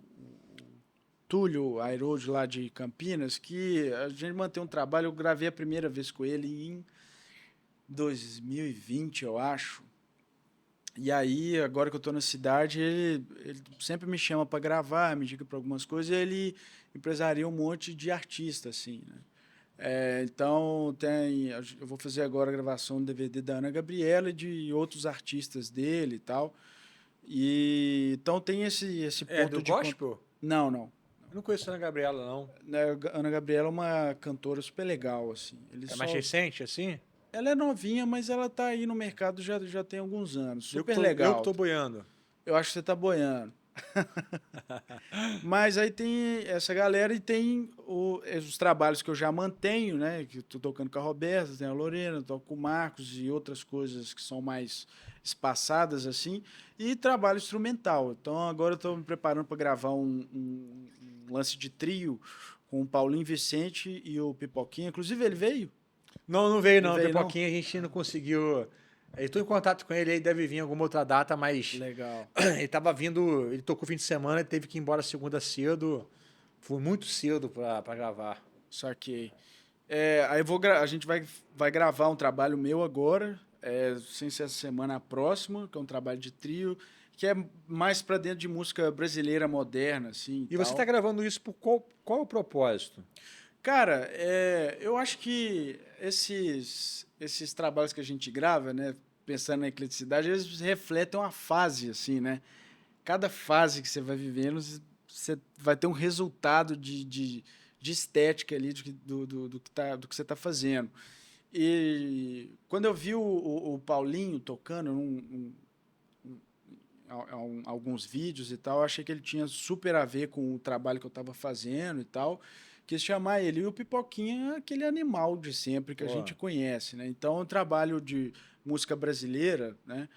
Túlio Airoldi lá de Campinas, que a gente mantém um trabalho. Eu gravei a primeira vez com ele em 2020, eu acho. E aí, agora que eu estou na cidade, ele sempre me chama para gravar, me indica para algumas coisas, e ele empresaria um monte de artista, assim, né? Então, eu vou fazer agora a gravação do DVD da Ana Gabriela e de outros artistas dele e tal. E, então, tem esse É ponto do de... gospel? Não, não. Eu não conheço a Ana Gabriela, não. Né, a Ana Gabriela é uma cantora super legal, assim. Ele É mais só... recente, assim? Ela é novinha, mas ela tá aí no mercado já tem alguns anos. Eu Super que legal. tô boiando. Eu acho que você tá boiando. Mas aí tem essa galera e tem os trabalhos que eu já mantenho, né? Que eu tô tocando com a Roberta, tem a Lorena, toco com o Marcos e outras coisas que são mais espaçadas, assim. E trabalho instrumental. Então agora eu tô me preparando para gravar um lance de trio com o Paulinho Vicente e o Pipoquinha. Inclusive ele veio? Não, não veio, Não não. veio, não? Pipoquinha a gente não conseguiu. Estou em contato com ele, aí deve vir em alguma outra data, mas Legal. ele tava vindo. Ele tocou fim de semana e teve que ir embora segunda cedo. Foi muito cedo para gravar. Saquei. Aí a gente vai gravar um trabalho meu agora, sem ser essa semana, a próxima, que é um trabalho de trio, que é mais para dentro de música brasileira moderna, assim, e E você está tal. gravando isso por qual o propósito? Cara, eu acho que esses trabalhos que a gente grava, né, pensando na ecleticidade, eles refletem uma fase, assim, né? Cada fase que você vai vivendo, você vai ter um resultado de estética ali do que você está fazendo. E quando eu vi o Paulinho tocando alguns vídeos e tal, eu achei que ele tinha super a ver com o trabalho que eu estava fazendo e tal. Quis chamar ele. E o Pipoquinha é aquele animal de sempre que a Pô, gente conhece, né? Então, o trabalho de música brasileira, né?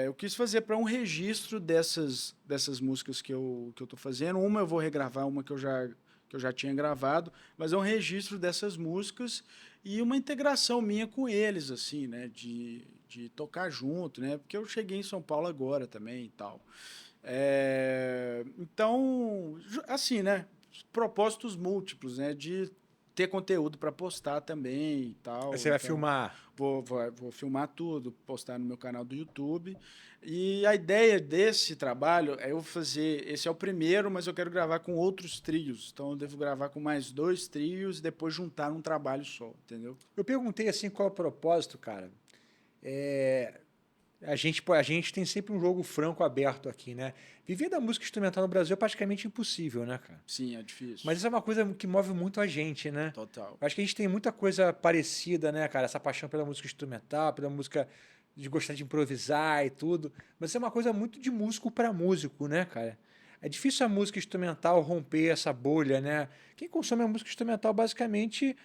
Eu quis fazer para um registro dessas músicas que eu estou fazendo. Uma eu vou regravar, uma que eu já tinha gravado, mas é um registro dessas músicas e uma integração minha com eles, assim, né? De tocar junto, né? Porque eu cheguei em São Paulo agora também e tal. Então, assim, né? Propósitos múltiplos, né? De ter conteúdo para postar também e aí tal. você vai Então, filmar. vou filmar tudo, postar no meu canal do YouTube. E a ideia desse trabalho é eu fazer. Esse é o primeiro, mas eu quero gravar com outros trios. Então eu devo gravar com mais 2 trios e depois juntar num trabalho só, entendeu? Eu perguntei assim qual é o propósito, cara. A gente tem sempre um jogo franco aberto aqui, né? Viver da música instrumental no Brasil é praticamente impossível, né, cara? Sim, é difícil. Mas isso é uma coisa que move muito a gente, né? Total. Eu acho que a gente tem muita coisa parecida, né, cara? Essa paixão pela música instrumental, pela música de gostar de improvisar e tudo. Mas isso é uma coisa muito de músico para músico, né, cara? É difícil a música instrumental romper essa bolha, né? Quem consome a música instrumental basicamente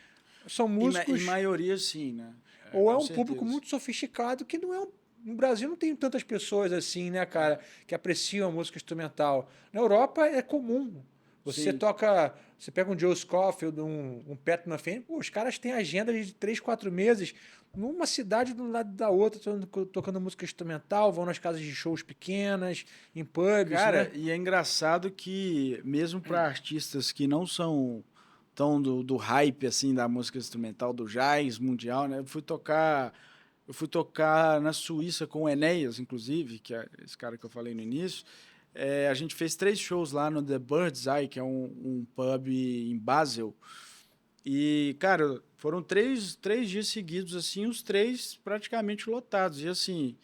são Em músicos maioria, sim, né? ou é Com um público certeza. muito sofisticado que não é no Brasil não tem tantas pessoas assim, né, cara, que apreciam a música instrumental. Na Europa é comum. Você Sim. toca, você pega um Joe Scofield, um Pat Metheny, pô, os caras têm agenda de 3, 4 meses numa cidade do lado da outra, tocando música instrumental, vão nas casas de shows pequenas, em pubs, Cara, né? e é engraçado que mesmo para artistas que não são tão do hype assim da música instrumental do jazz mundial, né? Eu fui tocar na Suíça com o Enéas, inclusive, que é esse cara que eu falei no início. A gente fez 3 shows lá no The Bird's Eye, que é um pub em Basel. E, cara, foram três dias seguidos, assim, os 3 praticamente lotados. E, assim,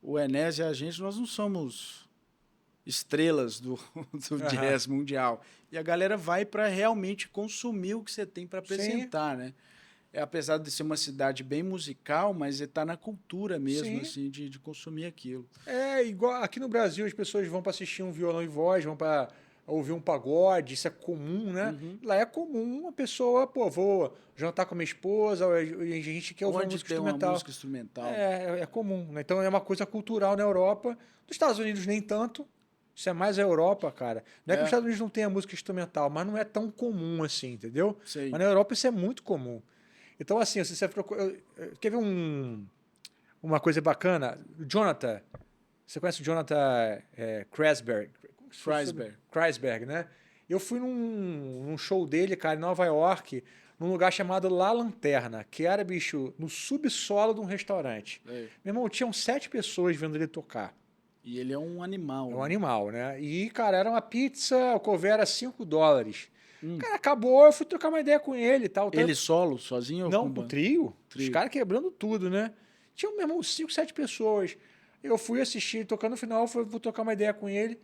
o Enéas e a gente, nós não somos estrelas do Aham. jazz mundial. E a galera vai para realmente consumir o que você tem para Sim, apresentar, né? Apesar de ser uma cidade bem musical, mas está na cultura mesmo, sim. assim, de consumir aquilo. É igual aqui no Brasil as pessoas vão para assistir um violão e voz, vão para ouvir um pagode, isso é comum, né? Uhum. Lá é comum uma pessoa, pô, vou jantar com a minha esposa, ou a gente quer ouvir uma Onde música tem uma instrumental. música instrumental. É comum, né? Então é uma coisa cultural na Europa. Nos Estados Unidos nem tanto. Isso é mais a Europa, cara. Não é que os É, Estados Unidos não tenha música instrumental, mas não é tão comum assim, entendeu? Mas sei. na Europa isso é muito comum. Então, assim, se você procura. Quer ver uma coisa bacana? O Jonathan. Você conhece o Jonathan Kreisberg? Como que se fala? Freisberg. Kreisberg, né? Eu fui num show dele, cara, em Nova York, num lugar chamado La Lanterna, que era, bicho, no subsolo de um restaurante. É. Meu irmão, tinham 7 pessoas vendo ele tocar. E ele é um É animal, um né? animal, né? E, cara, era uma pizza, o cover era $5. Hum. Cara, acabou, eu fui trocar uma ideia com ele e tal. Ele solo, sozinho ou Não, com com o banda? trio. Os Trio. caras quebrando tudo, né? Tinha, meu irmão, 5, 7 pessoas. Eu fui assistir, tocando no final, vou trocar uma ideia com ele.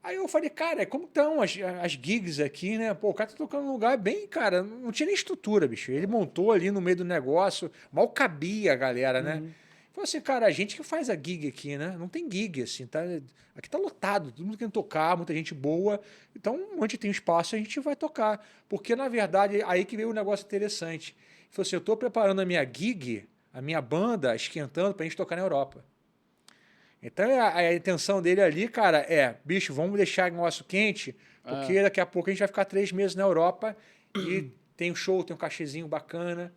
Aí eu falei, cara, como estão as gigs aqui, né? Pô, o cara tá tocando num lugar bem, cara, não tinha nem estrutura, bicho. Ele montou ali no meio do negócio, mal cabia a galera, né? Uhum. Falei assim, cara, a gente que faz a gig aqui, né? Não tem gig, assim, tá? Aqui tá lotado, todo mundo querendo tocar, muita gente boa. Então, onde tem espaço, a gente vai tocar. Porque, na verdade, aí que veio um negócio interessante. Ele falou assim, eu tô preparando a minha gig, a minha banda, esquentando pra gente tocar na Europa. Então a intenção dele ali, cara, bicho, vamos deixar o negócio quente, Ah, porque daqui a pouco a gente vai ficar 3 meses na Europa e tem um show, tem um cachezinho bacana.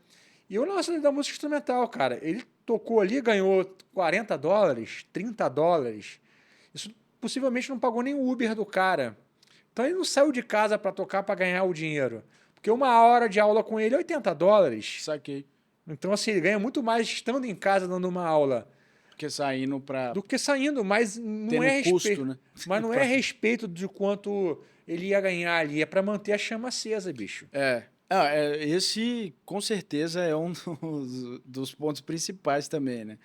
E o lance da música instrumental, cara, ele tocou ali, ganhou $40, $30. Isso possivelmente não pagou nem o Uber do cara. Então ele não saiu de casa para tocar para ganhar o dinheiro. Porque uma hora de aula com ele é $80. saquei. Então, assim, ele ganha muito mais estando em casa dando uma aula Porque saindo pra. do que saindo, mas não Tendo é custo, respeito, né? mas não é Pra- respeito de quanto ele ia ganhar ali, é para manter a chama acesa, bicho. É. Esse com certeza é um dos pontos principais também, né?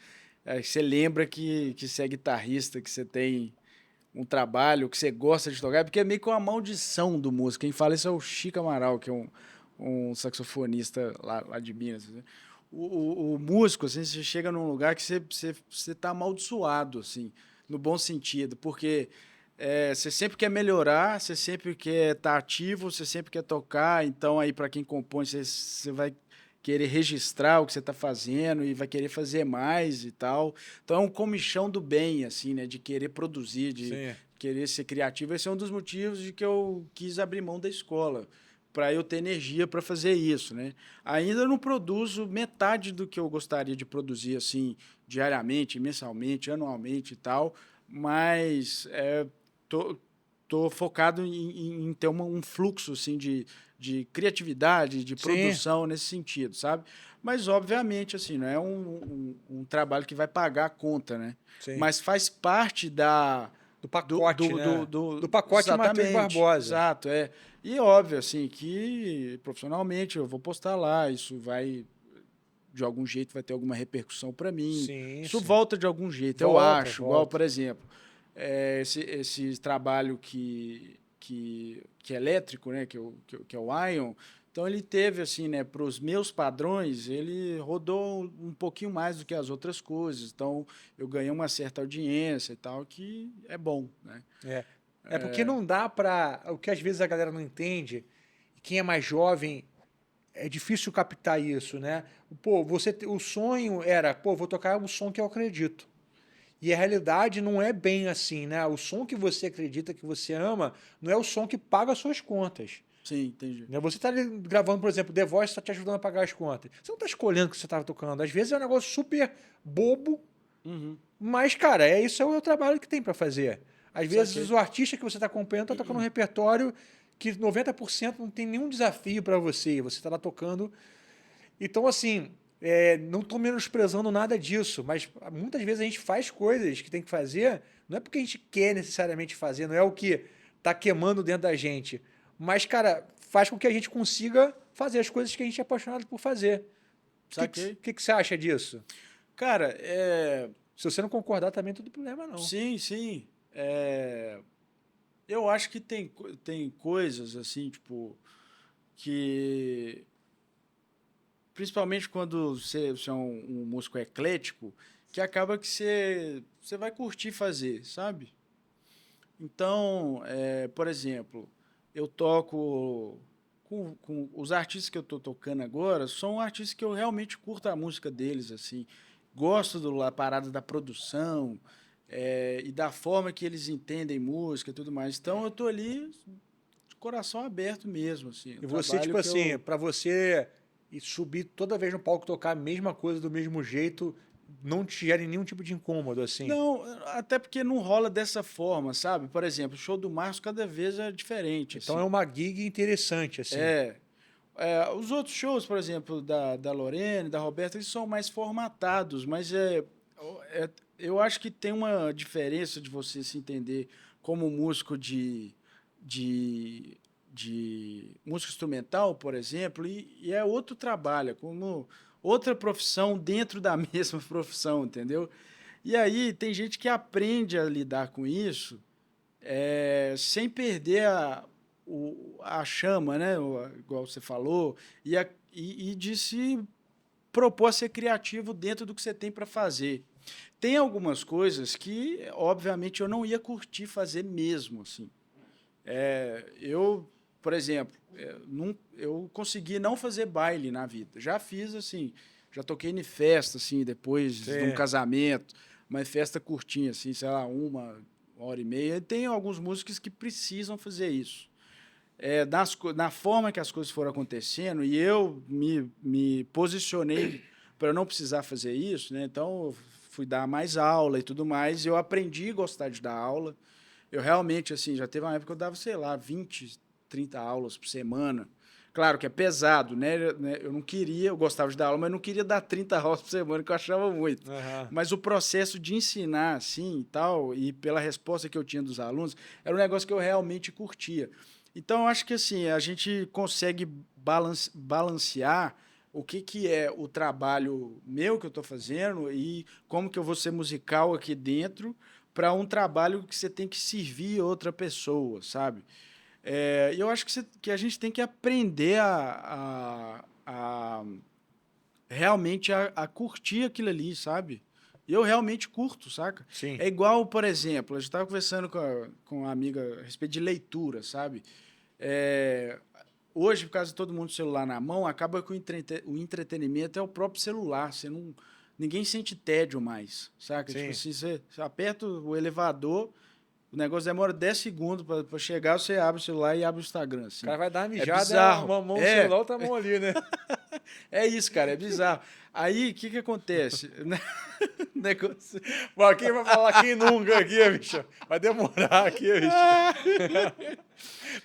Você lembra que você é guitarrista, que você tem um trabalho, que você gosta de tocar, porque é meio que uma maldição do músico. Quem fala isso é o Chico Amaral, que é um saxofonista lá de Minas, né? O músico, assim, você chega num lugar que você tá amaldiçoado, assim, no bom sentido, porque você sempre quer melhorar, você sempre quer estar ativo, você sempre quer tocar, então aí para quem compõe, você vai querer registrar o que você está fazendo e vai querer fazer mais e tal. Então é um comichão do bem, assim, né, de querer produzir, de Sim. querer ser criativo. Esse é um dos motivos de que eu quis abrir mão da escola, para eu ter energia para fazer isso, né? Ainda não produzo metade do que eu gostaria de produzir, assim, diariamente, mensalmente, anualmente e tal, mas tô, tô focado em ter um fluxo, assim, de criatividade, de Sim, produção nesse sentido, sabe? Mas, obviamente, assim, não é um trabalho que vai pagar a conta, né? sim. Mas faz parte da Do pacote, né? Do pacote Matheus exatamente, Barbosa. exato, é. E óbvio, assim, que profissionalmente eu vou postar lá, isso vai, de algum jeito, vai ter alguma repercussão para mim. Sim, Isso sim. volta de algum jeito, eu Volta, acho. Igual, volta. por exemplo, esse trabalho que é elétrico, né, que é o Ion, então ele teve, assim, né, para os meus padrões, ele rodou um pouquinho mais do que as outras coisas. Então, eu ganhei uma certa audiência e tal, que é bom, né? É. É porque não dá para. O que às vezes a galera não entende, quem é mais jovem, é difícil captar isso, né? Pô, o sonho era, pô, vou tocar um som que eu acredito. E a realidade não é bem assim, né? O som que você acredita, que você ama, não é o som que paga as suas contas. Sim, entendi. Né? Você está gravando, por exemplo, The Voice está te ajudando a pagar as contas. Você não está escolhendo o que você está tocando. Às vezes é um negócio super bobo, Uhum. mas, cara, isso é o trabalho que tem para fazer. Às vezes Saquei. o artista que você está acompanhando está tocando um repertório que 90% não tem nenhum desafio para você. Você está lá tocando. Então, assim, não estou menosprezando nada disso, mas muitas vezes a gente faz coisas que tem que fazer, não é porque a gente quer necessariamente fazer, não é o que está queimando dentro da gente. Mas, cara, faz com que a gente consiga fazer as coisas que a gente é apaixonado por fazer. O que, Saquei. que você acha disso? Cara, Se você não concordar, também não tem problema, não. sim, sim. Eu acho que tem coisas assim, tipo, que principalmente quando você é um músico eclético, que acaba que você vai curtir fazer, sabe? Então, por exemplo, eu toco com os artistas que eu estou tocando agora, são artistas que eu realmente curto a música deles, assim. Gosto da parada da produção, e da forma que eles entendem música e tudo mais. Então, eu estou ali de coração aberto mesmo, assim. Um E você, trabalho tipo que assim, eu para você ir subir toda vez no palco tocar a mesma coisa do mesmo jeito, não te gera nenhum tipo de incômodo, assim. não, até porque não rola dessa forma, sabe? Por exemplo, o show do Marcos cada vez é diferente, Então é assim. uma gig interessante, assim. É, os outros shows, por exemplo, da Lorene, da Roberta, eles são mais formatados, mas eu acho que tem uma diferença de você se entender como músico de, de música instrumental, por exemplo, e é outro trabalho, é como outra profissão dentro da mesma profissão, entendeu? E aí tem gente que aprende a lidar com isso sem perder a chama, né? Igual você falou, e de se propor a ser criativo dentro do que você tem para fazer. Tem algumas coisas que, obviamente, eu não ia curtir fazer mesmo, assim. Eu, por exemplo, eu consegui não fazer baile na vida. Já fiz, assim, já toquei em festa, assim, depois de um Sim. casamento, uma festa curtinha, assim, sei lá, uma hora e meia. E tem alguns músicos que precisam fazer isso. Na forma que as coisas foram acontecendo, e eu me posicionei para não precisar fazer isso, né? Então, eu fui dar mais aula e tudo mais, e eu aprendi a gostar de dar aula. Eu realmente, assim, já teve uma época que eu dava, sei lá, 20, 30 aulas por semana. Claro que é pesado, né? Eu não queria, eu gostava de dar aula, mas eu não queria dar 30 aulas por semana, que eu achava muito. Aham. Mas o processo de ensinar, assim, e tal, e pela resposta que eu tinha dos alunos, era um negócio que eu realmente curtia. Então, eu acho que, assim, a gente consegue balancear o que é o trabalho meu que eu estou fazendo e como que eu vou ser musical aqui dentro para um trabalho que você tem que servir outra pessoa, sabe? E eu acho que a gente tem que aprender a realmente a curtir aquilo ali, sabe? E eu realmente curto, saca? Sim. É igual, por exemplo, a gente estava conversando com uma amiga a respeito de leitura, sabe? É, hoje, por causa de todo mundo com o celular na mão, acaba que o entretenimento é o próprio celular. Ninguém sente tédio mais, saca? Tipo Sim. assim, você aperta o elevador, o negócio demora 10 segundos para chegar, você abre o celular e abre o Instagram, O assim. cara vai dar uma É mijada, bizarro. uma mão no celular, outra mão ali, né? É isso, cara, é bizarro. Aí, o que acontece? Negócio... Mas quem vai falar quem nunca aqui, bicho? Vai demorar aqui, bicho.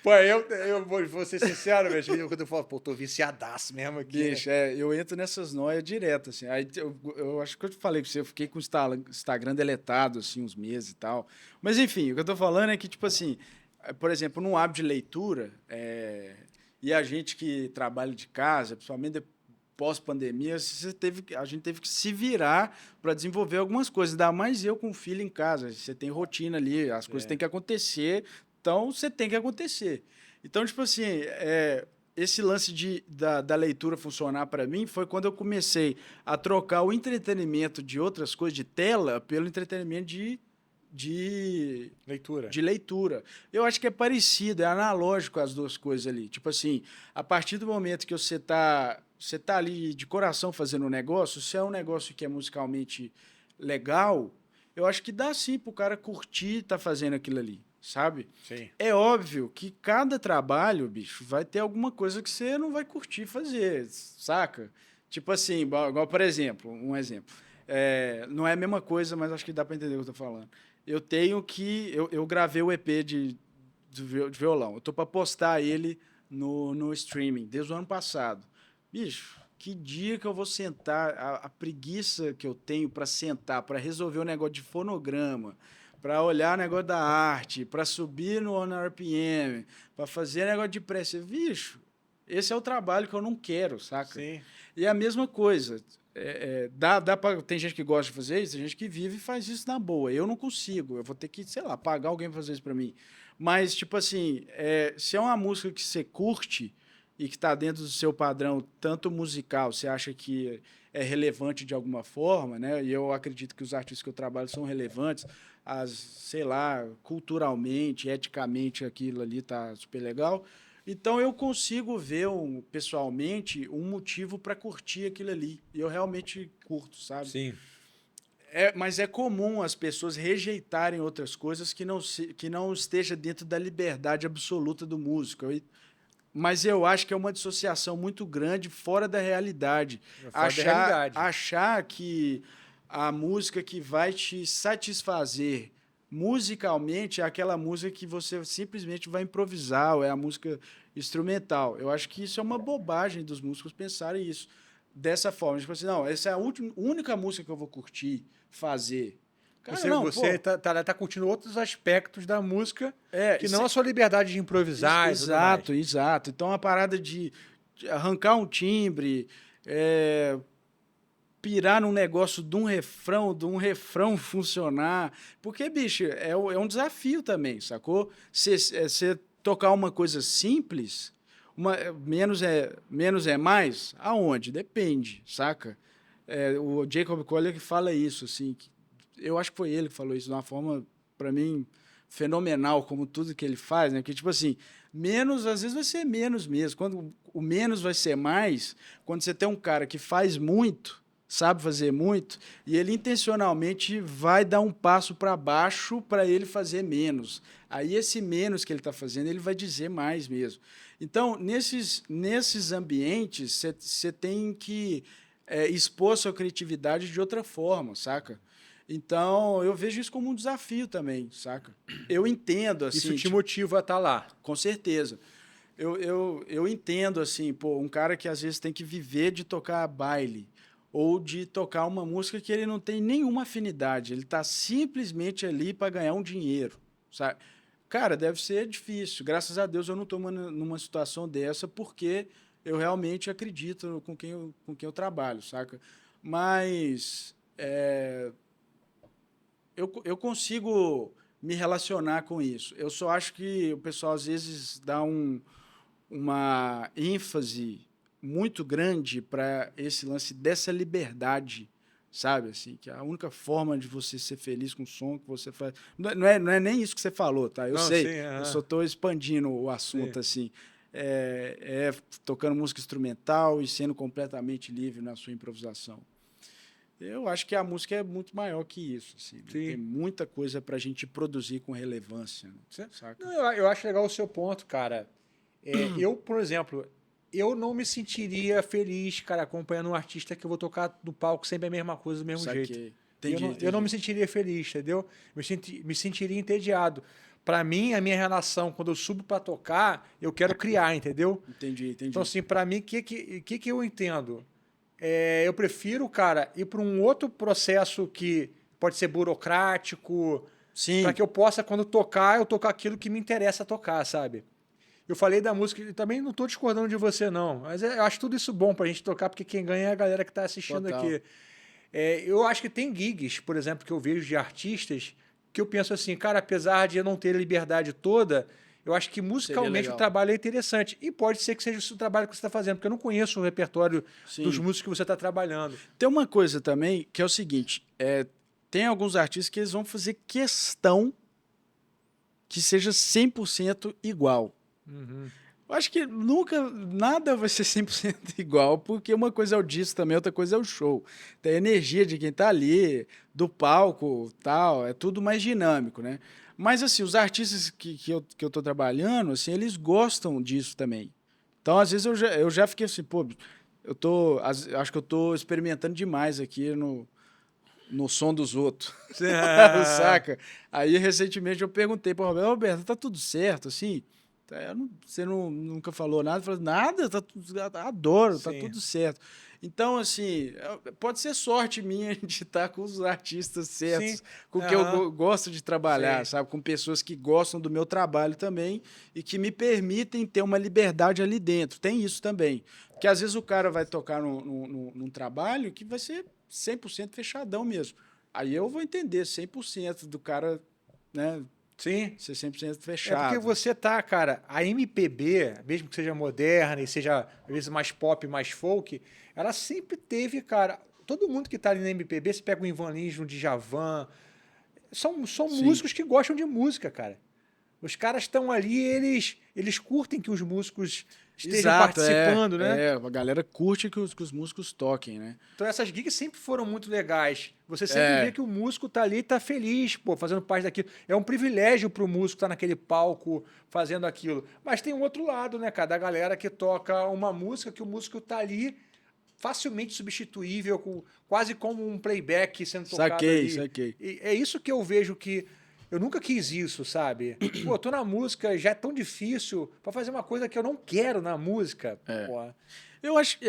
Pô, eu vou ser sincero, bicho. Quando eu falo, pô, tô viciadaço mesmo aqui. Bicho, eu entro nessas noias direto, assim. Aí eu acho que eu te falei pra você, eu fiquei com o Instagram deletado, assim, uns meses e tal. Mas, enfim, o que eu tô falando é que, tipo assim, por exemplo, num hábito de leitura, e a gente que trabalha de casa, principalmente pós-pandemia, a gente teve que se virar para desenvolver algumas coisas. Ainda mais eu com filho em casa. Você tem rotina ali, as coisas têm que acontecer, então você tem que acontecer. Então, tipo assim, esse lance da leitura funcionar para mim foi quando eu comecei a trocar o entretenimento de outras coisas, de tela, pelo entretenimento de, Leitura. de leitura. Eu acho que é parecido, é analógico as duas coisas ali. Tipo assim, a partir do momento que você tá ali de coração fazendo um negócio, se é um negócio que é musicalmente legal, eu acho que dá sim pro cara curtir tá fazendo aquilo ali, sabe? Sim. É óbvio que cada trabalho, bicho, vai ter alguma coisa que você não vai curtir fazer, saca? Tipo assim, igual por exemplo, um exemplo. Não é a mesma coisa, mas acho que dá para entender o que eu tô falando. Eu tenho que... Eu gravei o EP de violão. Eu tô para postar ele no streaming, desde o ano passado. Bicho, que dia que eu vou sentar, a preguiça que eu tenho para sentar, para resolver o negócio de fonograma, para olhar o negócio da arte, para subir no RPM, para fazer negócio de pressa. Bicho, esse é o trabalho que eu não quero, saca? Sim. E a mesma coisa. Tem gente que gosta de fazer isso, tem gente que vive e faz isso na boa. Eu não consigo, eu vou ter que, sei lá, pagar alguém para fazer isso para mim. Mas, tipo assim, se é uma música que você curte e que está dentro do seu padrão, tanto musical, você acha que é relevante de alguma forma, né? E eu acredito que os artistas que eu trabalho são relevantes, sei lá, culturalmente, eticamente, aquilo ali tá super legal. Então eu consigo ver pessoalmente um motivo para curtir aquilo ali. E eu realmente curto, sabe? Sim. Mas é comum as pessoas rejeitarem outras coisas que não esteja dentro da liberdade absoluta do músico. Mas eu acho que é uma dissociação muito grande fora da realidade. Fora da realidade. Achar que a música que vai te satisfazer musicalmente é aquela música que você simplesmente vai improvisar, ou é a música instrumental. Eu acho que isso é uma bobagem dos músicos pensarem isso dessa forma. Tipo assim, não, essa é a única música que eu vou curtir fazer. Cara, Você tá curtindo outros aspectos da música que não a sua liberdade de improvisar. Exato, exato. Então, a parada de arrancar um timbre, pirar num negócio de um refrão funcionar. Porque, bicho, é um desafio também, sacou? Você tocar uma coisa simples, menos é mais, aonde? Depende, saca? O Jacob Collier que fala isso, assim, eu acho que foi ele que falou isso de uma forma, para mim, fenomenal, como tudo que ele faz, né? Que, tipo assim, menos, às vezes vai ser menos mesmo. Quando o menos vai ser mais, quando você tem um cara que faz muito, sabe fazer muito, e ele intencionalmente vai dar um passo para baixo para ele fazer menos. Aí esse menos que ele está fazendo, ele vai dizer mais mesmo. Então, nesses ambientes, você tem que expor sua criatividade de outra forma, saca? Então, eu vejo isso como um desafio também, saca? Eu entendo, assim... Isso te motiva a estar lá. Com certeza. Eu entendo, assim, pô, um cara que às vezes tem que viver de tocar baile ou de tocar uma música que ele não tem nenhuma afinidade, ele está simplesmente ali para ganhar um dinheiro, sabe? Cara, deve ser difícil. Graças a Deus eu não estou numa situação dessa porque eu realmente acredito com quem eu trabalho, saca? Mas... Eu consigo me relacionar com isso. Eu só acho que o pessoal, às vezes, dá uma ênfase muito grande para esse lance dessa liberdade, sabe? Assim, que a única forma de você ser feliz com o som que você faz... Não é nem isso que você falou, tá? Eu sei, sim, eu só estou expandindo o assunto, sim. Assim. Tocando música instrumental e sendo completamente livre na sua improvisação. Eu acho que a música é muito maior que isso. Assim, tem muita coisa para a gente produzir com relevância. Né? Saca? Não, eu acho legal o seu ponto, cara. Eu, por exemplo, eu não me sentiria feliz, cara, acompanhando um artista que eu vou tocar no palco sempre a mesma coisa, do mesmo jeito. Eu não me sentiria feliz, entendeu? Me sentiria entediado. Para mim, a minha relação, quando eu subo para tocar, eu quero criar, entendeu? Entendi. Então, assim, para mim, o que eu entendo? Eu prefiro, cara, ir para um outro processo que pode ser burocrático, para que eu possa, quando tocar, eu tocar aquilo que me interessa tocar, sabe? Eu falei da música, e também não estou discordando de você, não, mas eu acho tudo isso bom para a gente tocar, porque quem ganha é a galera que está assistindo aqui. Eu acho que tem gigs, por exemplo, que eu vejo de artistas, que eu penso assim, cara, apesar de eu não ter a liberdade toda, eu acho que musicalmente o trabalho é interessante. E pode ser que seja o trabalho que você está fazendo, porque eu não conheço o repertório dos músicos que você está trabalhando. Tem uma coisa também que é o seguinte, tem alguns artistas que eles vão fazer questão que seja 100% igual. Uhum. Eu acho que nunca, nada vai ser 100% igual, porque uma coisa é o disco também, outra coisa é o show. Tem a energia de quem tá ali, do palco, tal, é tudo mais dinâmico, né? Mas, assim, os artistas que eu tô trabalhando, assim, eles gostam disso também. Então, às vezes, eu já fiquei assim, pô, acho que eu tô experimentando demais aqui no som dos outros. Saca? Aí, recentemente, eu perguntei para o Roberto, tá tudo certo, assim? Você nunca falou nada? Eu falei, nada, adoro, tá Sim. tudo certo. Então, assim, pode ser sorte minha de estar com os artistas Sim. certos, com quem eu Aham. gosto de trabalhar, Sim. sabe? Com pessoas que gostam do meu trabalho também e que me permitem ter uma liberdade ali dentro. Tem isso também. Porque às vezes o cara vai tocar num trabalho que vai ser 100% fechadão mesmo. Aí eu vou entender 100% do cara, né, Sim. ser 100% É porque fechado. você tá, cara, a MPB, mesmo que seja moderna e seja às vezes mais pop, mais folk, ela sempre teve, cara, todo mundo que tá ali na MPB, você pega o Ivan Lins, o Djavan, são Sim. músicos que gostam de música, cara. Os caras estão ali, eles curtem que os músicos estejam Exato, participando, né? a galera curte que os músicos toquem, né? Então essas gigs sempre foram muito legais. Você sempre vê É, que o músico tá ali, tá feliz, pô, fazendo parte daquilo. É um privilégio pro músico estar naquele palco fazendo aquilo. Mas tem um outro lado, né, cara, da galera que toca uma música que o músico tá ali facilmente substituível, quase como um playback sendo tocado saquei, ali. saquei. E é isso que eu vejo que eu nunca quis isso, sabe? Pô, tô na música, já é tão difícil pra fazer uma coisa que eu não quero na música. Pô, Eu acho que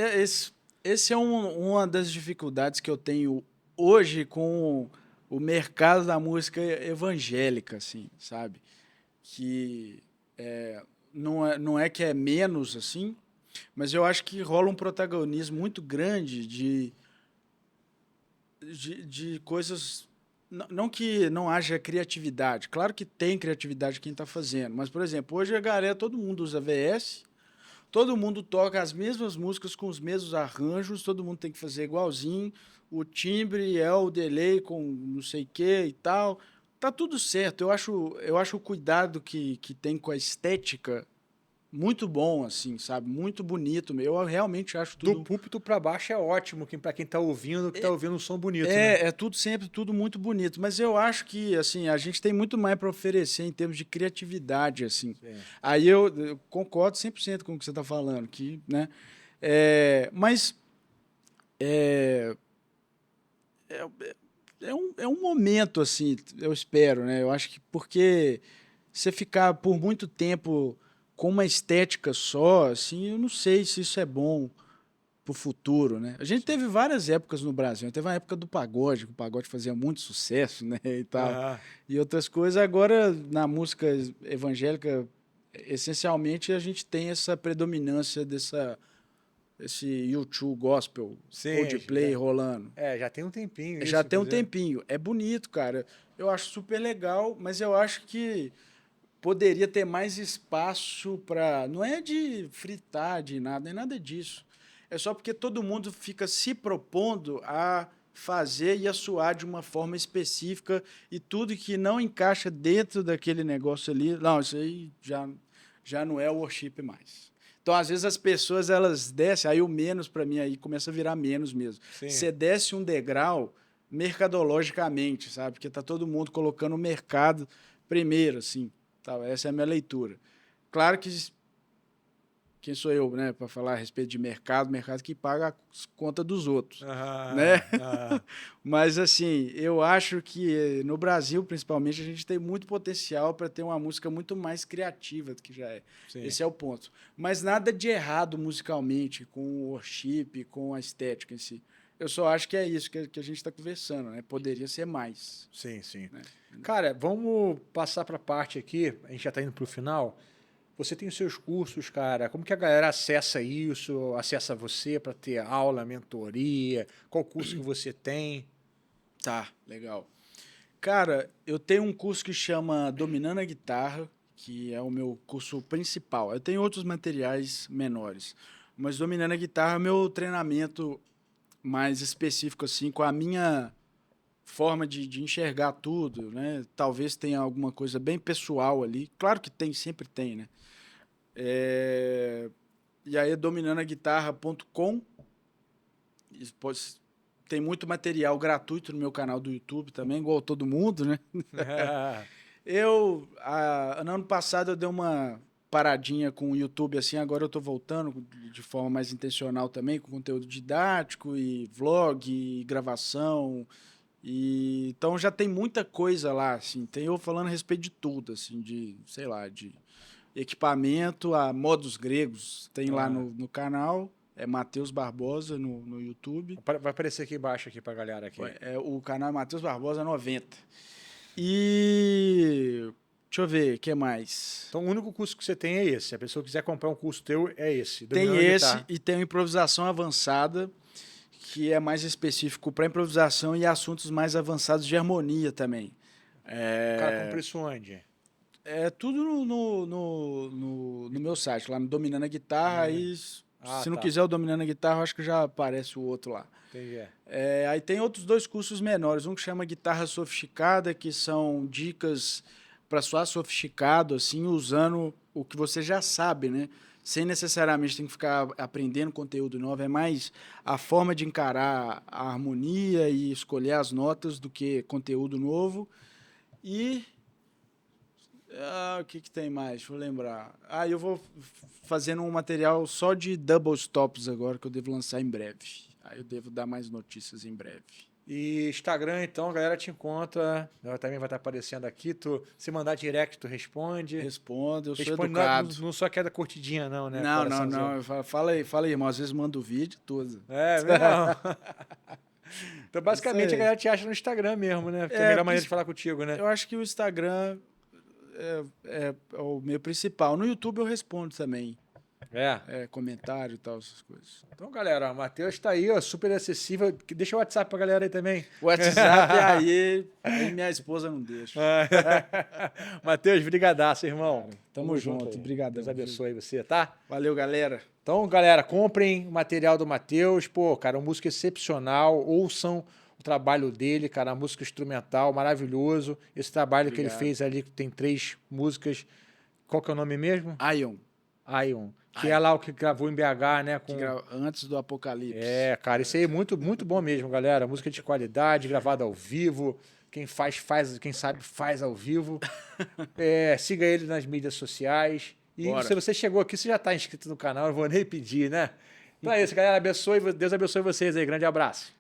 esse é uma das dificuldades que eu tenho hoje com o mercado da música evangélica, assim, sabe? Que não é que é menos, assim, mas eu acho que rola um protagonismo muito grande de coisas. Não que não haja criatividade, claro que tem criatividade quem está fazendo, mas, por exemplo, hoje a galera, todo mundo usa VS, todo mundo toca as mesmas músicas com os mesmos arranjos, todo mundo tem que fazer igualzinho, o timbre é o delay com não sei o que e tal. Tá tudo certo, eu acho o cuidado que tem com a estética muito bom, assim, sabe? Muito bonito. Eu realmente acho do tudo. púlpito pra baixo é ótimo, pra quem tá ouvindo, que tá ouvindo um som bonito, né? É tudo sempre tudo muito bonito, mas eu acho que assim a gente tem muito mais para oferecer em termos de criatividade, assim. Sim. Aí eu concordo 100% com o que você está falando, que, né? Mas é um momento assim, eu espero, né? Eu acho que porque você ficar por muito tempo com uma estética só, assim, eu não sei se isso é bom pro futuro, né? A gente teve várias épocas no Brasil. Teve uma época do pagode, que o pagode fazia muito sucesso, né, e tal. Aham. E outras coisas. Agora, na música evangélica, essencialmente, a gente tem essa predominância esse YouTube gospel, Sim, Coldplay rolando. já tem um tempinho Já isso, tem um inclusive. tempinho. É bonito, cara. Eu acho super legal, mas eu acho que poderia ter mais espaço para. Não é de fritar, de nada, nem nada disso. É só porque todo mundo fica se propondo a fazer e a soar de uma forma específica e tudo que não encaixa dentro daquele negócio ali, não, isso aí já não é worship mais. Então, às vezes as pessoas elas descem, aí o menos para mim aí começa a virar menos mesmo. Sim. Você desce um degrau mercadologicamente, sabe? Porque tá todo mundo colocando o mercado primeiro, assim. Tá, essa é a minha leitura. Claro que quem sou eu, né, para falar a respeito de mercado que paga as contas dos outros, né? Aham, aham. Mas assim, eu acho que no Brasil, principalmente, a gente tem muito potencial para ter uma música muito mais criativa do que já é. Sim, Esse é o ponto. Mas nada de errado musicalmente com o worship, com a estética em si. Eu só acho que é isso que a gente está conversando, né? Poderia ser mais, sim, sim. né? Cara, vamos passar para a parte aqui, a gente já está indo para o final. Você tem os seus cursos, cara. Como que a galera acessa isso? Acessa você para ter aula, mentoria? Qual curso que você tem? Tá, legal. Cara, eu tenho um curso que chama Dominando a Guitarra, que é o meu curso principal. Eu tenho outros materiais menores, mas Dominando a Guitarra é o meu treinamento mais específico, assim, com a minha forma de enxergar tudo, né? Talvez tenha alguma coisa bem pessoal ali. Claro que tem, sempre tem, né? E aí é dominandoaguitarra.com. Tem muito material gratuito no meu canal do YouTube também, igual todo mundo, né? No ano passado eu dei uma paradinha com o YouTube, assim, agora eu tô voltando de forma mais intencional também, com conteúdo didático e vlog, e gravação, então já tem muita coisa lá, assim, tem eu falando a respeito de tudo, assim, de, sei lá, de equipamento a modos gregos, tem lá no canal, é Matheus Barbosa no YouTube. Vai aparecer aqui embaixo aqui pra galera aqui. O canal é Matheus Barbosa 90. E deixa eu ver, o que mais? Então o único curso que você tem é esse. Se a pessoa quiser comprar um curso teu, é esse. Tem esse e tem improvisação avançada, que é mais específico para improvisação e assuntos mais avançados de harmonia também. Cara, comprei isso onde? É tudo no meu site, lá no Dominando a Guitarra. Aí, se não quiser o Dominando a Guitarra, eu acho que já aparece o outro lá. Entendi. Aí tem outros 2 cursos menores. Um que chama Guitarra Sofisticada, que são dicas para soar sofisticado, assim, usando o que você já sabe, né? Sem necessariamente ter que ficar aprendendo conteúdo novo. É mais a forma de encarar a harmonia e escolher as notas do que conteúdo novo. E o que tem mais? Deixa eu lembrar. Eu vou fazendo um material só de double stops agora, que eu devo lançar em breve. Aí eu devo dar mais notícias em breve. E Instagram, então, a galera te encontra. Ela também vai estar aparecendo aqui. Se mandar direct, tu responde. Respondo, eu sou educado. Não só queda curtidinha, não, né? Não. Fala aí, irmão. Às vezes mando o vídeo tudo. Não. Então, basicamente, a galera te acha no Instagram mesmo, né? Porque é a melhor maneira de falar contigo, né? Eu acho que o Instagram é o meu principal. No YouTube eu respondo também. Comentário e tal, essas coisas. Então, galera, o Matheus tá aí, ó, super acessível. Deixa o WhatsApp pra galera aí também. O WhatsApp aí minha esposa não deixa. Matheus, brigadaço, irmão. Tamo junto. Obrigado. Deus abençoe você, tá? Valeu, galera. Então, galera, comprem o material do Matheus. Pô, cara, uma música excepcional. Ouçam o trabalho dele, cara, a música instrumental, maravilhoso. Esse trabalho que ele fez ali, tem 3 músicas. Qual que é o nome mesmo? Ion. Que é lá o que gravou em BH, né? Antes do Apocalipse. Cara, isso aí é muito, muito bom mesmo, galera. Música de qualidade, gravada ao vivo. Quem sabe faz ao vivo. Siga ele nas mídias sociais. E se você chegou aqui, você já está inscrito no canal, eu vou nem pedir, né? Então é isso, galera. Deus abençoe vocês aí. Grande abraço.